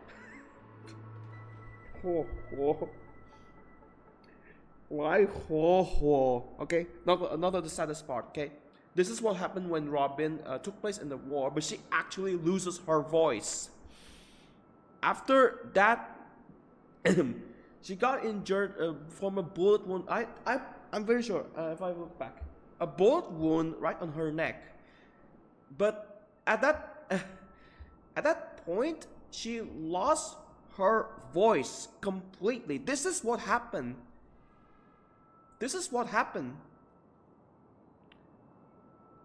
Huo. Why Huo? Okay, not the saddest part. Okay, this is what happened when Robin took place in the war, but she actually loses her voice. After that, she got injured from a bullet wound. I'm very sure if I look back, a bullet wound right on her neck. But at that point, she lost her voice completely. This is what happened. This is what happened.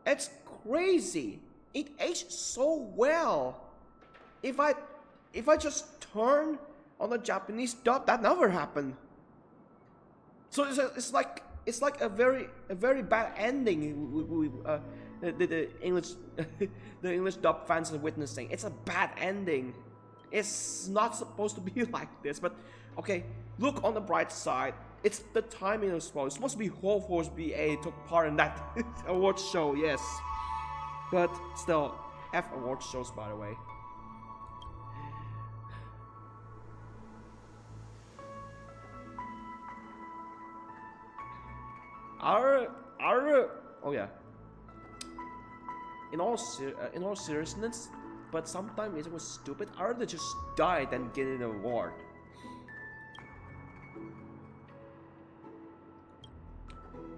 It's crazy. It aged so well. If I just turn on the Japanese dub, that never happened. So it's like a very bad ending. The English the English dub fans are witnessing. It's a bad ending. It's not supposed to be like this. But okay, look on the bright side. It's the timing as well. It's supposed to be Whole Force BA took part in that award show, yes. But still, F award shows, by the way. Oh yeah. In all seriousness, but sometimes it was stupid. I'd rather just die than get an award.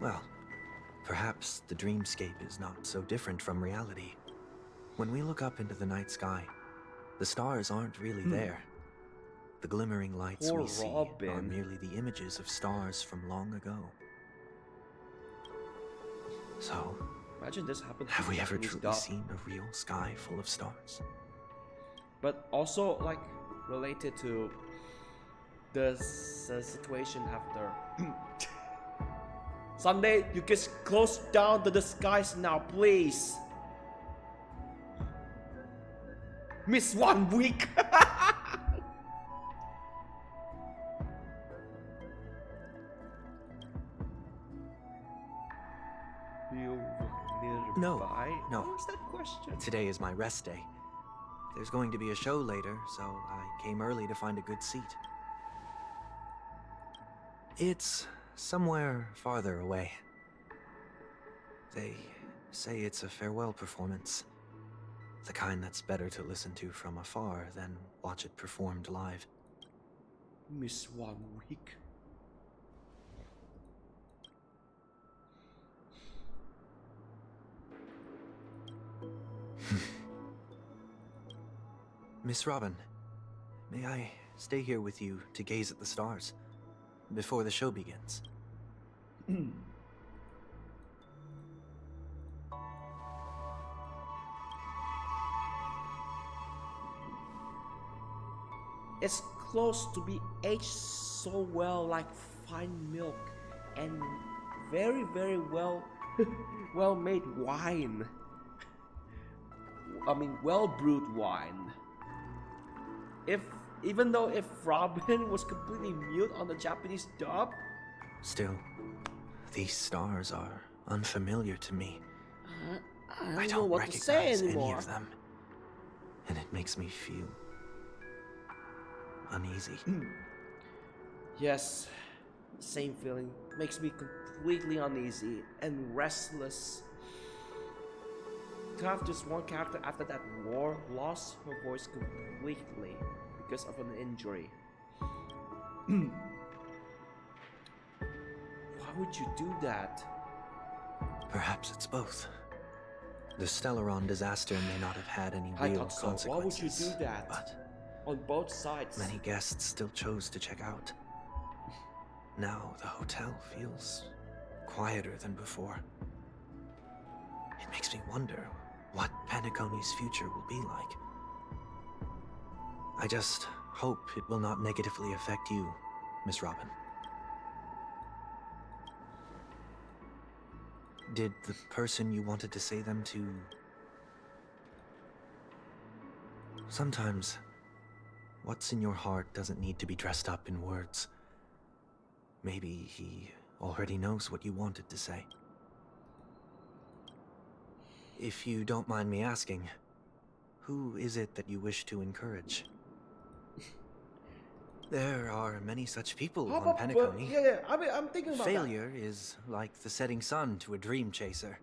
Well, perhaps the dreamscape is not so different from reality. When we look up into the night sky, the stars aren't really there. The glimmering lights we see are merely the images of stars from long ago. So, imagine this happened. Have we ever truly seen a real sky full of stars? But also, like, related to the situation after. Sunday, you get close down to the skies now, please. Miss 1 week. No. What was that question? Today is my rest day. There's going to be a show later, so I came early to find a good seat. It's somewhere farther away. They say it's a farewell performance. The kind that's better to listen to from afar than watch it performed live. Miss 1 week. Miss Robin, may I stay here with you to gaze at the stars before the show begins? It's close to be aged so well, like fine milk and very, very well made wine. I mean, well brewed wine. Even though if Robin was completely mute on the Japanese dub, still, these stars are unfamiliar to me. I don't know what to say anymore. Any of them, and it makes me feel uneasy. Yes, same feeling. Makes me completely uneasy and restless. To have just one character after that war lost her voice completely because of an injury. Why would you do that? Perhaps it's both. The Stellaron disaster may not have had any real consequences. Why would you do that? But on both sides. Many guests still chose to check out. Now the hotel feels quieter than before. It makes me wonder what Penacony's future will be like. I just hope it will not negatively affect you, Miss Robin. Did the person you wanted to say them to... Sometimes, what's in your heart doesn't need to be dressed up in words. Maybe he already knows what you wanted to say. If you don't mind me asking, who is it that you wish to encourage? There are many such people on Penacony. I'm thinking about Failure is like the setting sun to a dream chaser.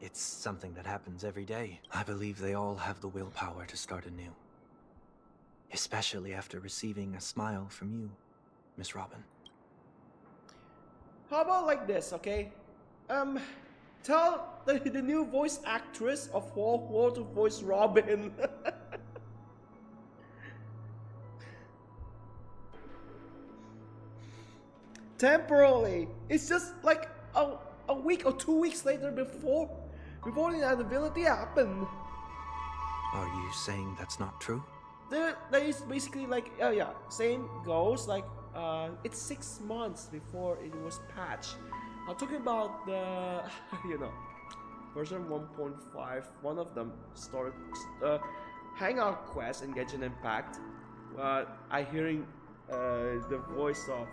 It's something that happens every day. I believe they all have the willpower to start anew. Especially after receiving a smile from you, Miss Robin. How about like this, okay? Tell the new voice actress of War to voice Robin. Temporarily. It's just like a week or 2 weeks later before the inevitability happened. Are you saying that's not true? There is basically like, same goes, like, it's 6 months before it was patched. I'm talking about the, version 1.5, one of them started, Hangout Quest and Genshin Impact. I hearing, the voice of,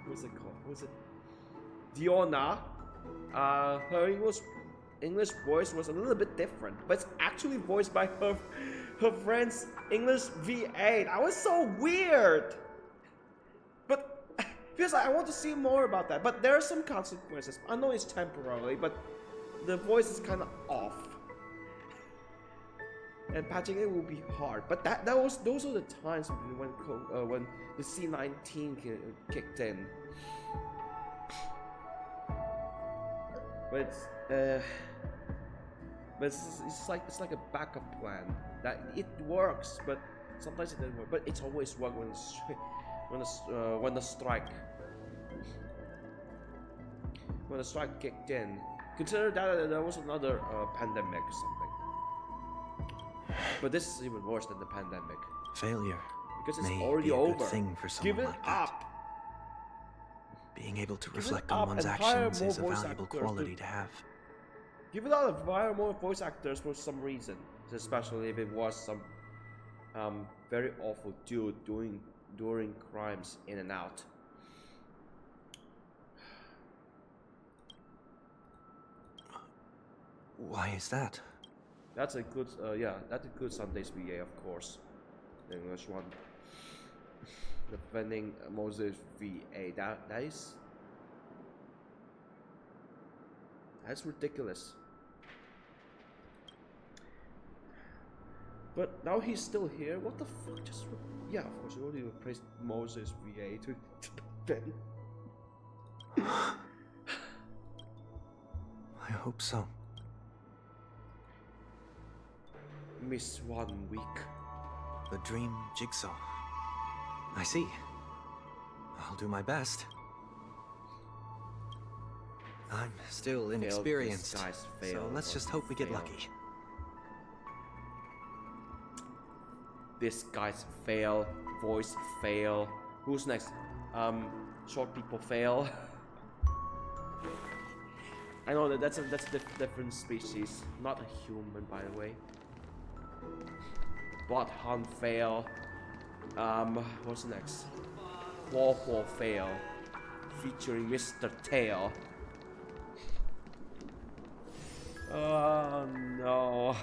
what's it called? What's it? Diona. Her English voice was a little bit different, but it's actually voiced by her friend's English VA. That was so weird. But because I want to see more about that. But there are some consequences. I know it's temporarily, but the voice is kind of off, and patching it will be hard. But those are the times when the C19 kicked in. But it's like a backup plan that it works, but sometimes it doesn't work. But it's always worked when the strike kicked in. Consider that there was another pandemic or something. But this is even worse than the pandemic. Failure because it's may already be a over. good thing for someone Give it like that. up. Being able to Give reflect it on up one's and hire actions more is a voice valuable actors quality to have. Give it out and hire more voice actors for some reason, especially if it was some very awful dude doing crimes in and out. Why is that? That's a good, that's a good Sunday's VA, of course. The English one. Defending Moses VA. That's ridiculous. But now he's still here. What the fuck? Of course, you already replaced Moses VA to Ben. I hope so. Miss 1 week. The dream jigsaw. I see. I'll do my best. I'm still inexperienced, so let's just hope we get lucky. This guy's fail, voice fail. Who's next? Short people fail. I know that's a different species, not a human, by the way. Bloodhound fail. What's next? Luofu fail, featuring Mr. Tail. Oh no.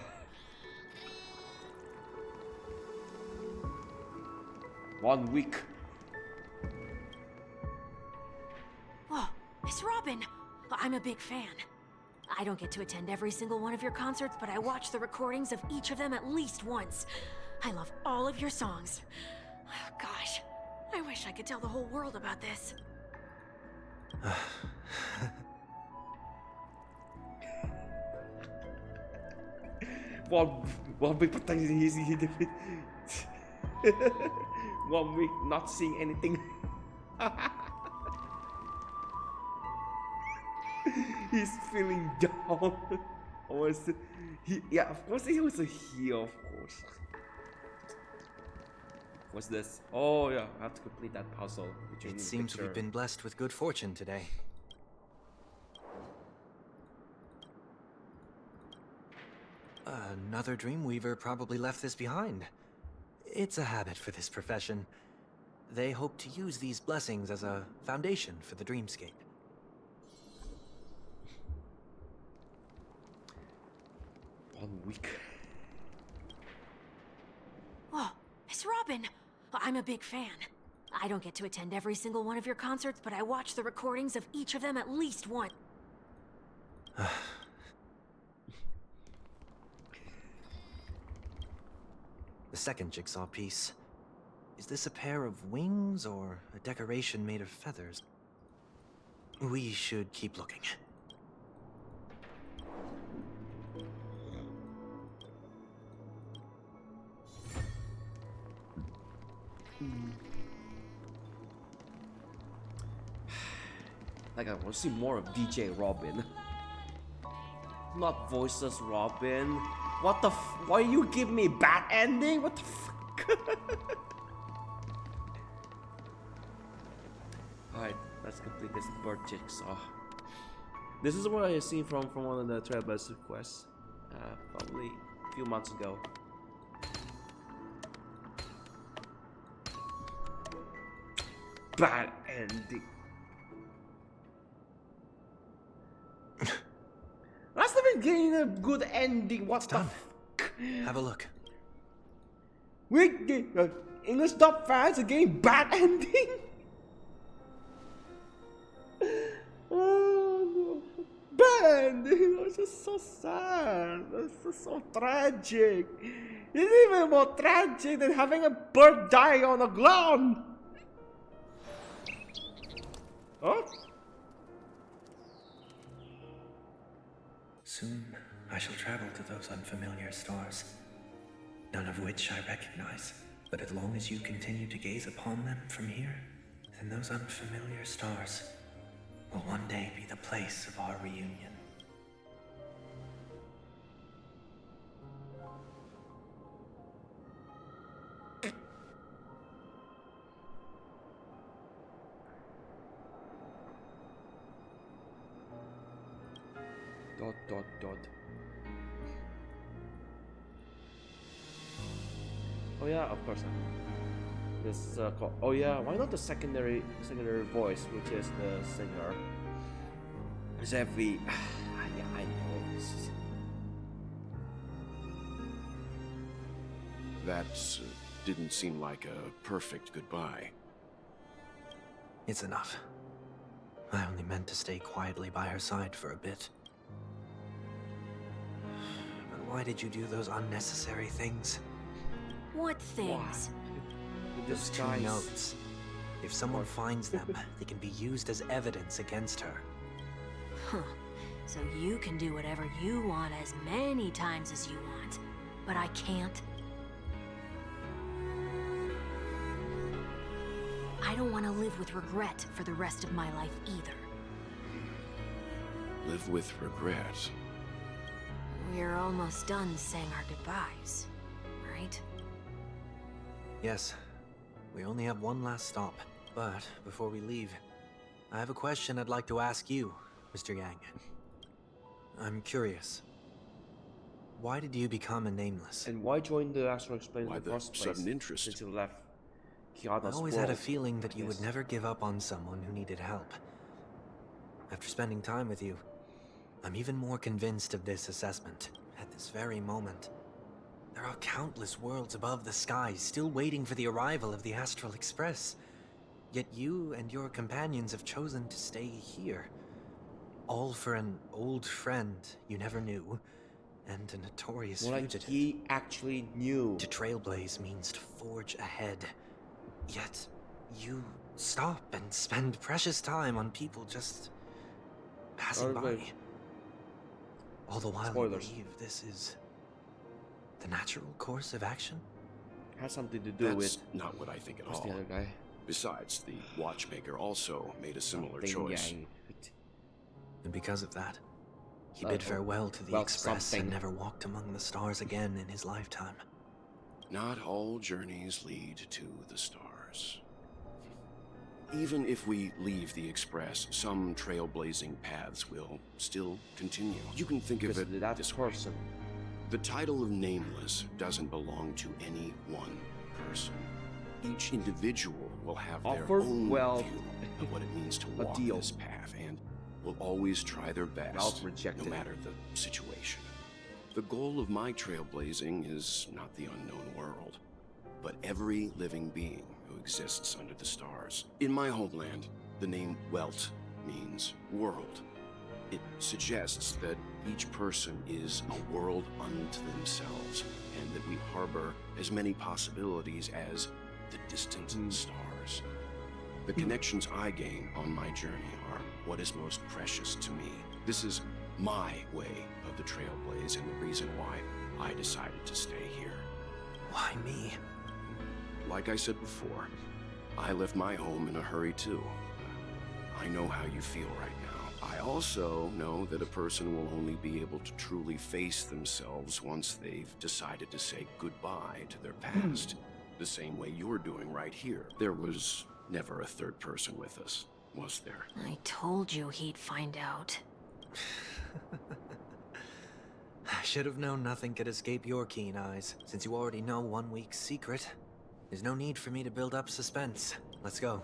One week. Oh, it's Robin. I'm a big fan. I don't get to attend every single one of your concerts, but I watch the recordings of each of them at least once. I love all of your songs. Oh, gosh, I wish I could tell the whole world about this. One week protecting easy. 1 week not seeing anything. He's feeling down. Of course he was a heel, of course. What's this? Oh yeah, I have to complete that puzzle. It seems we've been blessed with good fortune today. Another Dreamweaver probably left this behind. It's a habit for this profession. They hope to use these blessings as a foundation for the dreamscape. One week. Oh, it's Robin. I'm a big fan. I don't get to attend every single one of your concerts, but I watch the recordings of each of them at least once. The second jigsaw piece. Is this a pair of wings or a decoration made of feathers? We should keep looking. Like, I want to see more of DJ Robin. Not voiceless Robin. What the why you give me bad ending? What the fuck? Alright, let's complete this bird jigsaw. This is what I seen from one of the trailblazer quests. Probably a few months ago. Bad ending. That's not even getting a good ending. What's the fuck? Have a look. English dub fans are getting bad ending. Oh, no. Bad ending. That's just so sad. That's just so tragic. It's even more tragic than having a bird dying on the ground. Huh? Soon, I shall travel to those unfamiliar stars, none of which I recognize. But as long as you continue to gaze upon them from here, then those unfamiliar stars will one day be the place of our reunion. Dot. Oh yeah, of course. This oh yeah, why not the secondary voice, which is the singer? Is every yeah, I know. That didn't seem like a perfect goodbye. It's enough. I only meant to stay quietly by her side for a bit. Why did you do those unnecessary things? What things? Those two notes. If someone finds them, they can be used as evidence against her. Huh. So you can do whatever you want as many times as you want, but I can't? I don't want to live with regret for the rest of my life either. Live with regret? We're almost done saying our goodbyes, right? Yes. We only have one last stop. But before we leave, I have a question I'd like to ask you, Mr. Yang. I'm curious. Why did you become a nameless? And why join the Astral Express in the first place? Sudden interest? Since you left I always had a feeling that you would never give up on someone who needed help. After spending time with you, I'm even more convinced of this assessment. At this very moment, there are countless worlds above the skies still waiting for the arrival of the Astral Express. Yet you and your companions have chosen to stay here. All for an old friend you never knew, and a notorious fugitive. He actually knew. To trailblaze means to forge ahead. Yet, you stop and spend precious time on people just passing by. All the while you believe this is the natural course of action? Has something to do with... That's not what I think at all. The other guy? Besides, the watchmaker also made a similar choice. And because of that, he bid farewell to the Express and never walked among the stars again in his lifetime. Not all journeys lead to the stars. Even if we leave the Express, some trailblazing paths will still continue. You can think of it this way. The title of Nameless doesn't belong to any one person. Each individual will have their own view of what it means to walk this path and will always try their best, no matter the situation. The goal of my trailblazing is not the unknown world, but every living being who exists under the stars. In my homeland, the name Welt means world. It suggests that each person is a world unto themselves, and that we harbor as many possibilities as the distant stars. The connections I gain on my journey are what is most precious to me. This is my way of the trailblaze and the reason why I decided to stay here. Why me? Like I said before, I left my home in a hurry too. I know how you feel right now. I also know that a person will only be able to truly face themselves once they've decided to say goodbye to their past. The same way you're doing right here. There was never a third person with us, was there? I told you he'd find out. I should have known nothing could escape your keen eyes. Since you already know 1 week's secret, there's no need for me to build up suspense. Let's go.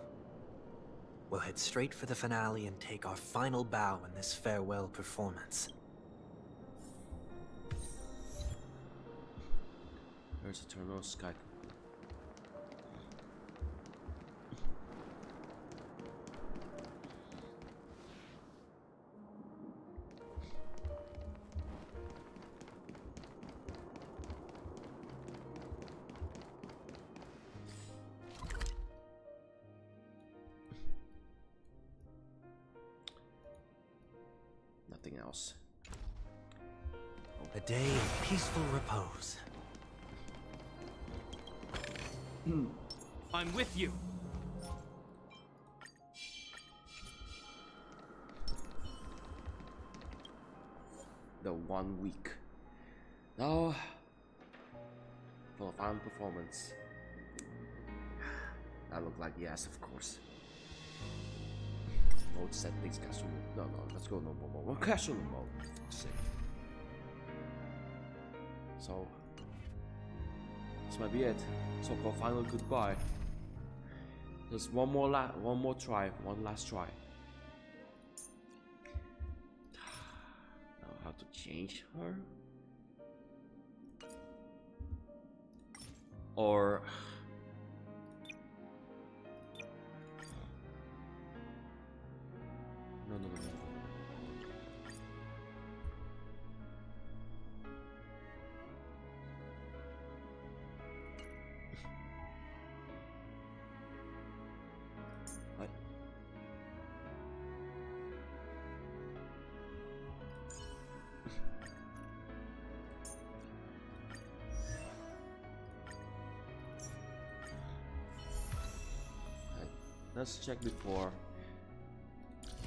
We'll head straight for the finale and take our final bow in this farewell performance. There's Eternal Sky. Nothing else. A day of peaceful repose. I'm with you. The 1 week. Now, for the final performance. That looked like yes, of course. Mode settings, casual. No, let's go normal mode. Casual mode. For fuck's sake. So, this might be it. So-called final goodbye. Just one more try, one last try. Now how to change her? Or no. What? Let's check before.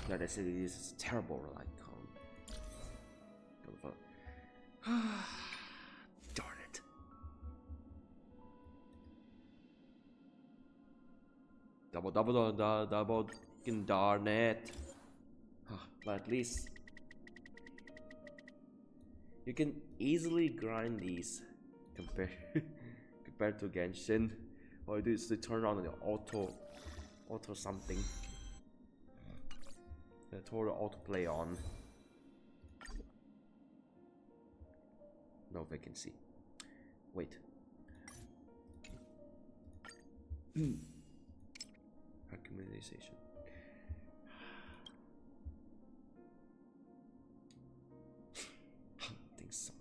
Yeah, they say this is terrible, like, darn it. Double, darn it. But at least you can easily grind these compared to Genshin. All you do is to turn on the auto something. Turn the autoplay on. No vacancy. Wait. Accumulation. I don't think so.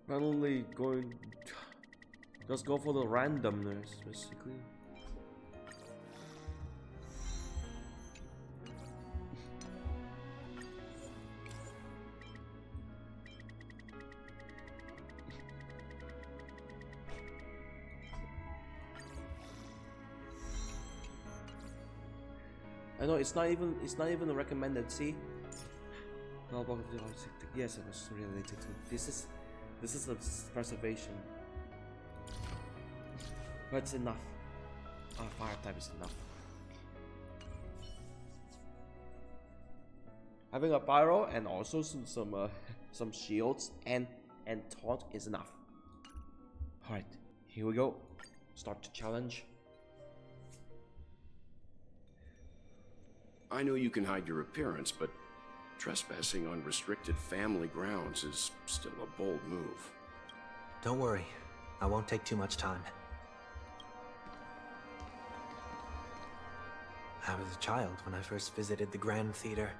Randomly going, just go for the randomness, basically. I know it's not even recommended. See, Yes, it was related to this is a preservation. But it's enough. Fire type is enough. Having a pyro and also some shields and taunt is enough. Alright, here we go. Start the challenge. I know you can hide your appearance, but trespassing on restricted family grounds is still a bold move. Don't worry, I won't take too much time. I was a child when I first visited the Grand Theater.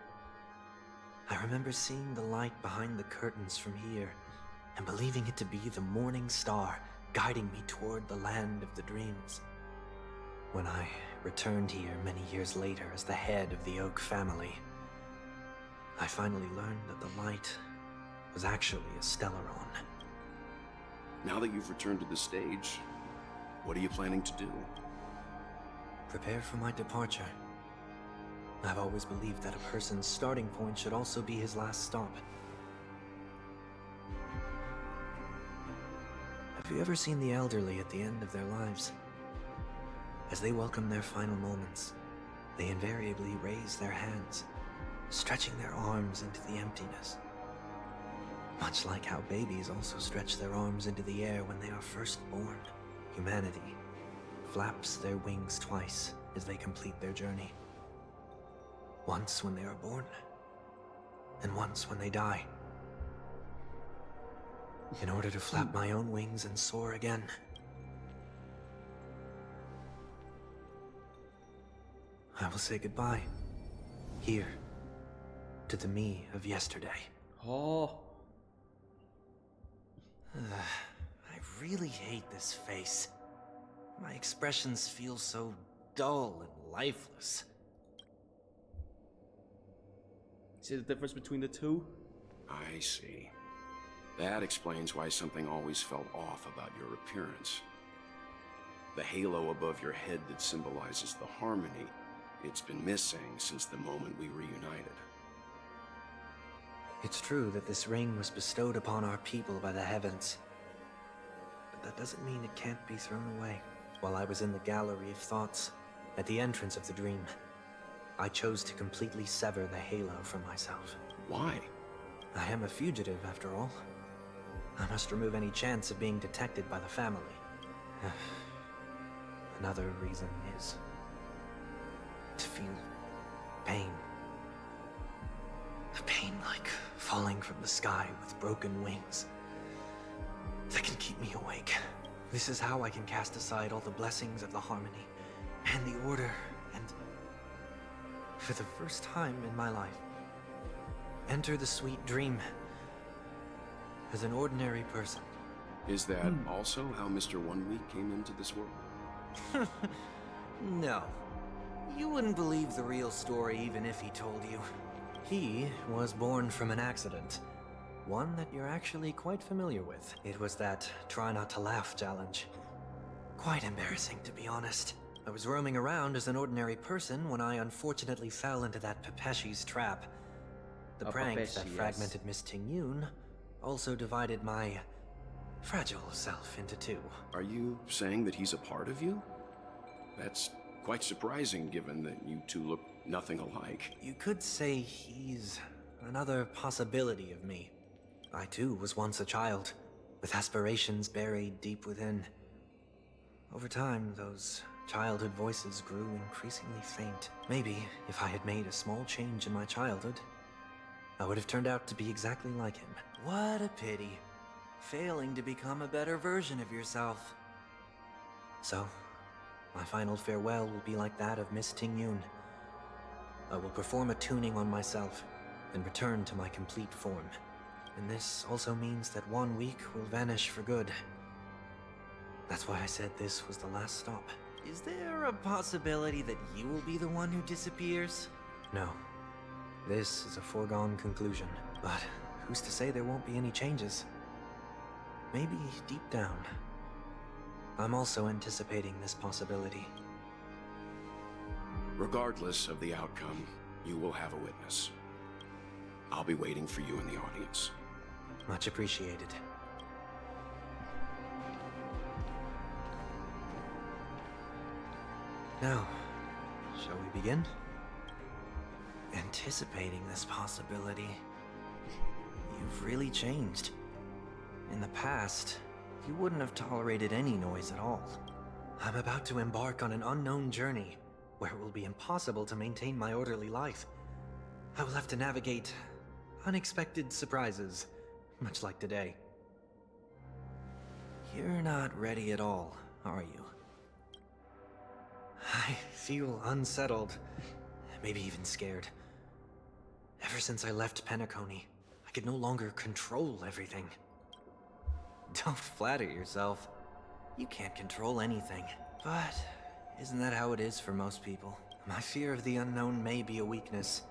I remember seeing the light behind the curtains from here, and believing it to be the morning star guiding me toward the land of the dreams. When I returned here many years later as the head of the Oak family, I finally learned that the light was actually a Stellaron. Now that you've returned to the stage, what are you planning to do? Prepare for my departure. I've always believed that a person's starting point should also be his last stop. Have you ever seen the elderly at the end of their lives? As they welcome their final moments, they invariably raise their hands, stretching their arms into the emptiness. Much like how babies also stretch their arms into the air when they are first born, humanity flaps their wings twice as they complete their journey. Once when they are born, and once when they die. In order to flap my own wings and soar again. I will say goodbye. Here. To the me of yesterday. Oh. I really hate this face. My expressions feel so dull and lifeless. See the difference between the two? I see. That explains why something always felt off about your appearance. The halo above your head that symbolizes the harmony, it's been missing since the moment we reunited. It's true that this ring was bestowed upon our people by the heavens. But that doesn't mean it can't be thrown away. While I was in the gallery of thoughts, at the entrance of the dream, I chose to completely sever the halo from myself. Why? I am a fugitive, after all. I must remove any chance of being detected by the family. Another reason is to feel pain. A pain like falling from the sky with broken wings that can keep me awake. This is how I can cast aside all the blessings of the harmony and the order and, for the first time in my life, enter the sweet dream as an ordinary person. Is that also how Mr. 1 Week came into this world? No. You wouldn't believe the real story even if he told you. He was born from an accident. One that you're actually quite familiar with. It was that try not to laugh challenge. Quite embarrassing, to be honest. I was roaming around as an ordinary person when I unfortunately fell into that Pepeshi's trap. The prank that fragmented Miss Tingyun also divided my fragile self into two. Are you saying that he's a part of you? That's quite surprising given that you two look nothing alike. You could say he's another possibility of me. I too was once a child, with aspirations buried deep within. Over time, those childhood voices grew increasingly faint. Maybe, if I had made a small change in my childhood, I would have turned out to be exactly like him. What a pity. Failing to become a better version of yourself. So, my final farewell will be like that of Miss Tingyun. I will perform a tuning on myself, and return to my complete form. And this also means that 1 week will vanish for good. That's why I said this was the last stop. Is there a possibility that you will be the one who disappears? No. This is a foregone conclusion. But who's to say there won't be any changes? Maybe deep down, I'm also anticipating this possibility. Regardless of the outcome, you will have a witness. I'll be waiting for you in the audience. Much appreciated. Now, shall we begin? Anticipating this possibility, you've really changed. In the past, you wouldn't have tolerated any noise at all. I'm about to embark on an unknown journey, where it will be impossible to maintain my orderly life. I will have to navigate unexpected surprises, much like today. You're not ready at all, are you? I feel unsettled, maybe even scared. Ever since I left Penacony, I could no longer control everything. Don't flatter yourself. You can't control anything. But isn't that how it is for most people? My fear of the unknown may be a weakness,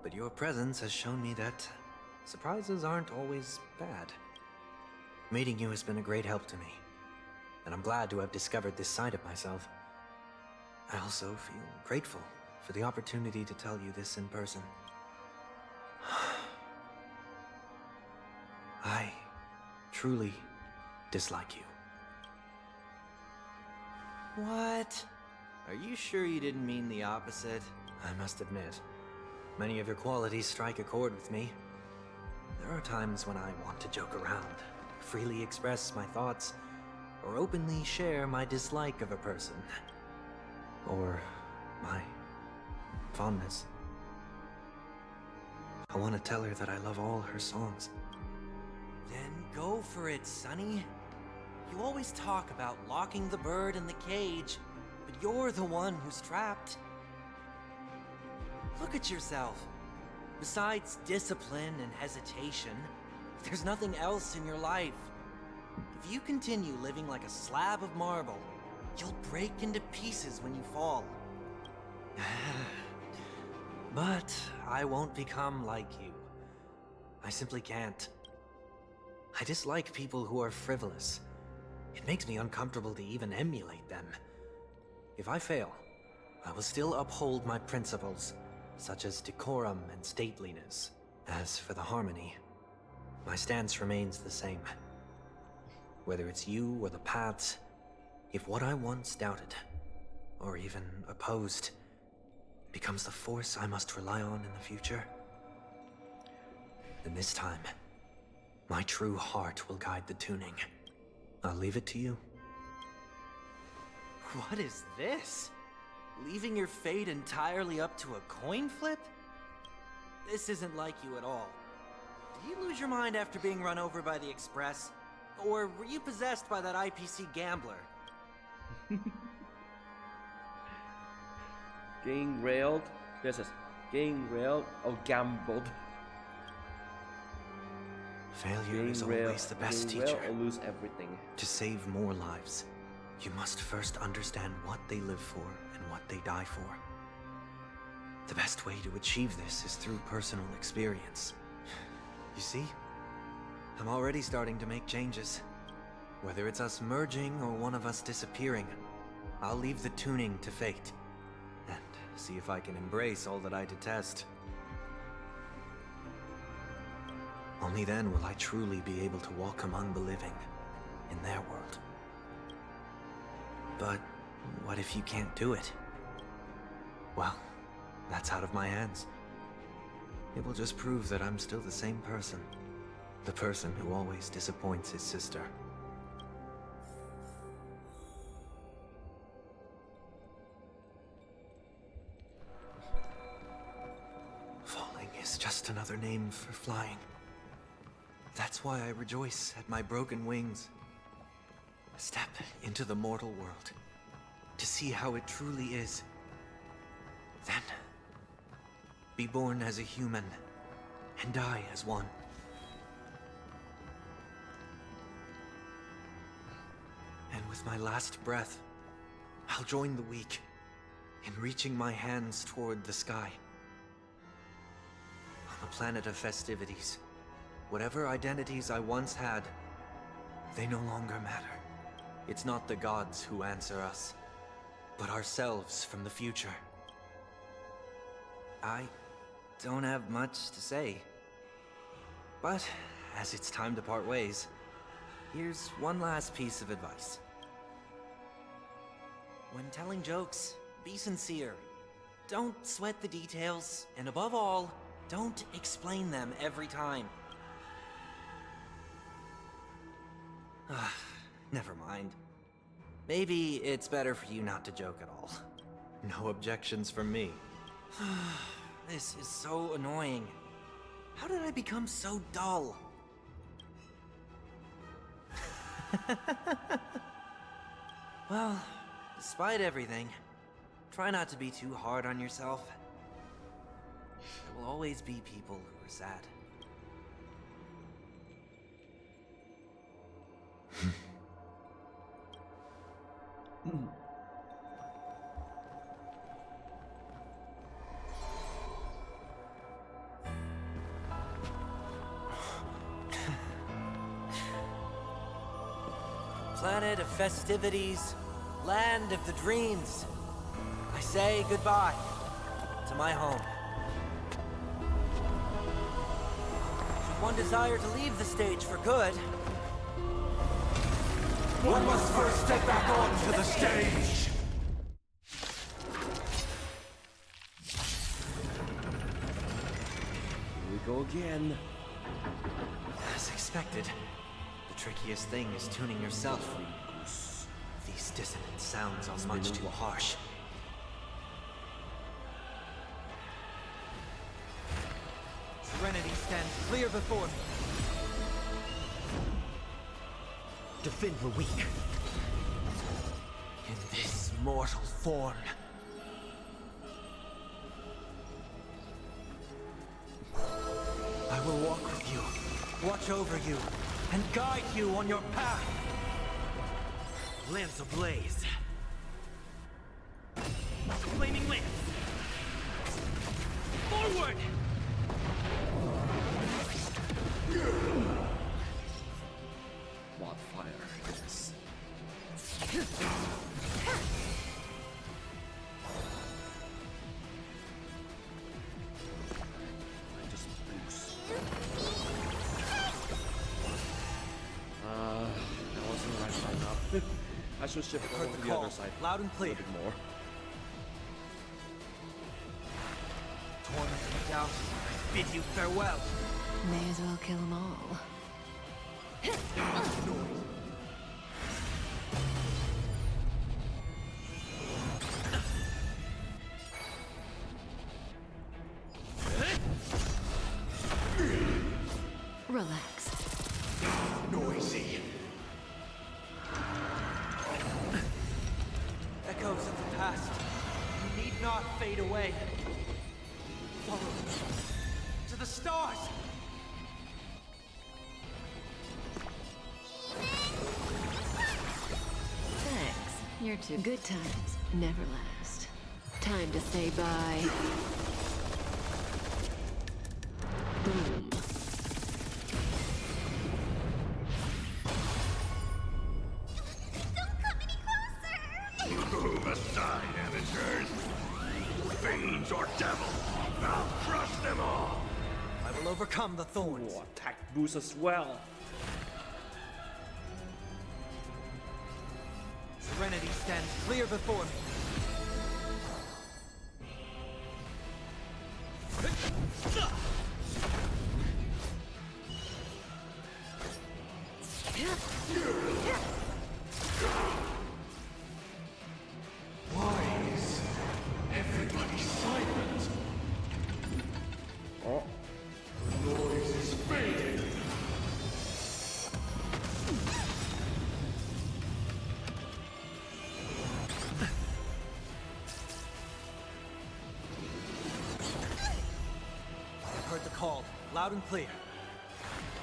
but your presence has shown me that surprises aren't always bad. Meeting you has been a great help to me, and I'm glad to have discovered this side of myself. I also feel grateful for the opportunity to tell you this in person. I truly dislike you. What? Are you sure you didn't mean the opposite? I must admit, many of your qualities strike a chord with me. There are times when I want to joke around, freely express my thoughts, or openly share my dislike of a person. Or my fondness. I want to tell her that I love all her songs. Then go for it, Sonny. You always talk about locking the bird in the cage, but you're the one who's trapped. Look at yourself. Besides discipline and hesitation, there's nothing else in your life. If you continue living like a slab of marble, you'll break into pieces when you fall. But I won't become like you. I simply can't. I dislike people who are frivolous. It makes me uncomfortable to even emulate them. If I fail, I will still uphold my principles, such as decorum and stateliness. As for the harmony, my stance remains the same. Whether it's you or the paths, if what I once doubted, or even opposed, becomes the force I must rely on in the future, then this time, my true heart will guide the tuning. I'll leave it to you. What is this? Leaving your fate entirely up to a coin flip? This isn't like you at all. Did you lose your mind after being run over by the Express? Or were you possessed by that IPC gambler? Getting railed? This is getting railed or gambled. Failure is always the best teacher. Or lose everything. To save more lives, you must first understand what they live for and what they die for. The best way to achieve this is through personal experience. You see? I'm already starting to make changes. Whether it's us merging or one of us disappearing, I'll leave the tuning to fate. And see if I can embrace all that I detest. Only then will I truly be able to walk among the living, in their world. But what if you can't do it? Well, that's out of my hands. It will just prove that I'm still the same person. The person who always disappoints his sister. Falling is just another name for flying. That's why I rejoice at my broken wings. Step into the mortal world to see how it truly is. Then, be born as a human and die as one. And with my last breath, I'll join the weak in reaching my hands toward the sky. On a planet of festivities, whatever identities I once had, they no longer matter. It's not the gods who answer us, but ourselves from the future. I don't have much to say. But, as it's time to part ways, here's one last piece of advice. When telling jokes, be sincere. Don't sweat the details, and above all, don't explain them every time. Never mind. Maybe it's better for you not to joke at all. No objections from me. This is so annoying. How did I become so dull? Well, despite everything, try not to be too hard on yourself. There will always be people who are sad. Planet of festivities, land of the dreams. I say goodbye to my home. Should one desire to leave the stage for good, one must first step back onto the stage! Here we go again. As expected, the trickiest thing is tuning yourself. These dissonant sounds are much too harsh. Serenity stands clear before me. Defend the weak. In this mortal form. I will walk with you, watch over you, and guide you on your path. Lance ablaze. Flaming lance. Forward! Wildfire, yes. I just boost. That wasn't the right side up. I should shift over to the other side. Loud and clear. A little bit more. Torment me down. I bid you farewell. May as well kill them all. Relax. Noisy. Echoes of the past. You need not fade away. Follow me to the stars. Thanks. You're too good times. Never last. Time to say bye. Boom. Move aside, amateurs. Fiends or devils, I'll crush them all. I will overcome the thorns. Oh, attack boost as well. Serenity stands clear before me. Why is everybody silent? Oh. The noise is fading. I've heard the call, loud and clear.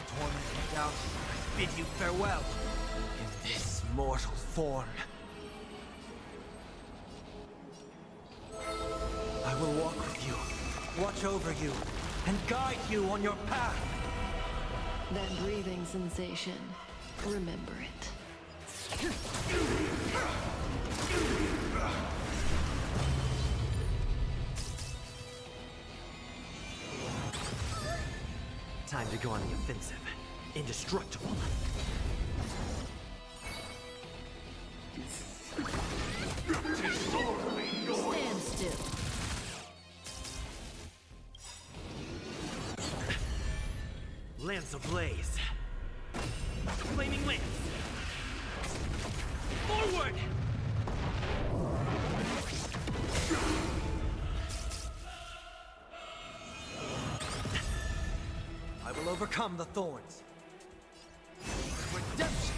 Torment me down. I bid you farewell. In this mortal form. I will walk with you, watch over you, and guide you on your path. That breathing sensation. Remember it. Time to go on the offensive. Indestructible. Stand still. Lance ablaze. Flaming lance. Forward! I will overcome the thorns. Redemption!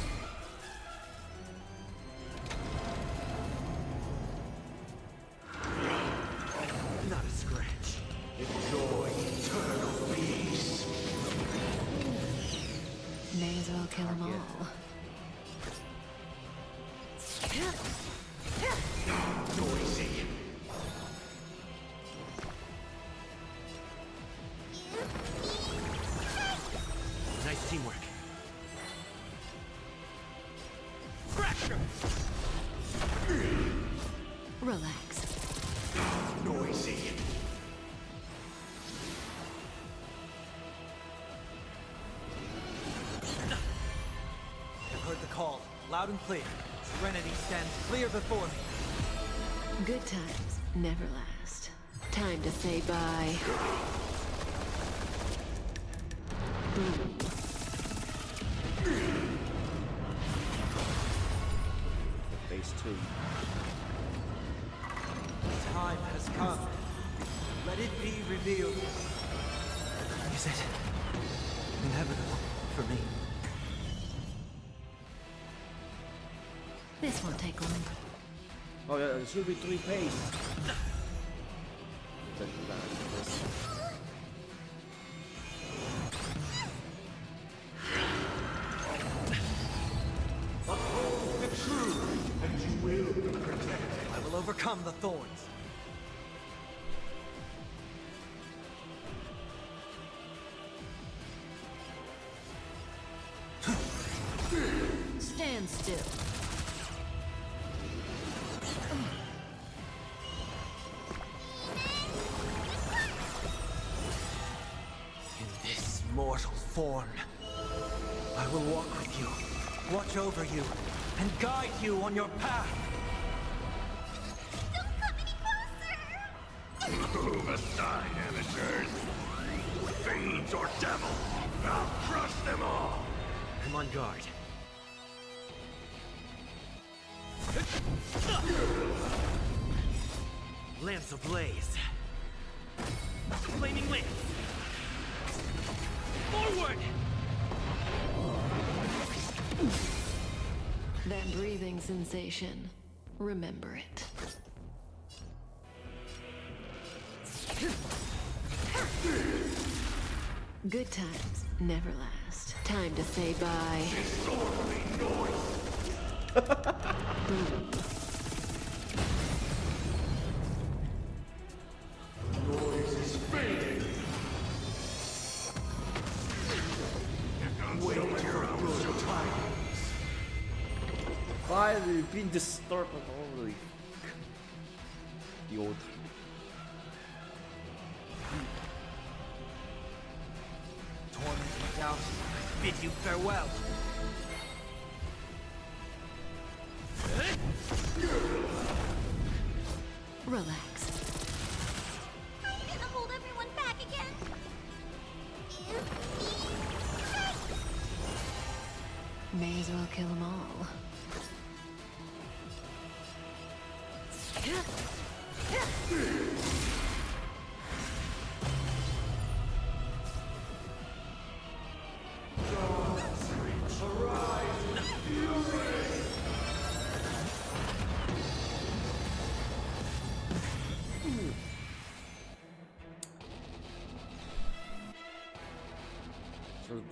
Not a scratch. Enjoy eternal peace. May as well kill them all. Noisy. Nice teamwork. Fracture! Relax. Noisy. I've heard the call, loud and clear. Serenity stands clear before me. Good times never last. Time to say bye. Phase 2. Time has come. Let it be revealed. Is it inevitable for me? This won't take long. Oh yeah, it should be 3 pace. Uphold the truth, and you will be protected. I will overcome the thorns. Stand still. In this mortal form, I will walk with you, watch over you, and guide you on your path. Move aside, amateurs. Fiends or devils, I'll crush them all. I'm on guard. Lance ablaze. Flaming lance. Forward! That breathing sensation. Remember it. Good times never last. Time to say bye. Disorderly noise. Noise is fading. Wait for good times. Finally, being disturbed. Holy. The old. Torment and doubt, I bid you farewell. Relax. I'm gonna hold everyone back again. May as well kill them all. So let's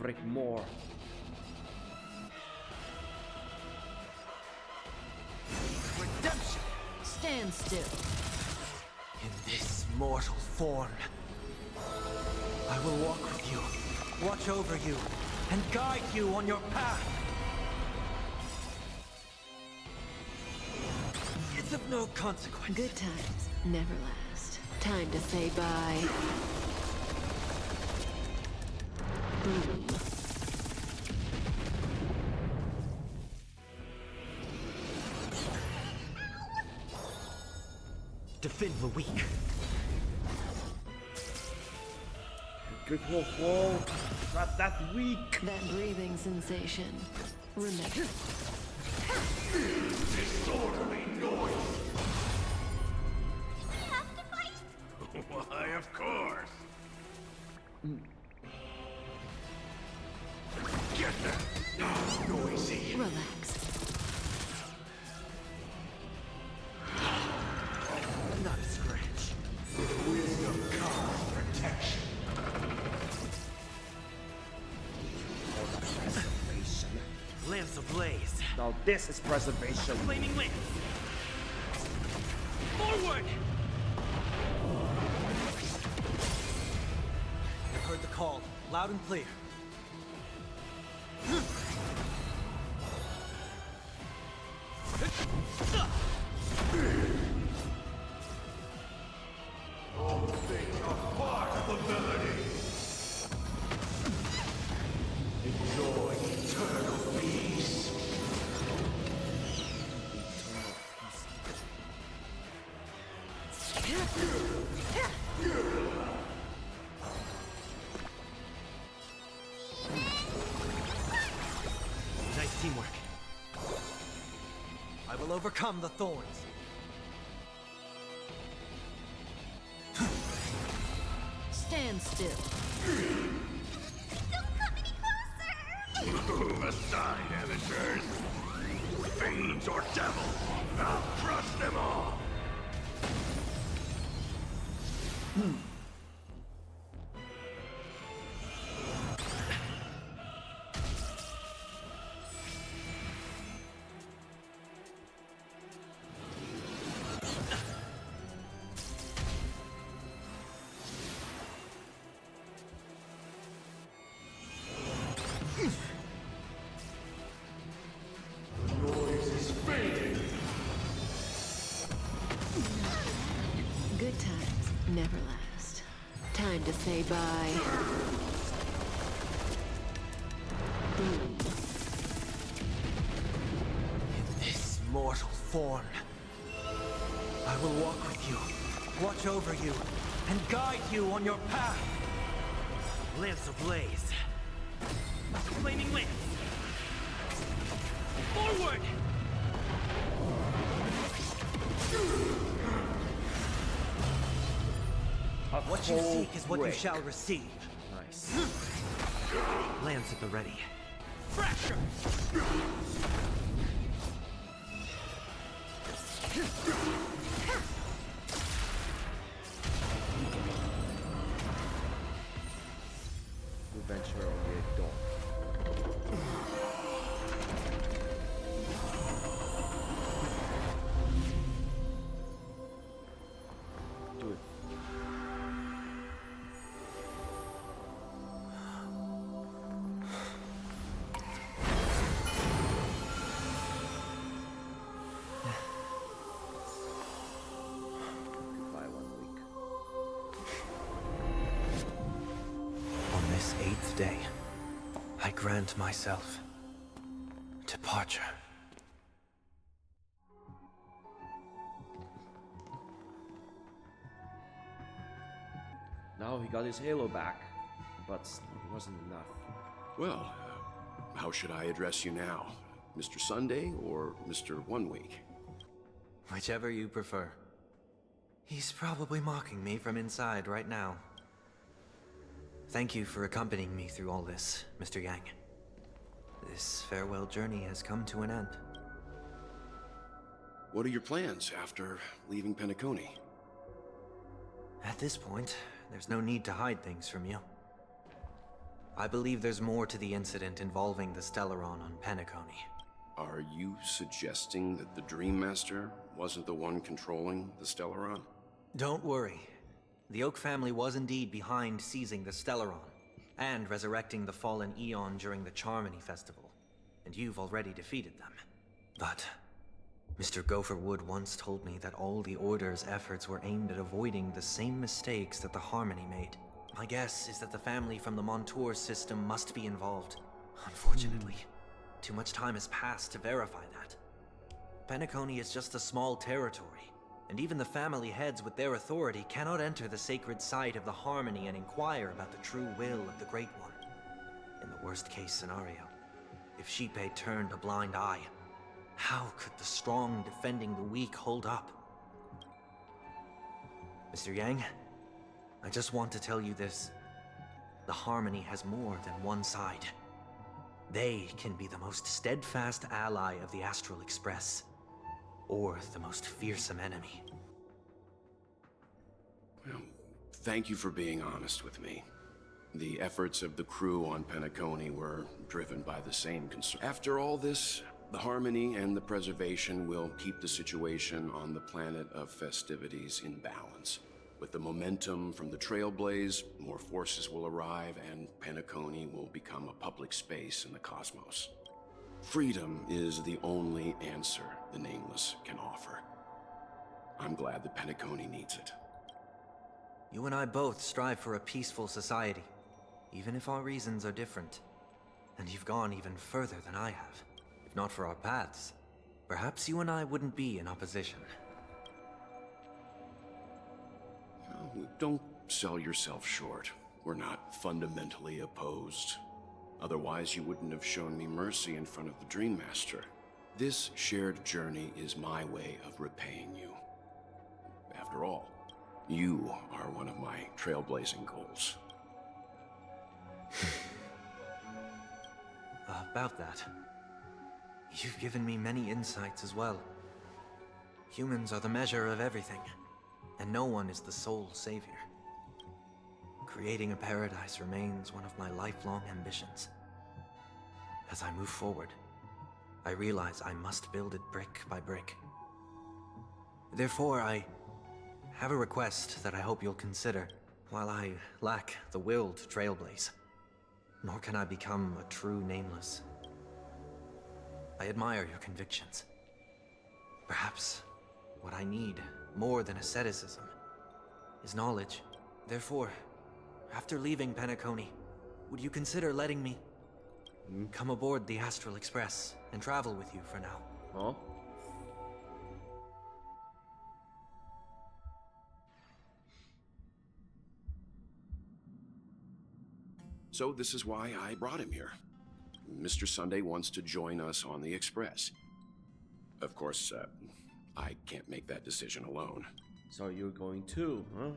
break more. Redemption! Stand still. In this mortal form, I will walk with you, watch over you, and guide you on your path. It's of no consequence. Good times never last. Time to say bye. Defend the weak. Good whoa. Not that weak. That breathing sensation. Remember. Disorderly noise. We have to fight. Why, of course. Get that. Noisy. Relax. Not a scratch. With wisdom comes protection. Preservation. Lance ablaze. Now this is preservation. Flaming lance. Forward! I've heard the call, loud and clear. All things are part of the melody. Enjoy eternal peace. Nice teamwork. I will overcome the thorns. Stand still. Don't come any closer! Move aside, amateurs. Fiends or devils, I'll crush them all. Noise is fading. Good times never last. Time to say bye. Boom. In this mortal form, I will walk with you, watch over you, and guide you on your path. Lance ablaze. Flaming lance. Forward! What you seek is what you shall receive. Nice. Lance at the ready. Fracture! We venture on the dawn. Do it. Goodbye 1 week. On this 8th day, I grant myself departure. Now he got his halo back, but it wasn't enough. Well, how should I address you now? Mr. Sunday or Mr. 1 week? Whichever you prefer. He's probably mocking me from inside right now. Thank you for accompanying me through all this, Mr. Yang. This farewell journey has come to an end. What are your plans after leaving Penacony? At this point, there's no need to hide things from you. I believe there's more to the incident involving the Stellaron on Penacony. Are you suggesting that the Dream Master wasn't the one controlling the Stellaron? Don't worry. The Oak family was indeed behind seizing the Stellaron, and resurrecting the fallen Eon during the Charmony Festival, and you've already defeated them. But Mr. Gopherwood once told me that all the Order's efforts were aimed at avoiding the same mistakes that the Harmony made. My guess is that the family from the Montour system must be involved. Unfortunately, too much time has passed to verify that. Penacony is just a small territory, and even the family heads with their authority cannot enter the sacred site of the Harmony and inquire about the true will of the Great One. In the worst-case scenario, if Xipe turned a blind eye, how could the strong defending the weak hold up? Mr. Yang, I just want to tell you this. The Harmony has more than one side. They can be the most steadfast ally of the Astral Express, or the most fearsome enemy. Well, thank you for being honest with me. The efforts of the crew on Penacony were driven by the same concern. After all this, the Harmony and the Preservation will keep the situation on the planet of festivities in balance. With the momentum from the trailblaze, more forces will arrive and Penacony will become a public space in the cosmos. Freedom is the only answer the Nameless can offer. I'm glad that Penacony needs it. You and I both strive for a peaceful society, even if our reasons are different. And you've gone even further than I have. If not for our paths, perhaps you and I wouldn't be in opposition. Don't sell yourself short. We're not fundamentally opposed. Otherwise, you wouldn't have shown me mercy in front of the Dream Master. This shared journey is my way of repaying you. After all, you are one of my trailblazing goals. About that, you've given me many insights as well. Humans are the measure of everything, and no one is the sole savior. Creating a paradise remains one of my lifelong ambitions. As I move forward, I realize I must build it brick by brick. Therefore, I have a request that I hope you'll consider. While I lack the will to trailblaze, nor can I become a true Nameless, I admire your convictions. Perhaps what I need, more than asceticism, is knowledge. Therefore, after leaving Penacony, would you consider letting me come aboard the Astral Express and travel with you for now? Huh? So this is why I brought him here. Mr. Sunday wants to join us on the Express. Of course, I can't make that decision alone. So you're going too, huh?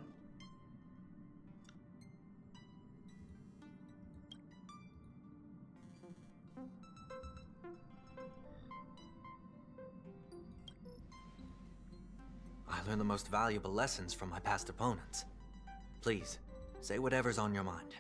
I learned the most valuable lessons from my past opponents. Please, say whatever's on your mind.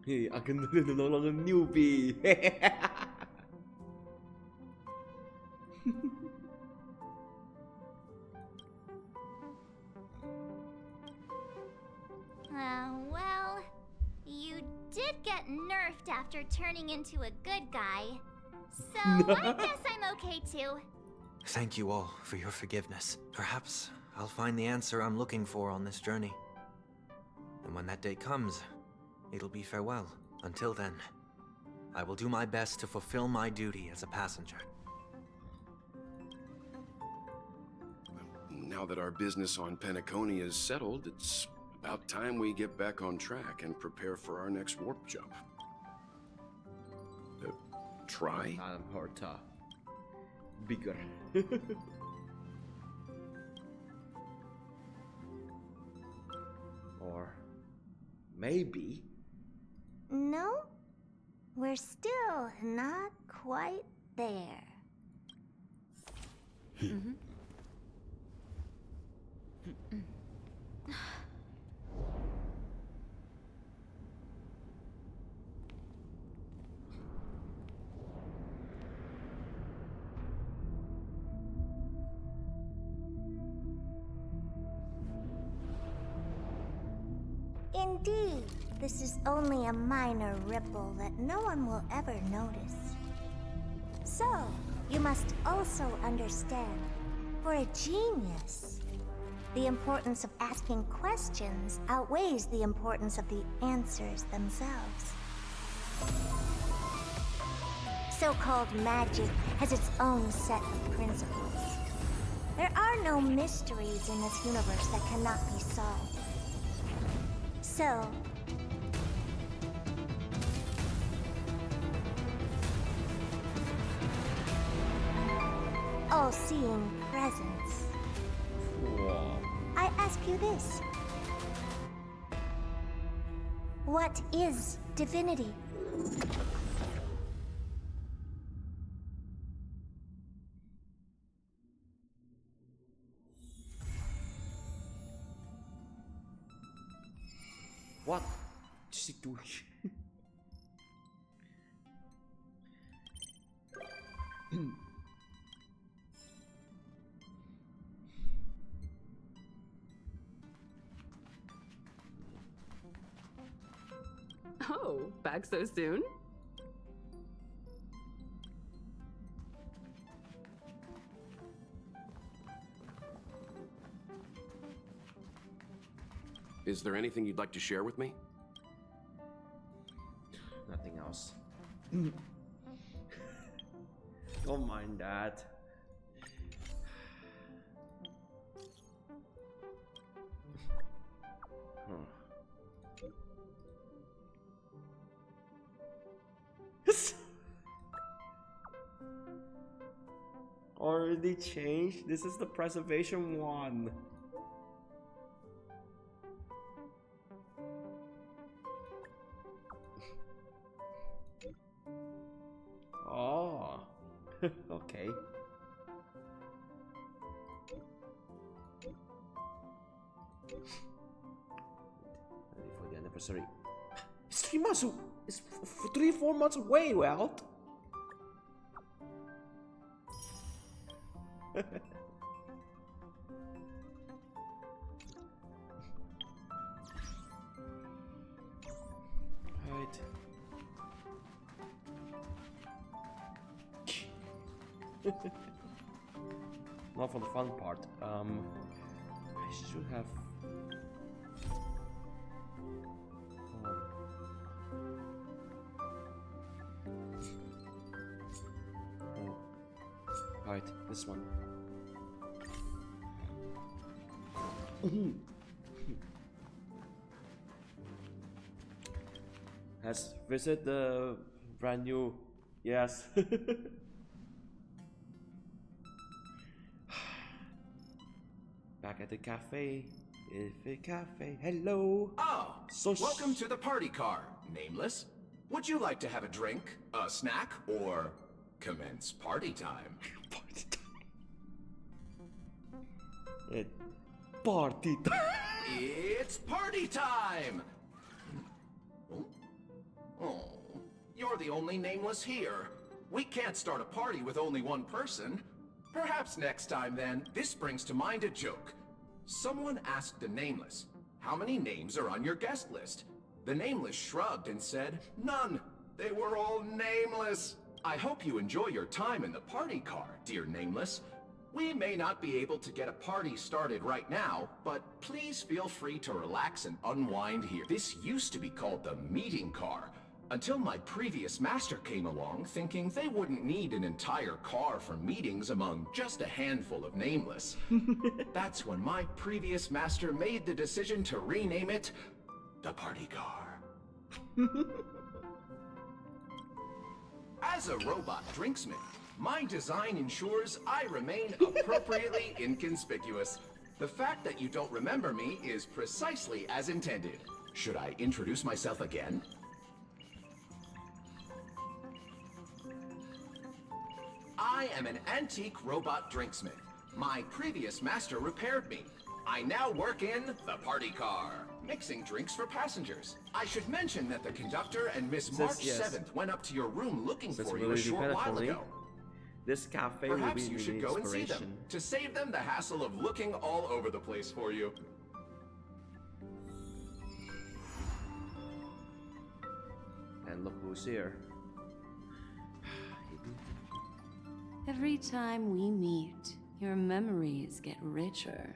Hey, I can no longer newbie. Well, you did get nerfed after turning into a good guy. So I guess I'm okay too. Thank you all for your forgiveness. Perhaps I'll find the answer I'm looking for on this journey. And when that day comes, it'll be farewell. Until then, I will do my best to fulfill my duty as a passenger. Now that our business on Penacony is settled, it's about time we get back on track and prepare for our next warp jump. Try? Herta. Bigger. Or maybe. No, we're still not quite there. Indeed, this is only a minor ripple that no one will ever notice. So, you must also understand, for a genius, the importance of asking questions outweighs the importance of the answers themselves. So-called magic has its own set of principles. There are no mysteries in this universe that cannot be solved. So, all-seeing presence. Whoa. I ask you this. What is divinity? What is he doing? Oh, back so soon? Is there anything you'd like to share with me? Nothing else. Don't mind that. Already changed? This is the preservation one. Oh, okay. Ready for the anniversary. It's 3 months. It's 3-4 months away. Well. Right. Not for the fun part. I should have. Oh. Right, this one. Has visit the brand new. Yes. Back at the cafe. Hello. Oh, so welcome to the party car, Nameless. Would you like to have a drink, a snack, or commence party time? Party time. Party time. It's party time! Oh, you're the only Nameless here. We can't start a party with only one person. Perhaps next time then. This brings to mind a joke. Someone asked the Nameless, how many names are on your guest list? The Nameless shrugged and said, none. They were all nameless. I hope you enjoy your time in the party car, dear Nameless. We may not be able to get a party started right now, but please feel free to relax and unwind here. This used to be called the meeting car, until my previous master came along thinking they wouldn't need an entire car for meetings among just a handful of Nameless. That's when my previous master made the decision to rename it the party car. As a robot drinksman, my design ensures I remain appropriately inconspicuous. The fact that you don't remember me is precisely as intended. Should I introduce myself again? I am an antique robot drinksmith. My previous master repaired me. I now work in the party car, mixing drinks for passengers. I should mention that the conductor and Miss March 7th went up to your room looking for you a short while ago. This cafe Perhaps will be you should go and see them to save them the hassle of looking all over the place for you. look who's here. Every time we meet, your memories get richer.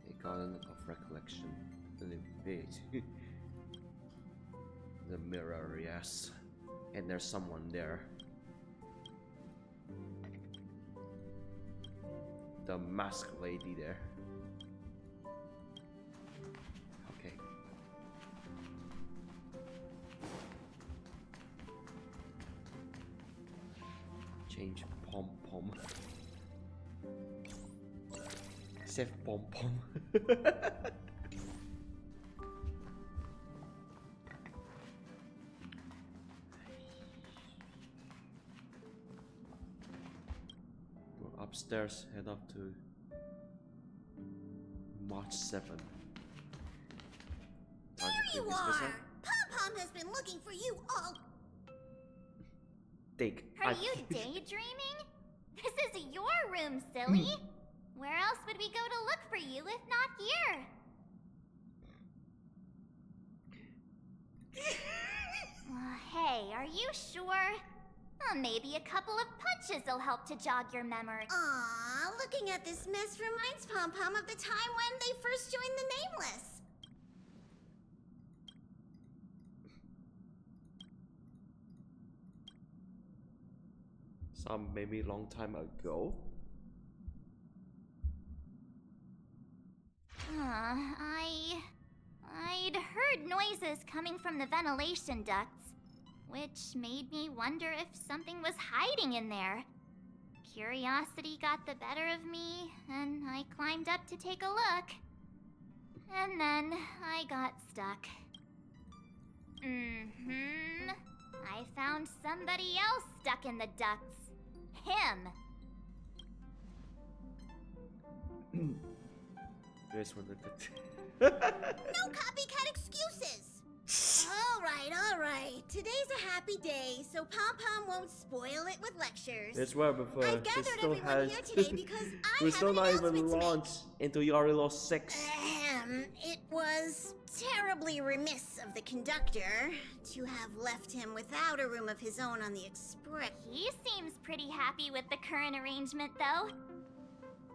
A garden of recollection. An invade. The mirror, yes. And there's someone there. The masked lady there. Okay. Change pom pom. Save pom pom. Upstairs, head up to March 7. There you are! Pom-Pom has been looking for you all. Are you daydreaming? This is your room, silly. Where else would we go to look for you if not here? Hey, are you sure? Maybe a couple of punches will help to jog your memory. Aww, looking at this mess reminds Pom-Pom of the time when they first joined the Nameless. Some maybe long time ago. I'd heard noises coming from the ventilation ducts, which made me wonder if something was hiding in there. Curiosity got the better of me, and I climbed up to take a look. And then I got stuck. I found somebody else stuck in the ducts. Him. This one. No copycat excuses! All right. Today's a happy day, so Pom-Pom won't spoil it with lectures. It's where before. I've gathered everyone here today because I we're have still an not even announcement to make. launched into Yarilo 6. It was terribly remiss of the conductor to have left him without a room of his own on the express. He seems pretty happy with the current arrangement, though.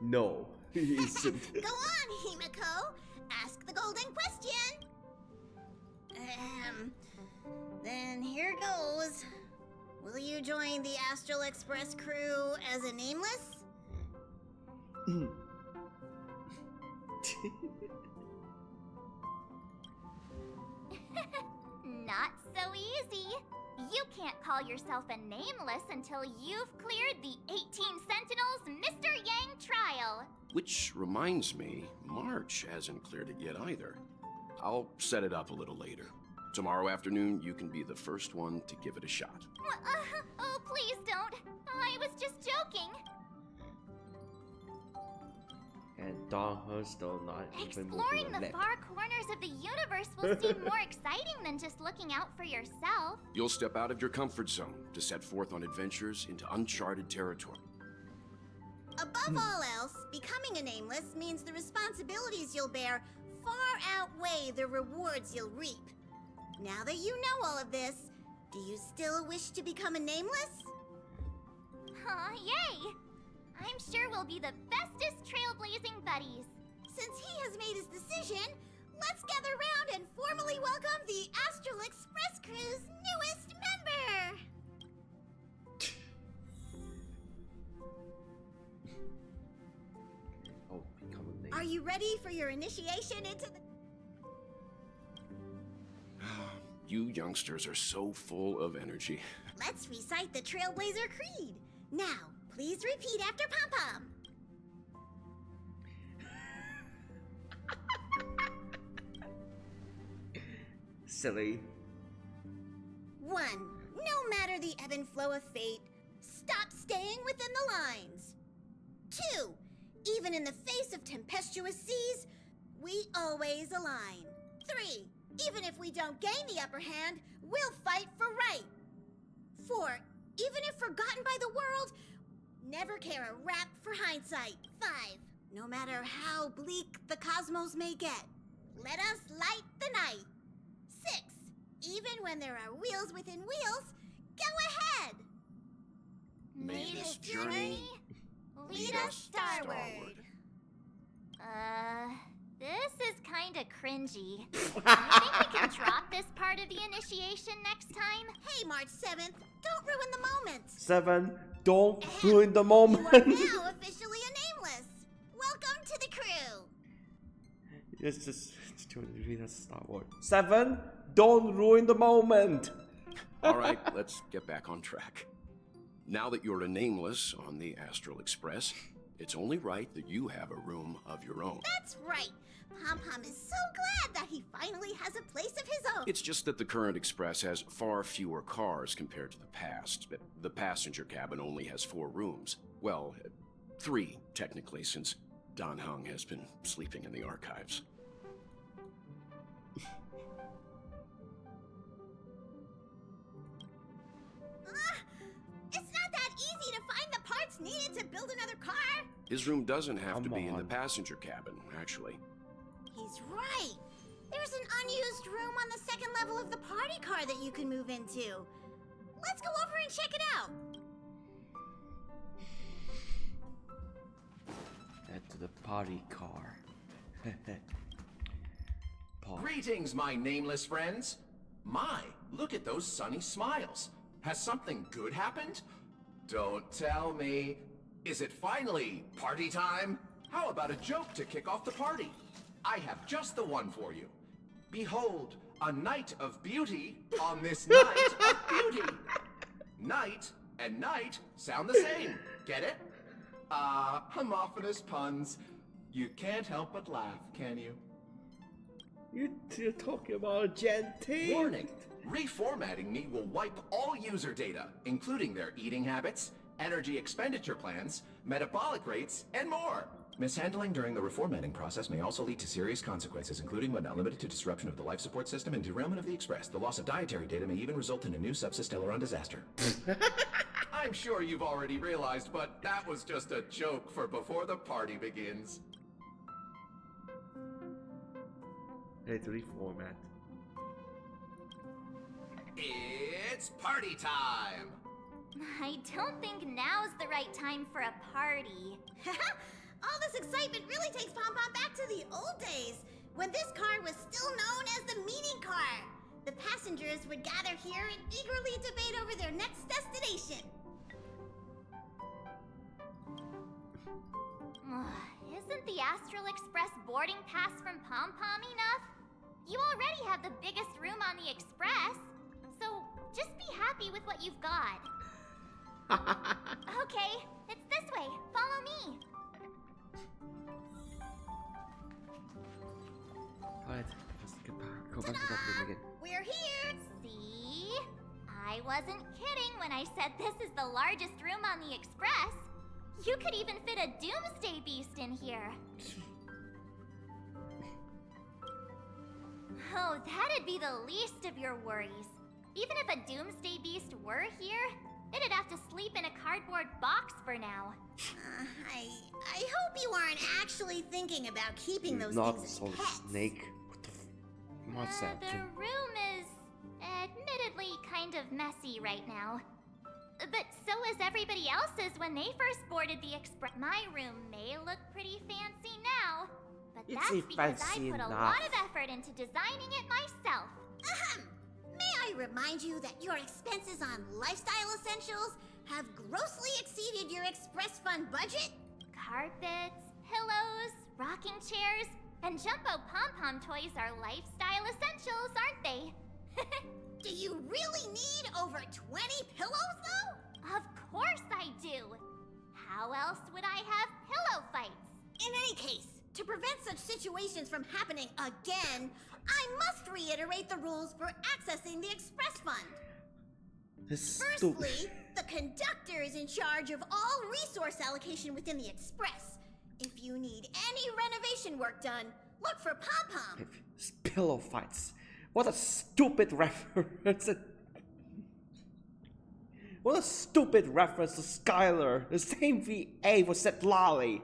No, he isn't. Go on, Himiko. Ask the golden question. Then here goes. Will you join the Astral Express crew as a Nameless? Not so easy. You can't call yourself a Nameless until you've cleared the 18 Sentinels Mr. Yang trial. Which reminds me, March hasn't cleared it yet either. I'll set it up a little later. Tomorrow afternoon, you can be the first one to give it a shot. Oh, please don't. I was just joking. And Dawn's still not even Exploring moving a the lip. far corners of the universe will seem more exciting than just looking out for yourself. You'll step out of your comfort zone to set forth on adventures into uncharted territory. Above all else, becoming a Nameless means the responsibilities you'll bear far outweigh the rewards you'll reap. Now that you know all of this, do you still wish to become a Nameless? Yay! I'm sure we'll be the bestest trailblazing buddies. Since he has made his decision, let's gather round and formally welcome the Astral Express crew's newest member! Oh, become a name. Are you ready for your initiation into the... You youngsters are so full of energy. Let's recite the Trailblazer Creed. Now, please repeat after Pom-Pom. Silly. 1. No matter the ebb and flow of fate, stop staying within the lines. 2. Even in the face of tempestuous seas, we always align. 3. Even if we don't gain the upper hand, we'll fight for right. 4. Even if forgotten by the world, Never care a rap for hindsight. 5. No matter how bleak the cosmos may get, let us light the night. 6. Even when there are wheels within wheels, go ahead. May this journey lead us starward. This is kinda cringy. Do you think we can drop this part of the initiation next time? Hey, March 7th, don't ruin the moment. 7. Don't ruin the moment. You are now officially a nameless. Welcome to the crew. It's just read us Star Wars. 7. Don't ruin the moment. All right, let's get back on track. Now that you're a nameless on the Astral Express, it's only right that you have a room of your own. That's right. Pom-Pom is so glad that he finally has a place of his own. It's just that the current Express has far fewer cars compared to the past. The passenger cabin only has 4 rooms. Well, 3, technically, since Dan Heng has been sleeping in the archives. It's not that easy to find the parts needed to build another car. His room doesn't have to be in the passenger cabin, actually. He's right. There's an unused room on the 2nd level of the party car that you can move into. Let's go over and check it out. Head to the party car. Greetings, my nameless friends. My, look at those sunny smiles. Has something good happened? Don't tell me. Is it finally party time? How about a joke to kick off the party? I have just the one for you. Behold, a night of beauty on this night of beauty. Night and night sound the same. Get it? Homophonous puns. You can't help but laugh, can you? You're talking about Gentil. Warning. Reformatting me will wipe all user data, including their eating habits, energy expenditure plans, metabolic rates, and more. Mishandling during the reformatting process may also lead to serious consequences, including but not limited to disruption of the life support system and derailment of the Express. The loss of dietary data may even result in a new subsysteleron disaster. I'm sure you've already realized, but that was just a joke for before the party begins. Hey, to reformat. It's party time! I don't think now's the right time for a party. All this excitement really takes Pom-Pom back to the old days, when this car was still known as the meeting car. The passengers would gather here and eagerly debate over their next destination. Isn't the Astral Express boarding pass from Pom-Pom enough? You already have the biggest room on the Express, so just be happy with what you've got. Okay, it's this way. Follow me. Alright, just go back to that room again. We're here! See? I wasn't kidding when I said this is the largest room on the Express. You could even fit a doomsday beast in here. Oh, that'd be the least of your worries. Even if a doomsday beast were here, it'd have to sleep in a cardboard box for now. I hope you aren't actually thinking about keeping those Not things as so pets. snake. What's that? The room is admittedly kind of messy right now. But so is everybody else's when they first boarded the Express. My room may look pretty fancy now, but It's that's because I fancy put a enough. lot of effort into designing it myself. Ahem! May I remind you that your expenses on lifestyle essentials have grossly exceeded your Express Fund budget? Carpets, pillows, rocking chairs, and jumbo pom-pom toys are lifestyle essentials, aren't they? Do you really need over 20 pillows, though? Of course I do. How else would I have pillow fights? In any case, to prevent such situations from happening again, I must reiterate the rules for accessing the Express Fund. Firstly, the conductor is in charge of all resource allocation within the Express. If you need any renovation work done, look for Pom-Pom. Pillow fights. What a stupid reference. What a stupid reference to Skylar. The same VA for Seth Lally.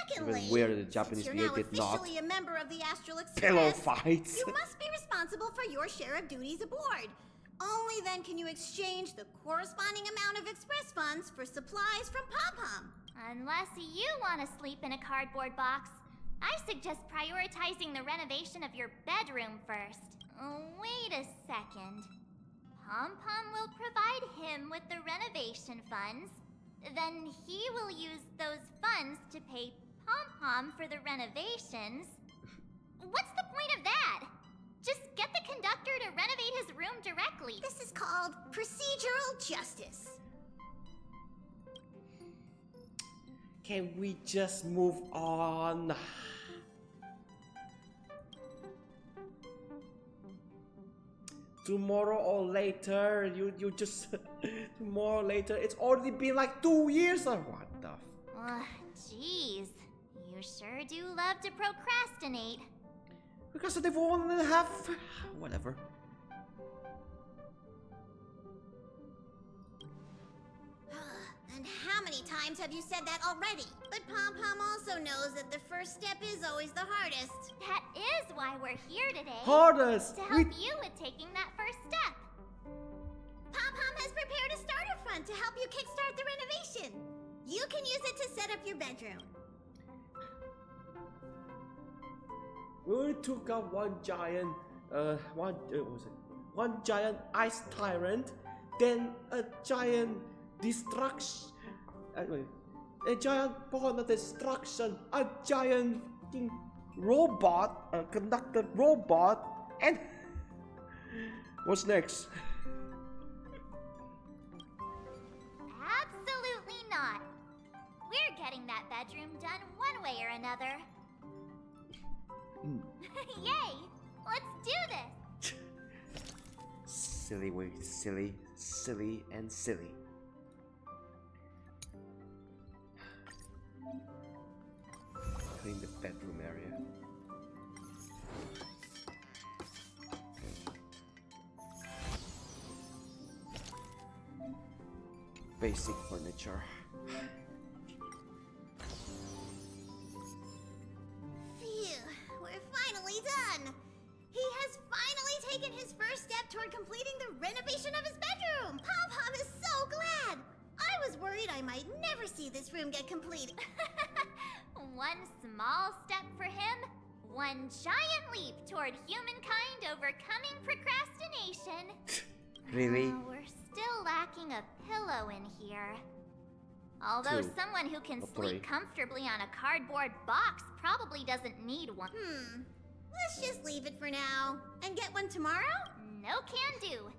Secondly, even weirder the Japanese since you're VA now did not. officially a member of the Astral Express, Pillow fights. you must be responsible for your share of duties aboard. Only then can you exchange the corresponding amount of express funds for supplies from Pom-Pom. Unless you want to sleep in a cardboard box, I suggest prioritizing the renovation of your bedroom first. Wait a second. Pom-Pom will provide him with the renovation funds. Then he will use those funds to pay Pom-Pom for the renovations. What's the point of that? Just get the conductor to renovate his room directly. This is called procedural justice. Can we just move on? Tomorrow or later, you just tomorrow or later. It's already been like 2 years or what the? Jeez, you sure do love to procrastinate. Because they've only have whatever. And how many times have you said that already? But Pom-Pom also knows that the first step is always the hardest. That is why we're here today. Hardest! To help you with taking that first step. Pom-Pom has prepared a starter fund to help you kickstart the renovation. You can use it to set up your bedroom. We took out one giant, one giant ice tyrant, then a giant destruction, a giant pawn of destruction, a giant robot, a conductor robot, and what's next? Absolutely not. We're getting that bedroom done one way or another. Yay! Let's do this! Silly way, silly, silly, and silly. Clean the bedroom area. Basic furniture. Done! He has finally taken his first step toward completing the renovation of his bedroom! Pom-Pom is so glad! I was worried I might never see this room get completed. One small step for him, one giant leap toward humankind overcoming procrastination. Really? We're still lacking a pillow in here. Although someone who can sleep comfortably on a cardboard box probably doesn't need one. Let's just leave it for now. And get one tomorrow? No can do.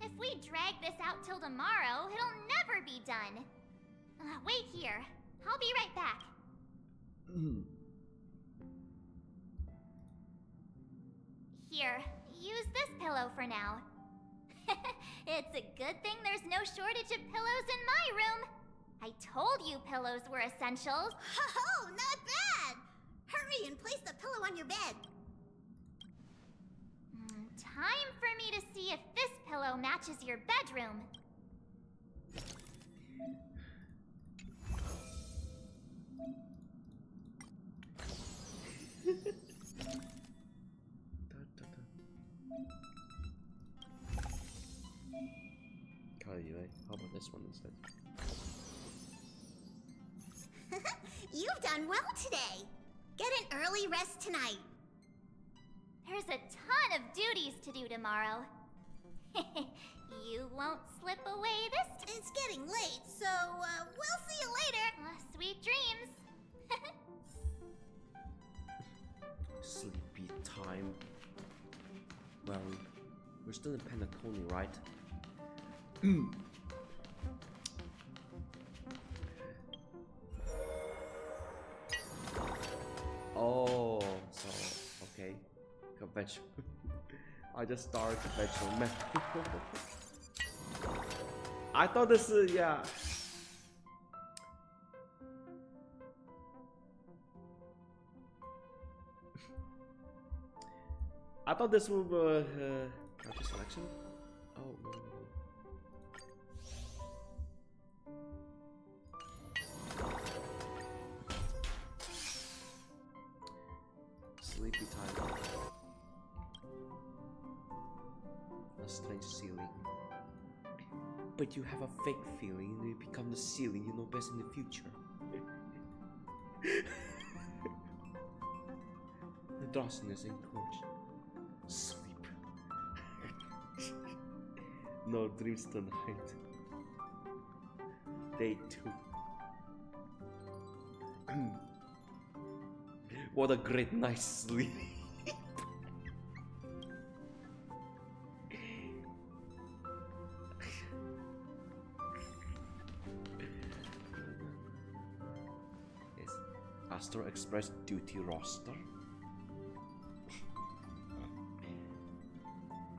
If we drag this out till tomorrow, it'll never be done. Wait here. I'll be right back. Here, use this pillow for now. It's a good thing there's no shortage of pillows in my room. I told you pillows were essentials. Oh, not bad! Hurry and place the pillow on your bed. Time for me to see if this pillow matches your bedroom. How about this one instead? You've done well today. Get an early rest tonight. There's a ton of duties to do tomorrow. You won't slip away this time. It's getting late, so we'll see you later. Sweet dreams. Sleepy time. Well, we're still in Penacony, right? Oh, so okay. Convention. I just started conventional man. I thought this is yeah. I thought this would counter selection. Oh no. Sleepy time. A strange ceiling. But you have a fake feeling and you become the ceiling you know best in the future. The darkness encouraged. Sleep. No dreams tonight. Day 2. What a great night's sleep. Yes. Astral Express duty roster.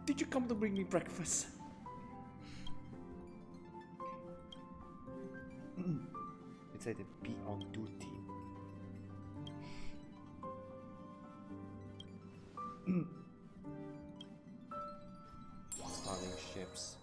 Did you come to bring me breakfast? It said be on duty. Starting ships.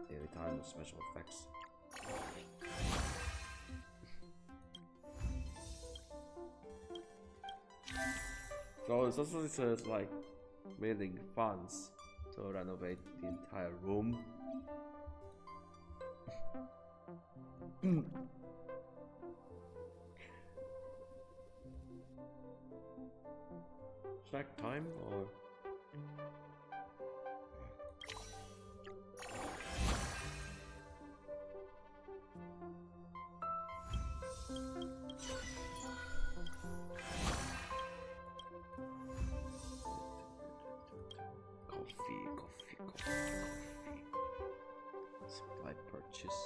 Daily time with special effects. So it's also says like raising funds to renovate the entire room. Snack time or coffee. Supply purchase.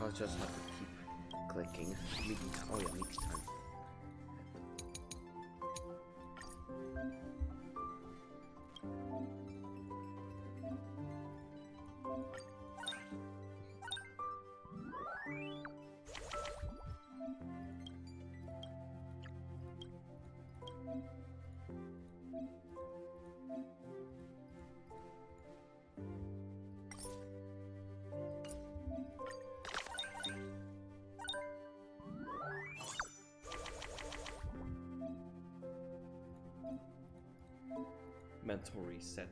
I'll just have to keep clicking. Meeting time. Oh yeah, meeting time. Mental reset.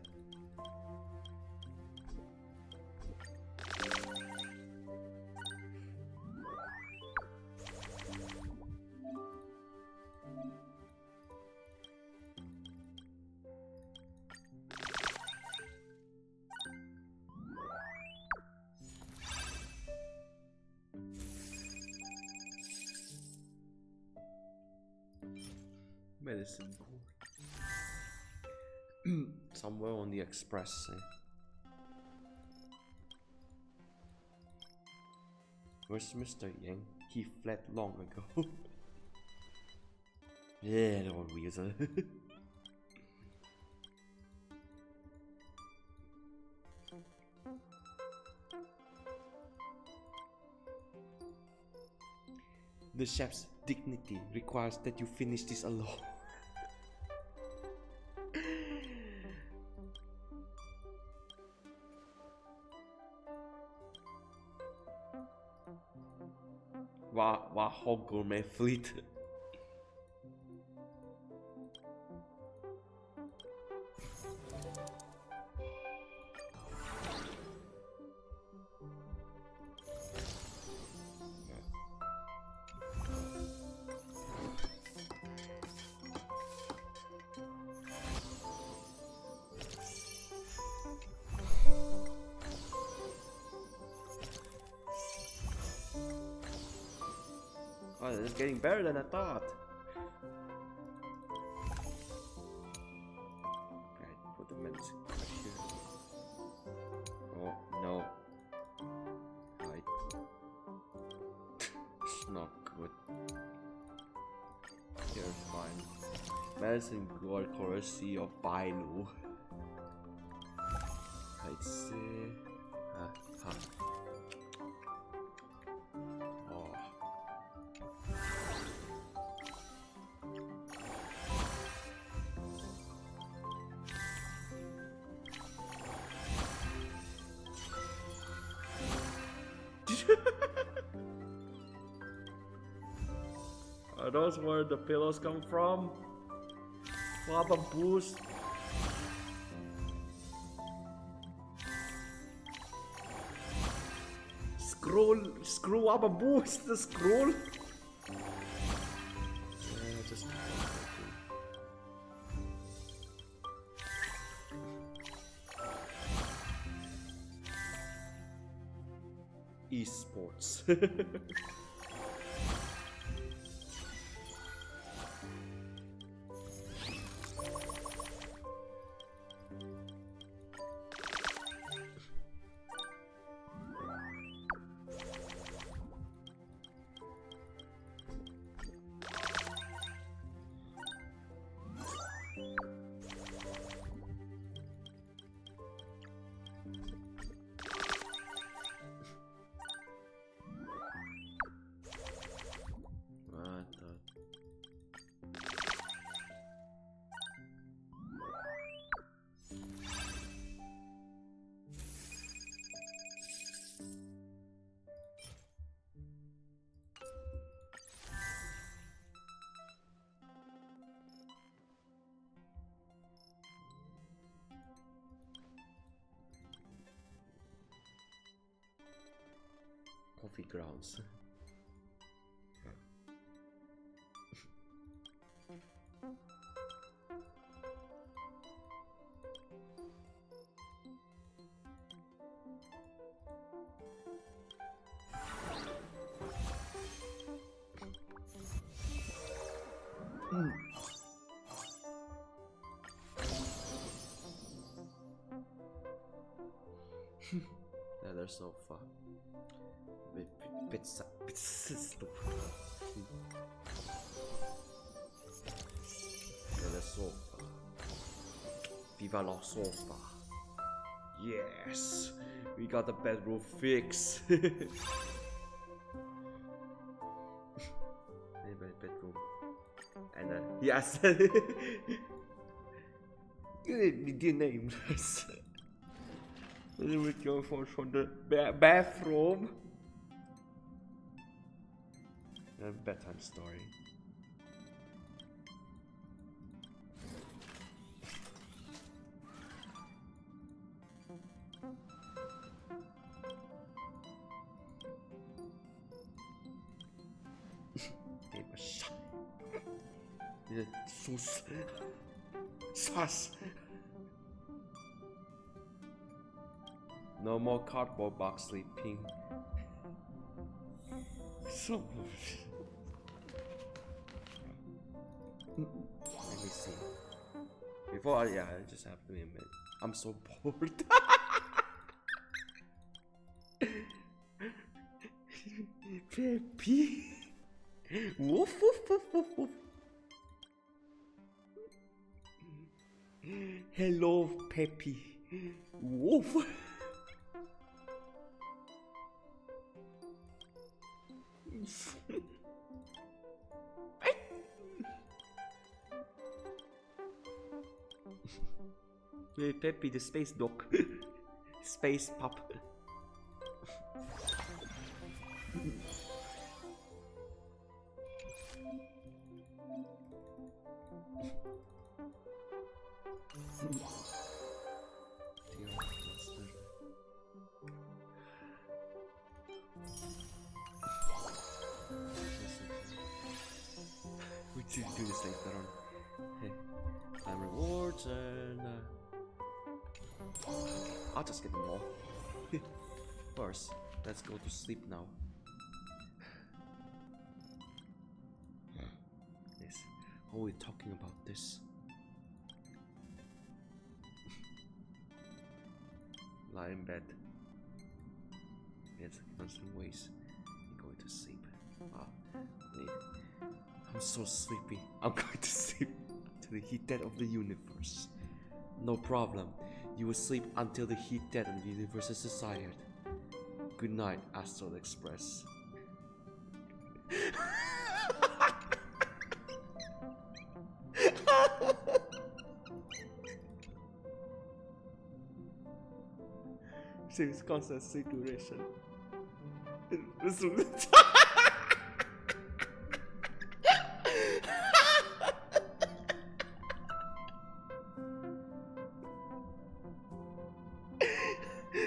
Medicine board. Somewhere on the express. Where's Mr. Yang? He fled long ago. Yeah, no reason. The chef's dignity requires that you finish this alone. whole gourmet fleet. Oh, it's getting better than I thought. Right, put the medicine here. Oh no. Right. It's not good. Here's fine. Medicine gold courtesy of Bailu. Let's see. Are those where the pillows come from? Lava boost. Screw up a boost, the scroll. Yeah, just esports. Coffee grounds. Yeah, they're so fun. Pizza. Yeah, the sofa. Viva la sofa. Yes, we got the bedroom fixed. Bedroom. And yes. You did name this. We go for the bathroom. A bedtime story. Sus. No more cardboard box sleeping. So. Let me see. Before I just have to admit, I'm so bored. Peppy. Woof woof woof woof woof. Hello, Peppy. Woof. Hey, Peppy, the space dog. Space pup. We should do this later on. Hey, time rewards and I'll just get them all. First, let's go to sleep now. Yes, what are we talking about this? Lie in bed. Yes, constant ways. Going to sleep. Wait. I'm so sleepy. I'm going to sleep to the heat death of the universe. No problem. You will sleep until the heat death of the universe is desired. Good night, Astral Express. Seems constant sleep duration.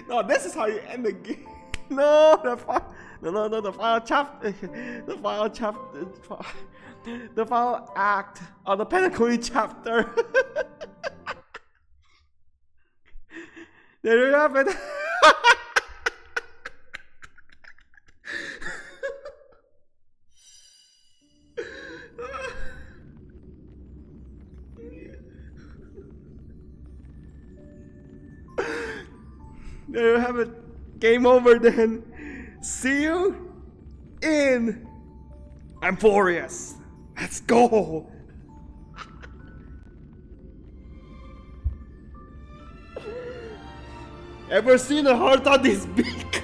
No, this is how you end the game. No, the final chapter, the final act of the Penacony chapter. There you have it. There you have it. Game over then. See you in Amphoreus. Let's go. Ever seen a Herta this big?